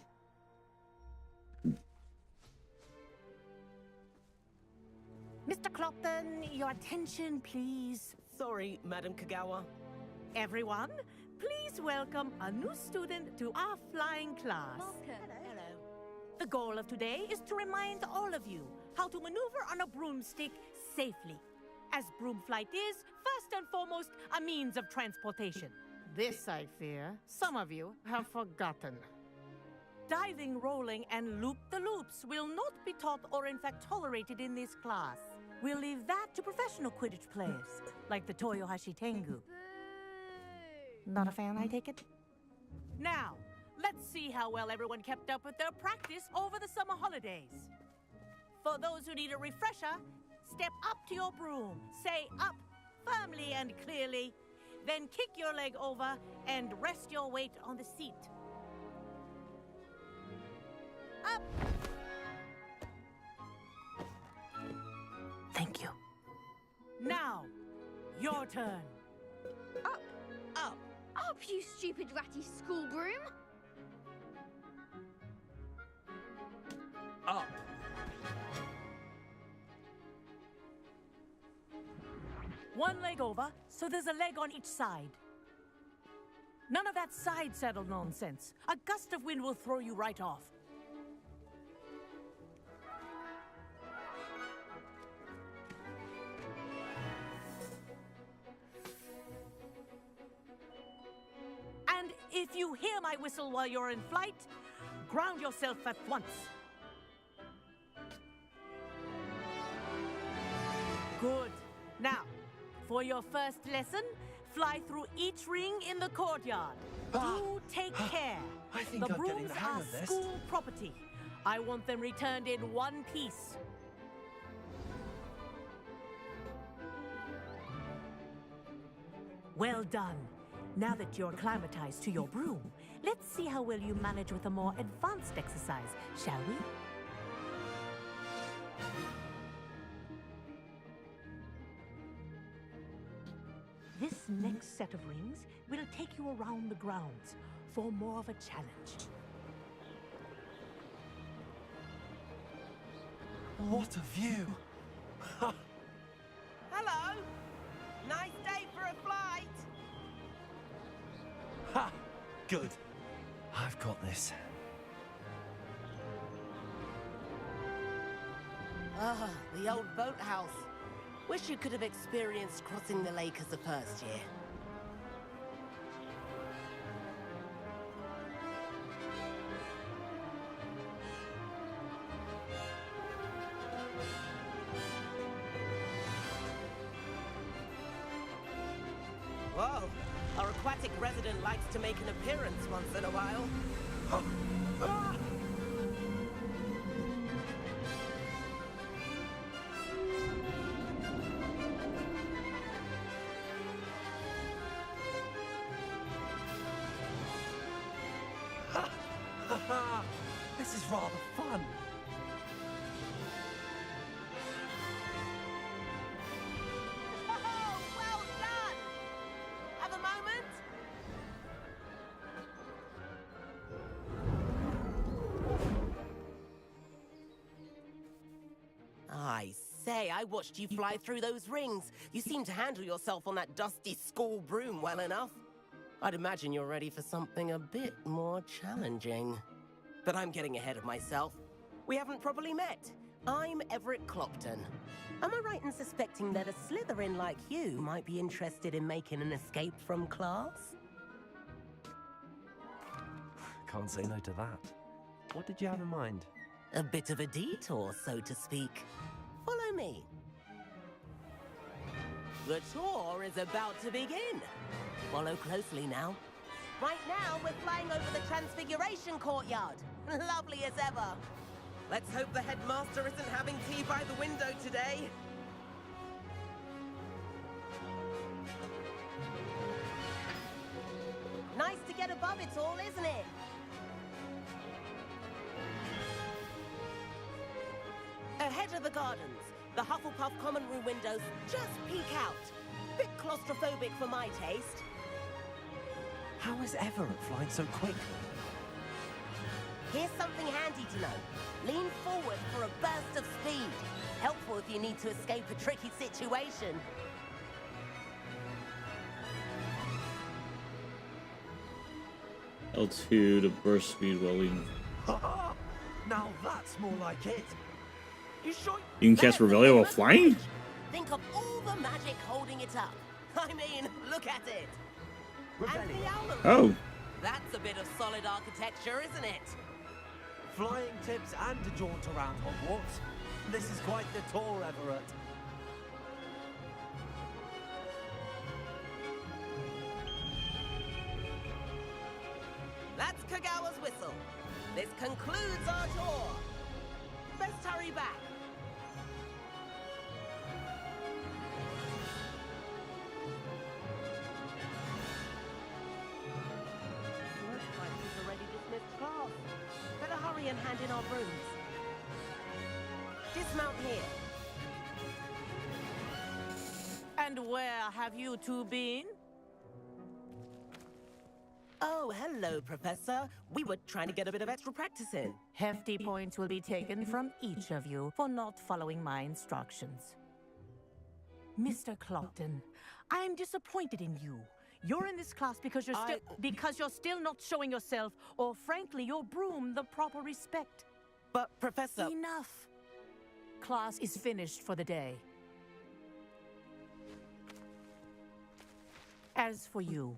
Mr. Clopton, your attention, please. Sorry, Madam Kagawa. Everyone, please welcome a new student to our flying class. Hello. The goal of today is to remind all of you how to maneuver on a broomstick safely. As broom flight is, first and foremost, a means of transportation. This, I fear, some of you have forgotten. Diving, rolling, and loop-the-loops will not be taught or in fact tolerated in this class. We'll leave that to professional Quidditch players, like the Toyohashi Tengu. Not a fan, I take it? Now, let's see how well everyone kept up with their practice over the summer holidays. For those who need a refresher, step up to your broom, say up firmly and clearly, then kick your leg over and rest your weight on the seat. Up! Thank you. Now, your turn. Up! Up! Up, you stupid ratty school broom! Up! One leg over, so there's a leg on each side. None of that side saddle nonsense. A gust of wind will throw you right off. And if you hear my whistle while you're in flight, ground yourself at once. Good. Now, for your first lesson, fly through each ring in the courtyard. Do take care. I think the I'm getting brooms the hang are of this. school property. I want them returned in one piece. Well done. Now that you're acclimatized to your broom, let's see how well you manage with a more advanced exercise, shall we? This next set of rings will take you around the grounds for more of a challenge. What a view! Hello! Nice day for a flight! Ha! Good. I've got this. Ah, the old boathouse. Wish you could have experienced crossing the lake as a first year. Whoa, our aquatic resident likes to make an appearance once in a while. This is rather fun. Oh, well done! Have a moment? I say, I watched you fly through those rings. You seem to handle yourself on that dusty school broom well enough. I'd imagine you're ready for something a bit more challenging. But I'm getting ahead of myself. We haven't properly met. I'm Everett Clopton. Am I right in suspecting that a Slytherin like you might be interested in making an escape from class? Can't say no to that. What did you have in mind? A bit of a detour, so to speak. Follow me. The tour is about to begin. Follow closely now. Right now, we're flying over the Transfiguration Courtyard. Lovely as ever. Let's hope the headmaster isn't having tea by the window today. Nice to get above it all, isn't it? Ahead of the gardens, the Hufflepuff common room windows just peek out. Bit claustrophobic for my taste. How is Everett flying so quickly? Here's something handy to know. Lean forward for a burst of speed. Helpful if you need to escape a tricky situation. L2 to burst speed while leaning. Now that's more like it. You sure? You can cast Revelio while flying? Think of all the magic holding it up. I mean, look at it. And the owl. Oh. That's a bit of solid architecture, isn't it? Flying tips and a jaunt around Hogwarts. This is quite the tour, Everett. That's Kagawa's whistle. This concludes our tour. Best hurry back. Looks like we've already dismissed class. Better hurry and hand in our brooms. Dismount here. And where have you two been? Oh, hello, Professor. We were trying to get a bit of extra practice in. Hefty points will be taken from each of you for not following my instructions. Mr. Clopton, I'm disappointed in you. You're in this class because you're still not showing yourself, or frankly, your broom, the proper respect. But, Professor... Enough. Class is finished for the day. As for you,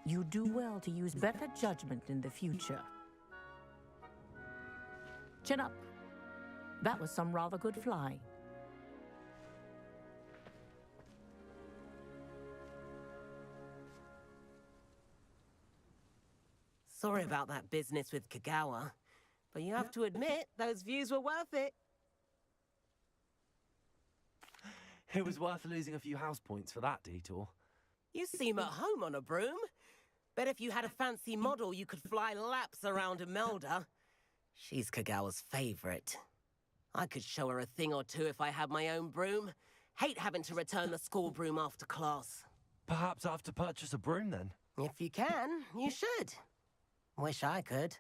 you do well to use better judgment in the future. Chin up. That was some rather good flying. Sorry about that business with Kagawa, but you have to admit, those views were worth it. It was worth losing a few house points for that detour. You seem at home on a broom. Bet if you had a fancy model, you could fly laps around Imelda. She's Kagawa's favorite. I could show her a thing or two if I had my own broom. Hate having to return the school broom after class. Perhaps I have to purchase a broom then? If you can, you should. Wish I could.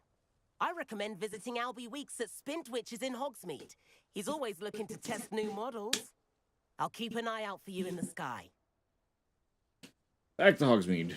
I recommend visiting Albie Weeks at Spintwitches in Hogsmeade. He's always looking to test new models. I'll keep an eye out for you in the sky. Back to Hogsmeade.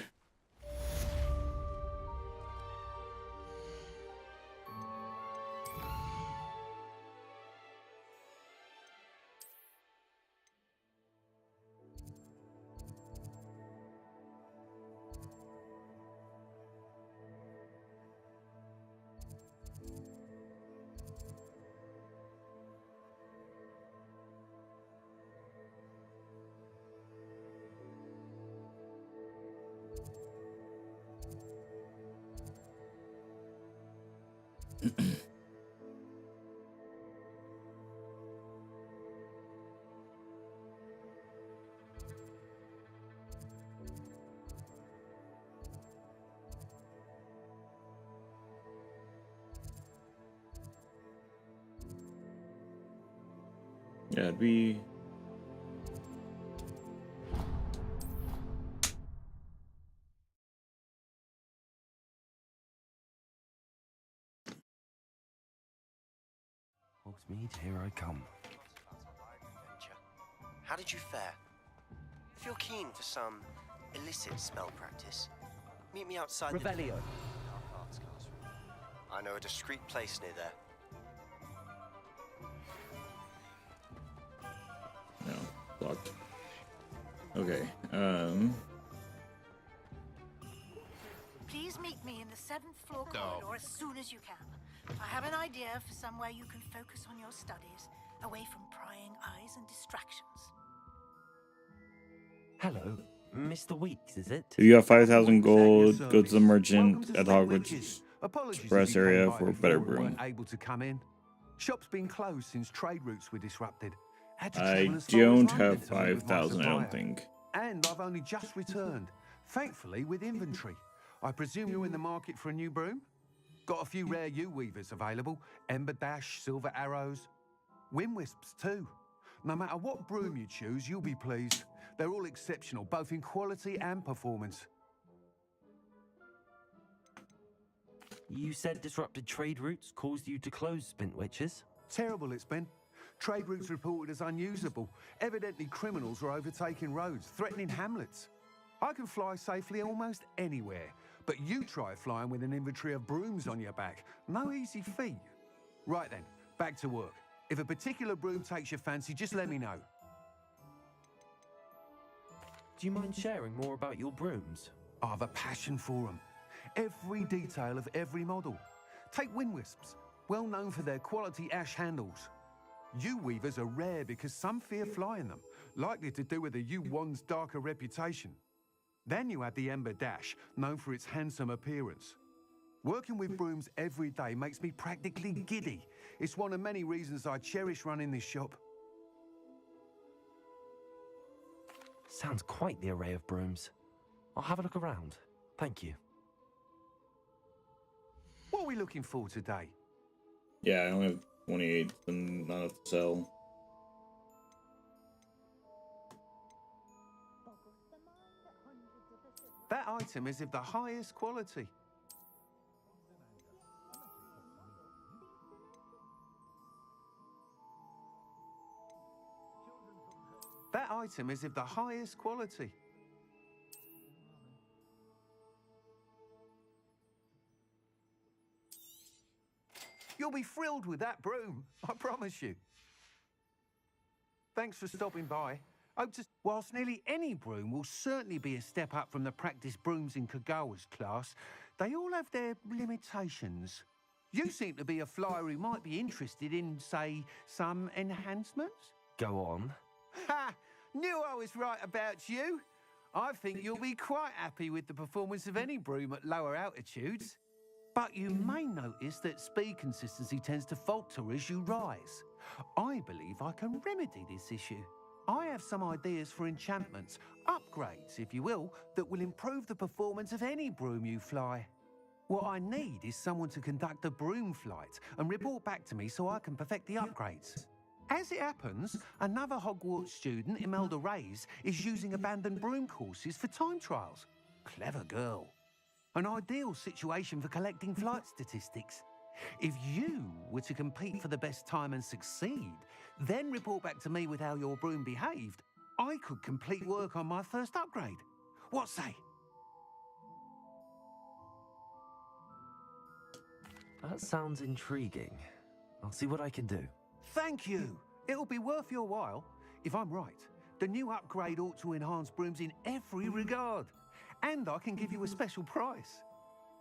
Yeah, it'd be... Hogsmeade, here I come. How did you fare? If you're keen for some illicit spell practice, meet me outside Revelio. I know a discreet place near there. No, blocked. Okay, Please meet me in the 7th floor corridor as soon as you can. I have an idea for somewhere you can focus on your studies, away from prying eyes and distractions. Hello, Mr. Weeks, is it? if you have 5,000 gold, go to the merchant at Hogwarts Express area for a better broom. Able to come in. Shop's been closed since trade routes were disrupted. I don't have 5,000, I don't think. And I've only just returned, thankfully with inventory. I presume you're in the market for a new broom? Got a few rare U-weavers available. Ember Dash, Silver Arrows. Wind Wisps too. No matter what broom you choose, you'll be pleased. They're all exceptional, both in quality and performance. You said disrupted trade routes caused you to close Spintwitches? Terrible it's been. Trade routes reported as unusable. Evidently criminals were overtaking roads, threatening hamlets. I can fly safely almost anywhere, but you try flying with an inventory of brooms on your back. No easy feat. Right then, back to work. If a particular broom takes your fancy, just let me know. Do you mind sharing more about your brooms? I have a passion for them. Every detail of every model. Take Wind Wisps, well known for their quality ash handles. U-weavers are rare because some fear flying them, likely to do with the U-wand's darker reputation. Then you have the Ember Dash, known for its handsome appearance. Working with brooms every day makes me practically giddy. It's one of many reasons I cherish running this shop. Sounds quite the array of brooms. I'll have a look around. Thank you. What are we looking for today? Yeah, I only have 28 and not enough to sell. That item is of the highest quality. That item is of the highest quality. You'll be thrilled with that broom, I promise you. Thanks for stopping by. Whilst nearly any broom will certainly be a step up from the practice brooms in Kagawa's class, they all have their limitations. You seem to be a flyer who might be interested in, say, some enhancements? Go on. Ha! Knew I was right about you. I think you'll be quite happy with the performance of any broom at lower altitudes. But you may notice that speed consistency tends to falter as you rise. I believe I can remedy this issue. I have some ideas for enchantments, upgrades, if you will, that will improve the performance of any broom you fly. What I need is someone to conduct a broom flight and report back to me so I can perfect the upgrades. As it happens, another Hogwarts student, Imelda Reyes, is using abandoned broom courses for time trials. Clever girl. An ideal situation for collecting flight statistics. If you were to compete for the best time and succeed, then report back to me with how your broom behaved, I could complete work on my first upgrade. What say? That sounds intriguing. I'll see what I can do. Thank you. It'll be worth your while. If I'm right, the new upgrade ought to enhance brooms in every regard. And I can give you a special price.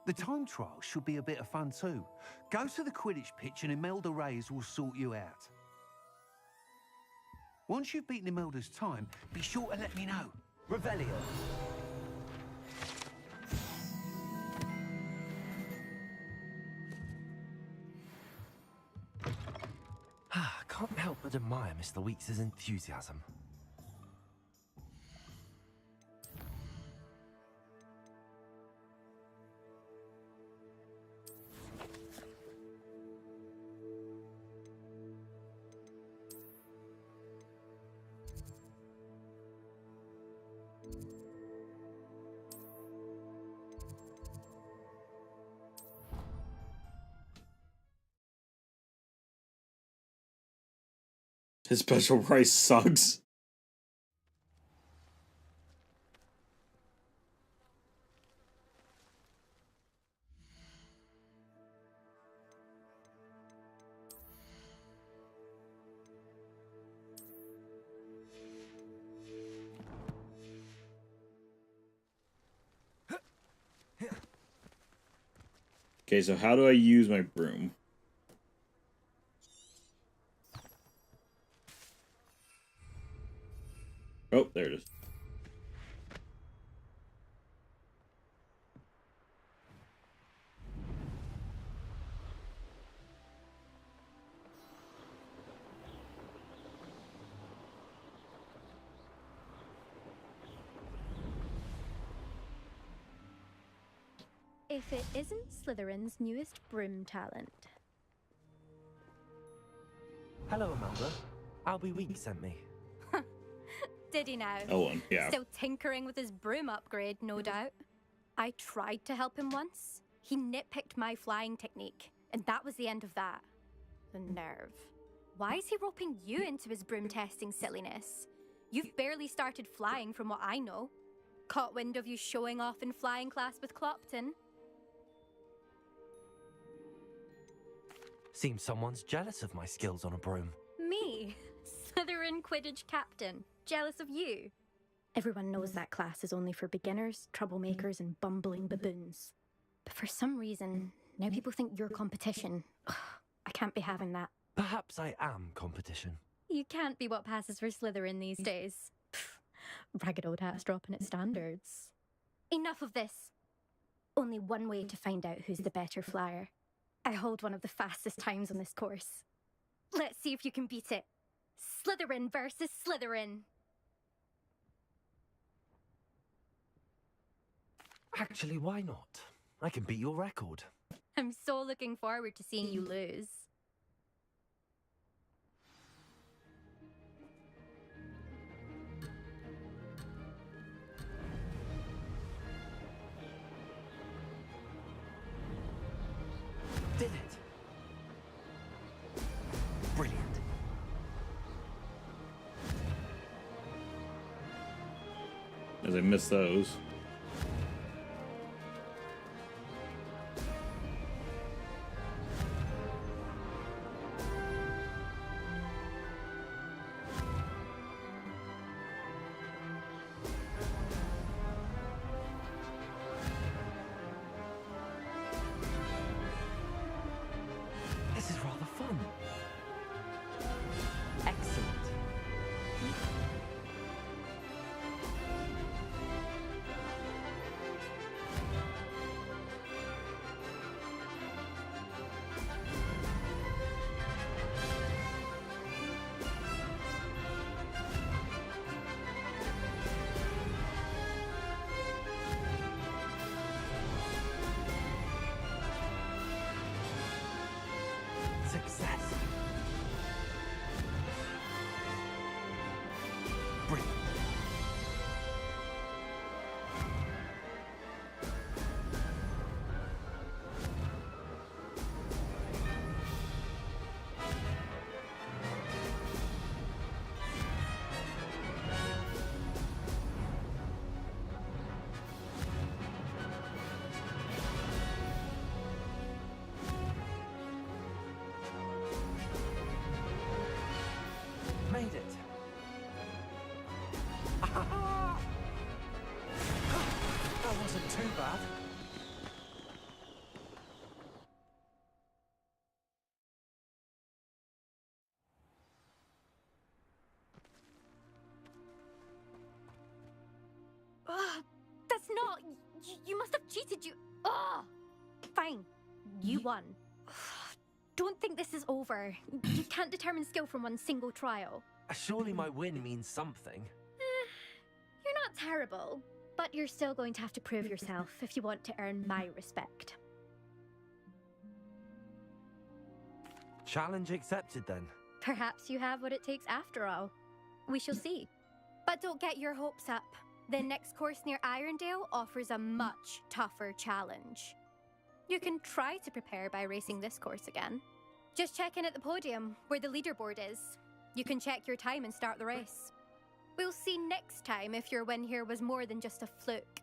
The time trial should be a bit of fun too. Go to the Quidditch pitch and Imelda Reyes will sort you out. Once you've beaten Imelda's time, be sure to let me know. Revelio. Can't help but admire Mr. Weeks' enthusiasm. His special price sucks. Okay, so how do I use my broom? Oh, there it is. If it isn't Slytherin's newest broom talent. Hello, Imelda. Albie Weeks sent me. Did he now? Oh, yeah. Still tinkering with his broom upgrade, no doubt. I tried to help him once. He nitpicked my flying technique, and that was the end of that. The nerve. Why is he roping you into his broom testing silliness? You've barely started flying from what I know. Caught wind of you showing off in flying class with Clopton. Seems someone's jealous of my skills on a broom. Me? Slytherin Quidditch captain. Jealous of you? Everyone knows that class is only for beginners, troublemakers, and bumbling baboons. But for some reason, now people think you're competition. I can't be having that. Perhaps I am competition. You can't be what passes for Slytherin these days. Ragged old hat's dropping its standards. Enough of this. Only one way to find out who's the better flyer. I hold one of the fastest times on this course. Let's see if you can beat it. Slytherin versus Slytherin. Actually, why not? I can beat your record. I'm so looking forward to seeing you lose. Did it! Brilliant. As I missed those. This is rather fun. Excellent. Brilliant. Made it. That wasn't too bad. That's not. You must have cheated. Fine. You won. Don't think this is over. You can't determine skill from one single trial. Surely my win means something. You're not terrible, but you're still going to have to prove yourself if you want to earn my respect. Challenge accepted then. Perhaps you have what it takes after all. We shall see. But don't get your hopes up. The next course near Irondale offers a much tougher challenge. You can try to prepare by racing this course again. Just check in at the podium, where the leaderboard is. You can check your time and start the race. We'll see next time if your win here was more than just a fluke.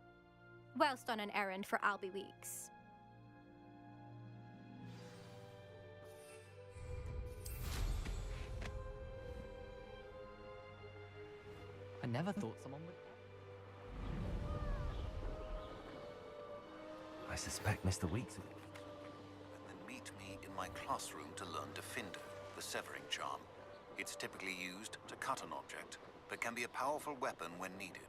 Whilst on an errand for Albie Weeks. I never thought someone would... I suspect Mr. Weeks... And then meet me in my classroom to learn Defender, the severing charm. It's typically used to cut an object, but can be a powerful weapon when needed.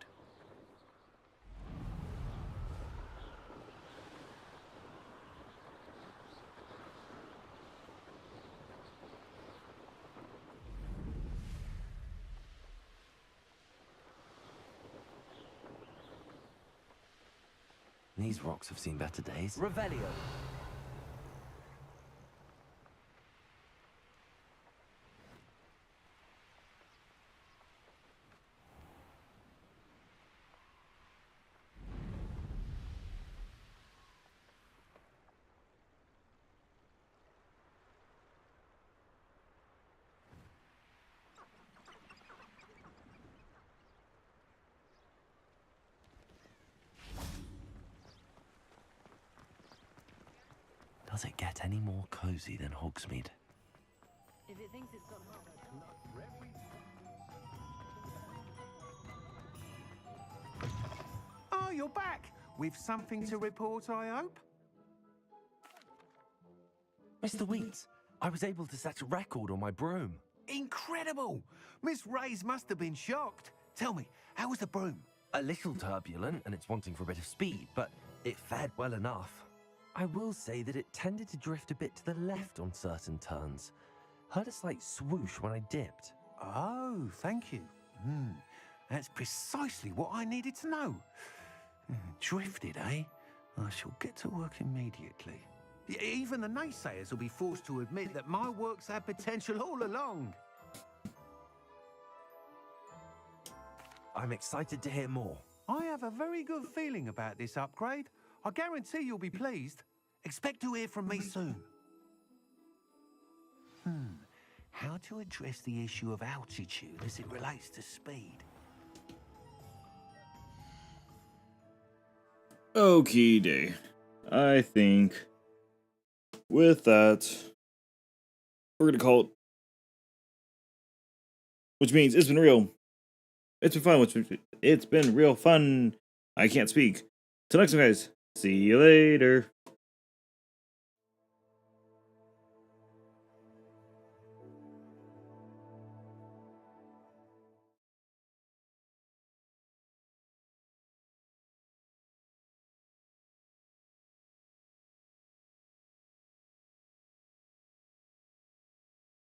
These rocks have seen better days. Revelio. Does it get any more cozy than Hogsmeade? If it thinks it's got Oh, you're back! With something to report, I hope? Mr. Weeks, I was able to set a record on my broom. Incredible! Miss Ray's must have been shocked. Tell me, how was the broom? A little turbulent, and it's wanting for a bit of speed, but it fared well enough. I will say that it tended to drift a bit to the left on certain turns. Heard a slight swoosh when I dipped. Oh, thank you. That's precisely what I needed to know. Drifted, eh? I shall get to work immediately. Even the naysayers will be forced to admit that my work's had potential all along. I'm excited to hear more. I have a very good feeling about this upgrade. I guarantee you'll be pleased. Expect to hear from me soon. How to address the issue of altitude as it relates to speed? Okay, day. I think with that, we're gonna call it. Which means it's been real. It's been fun. It's been real fun. I can't speak. Till next time, guys. See you later.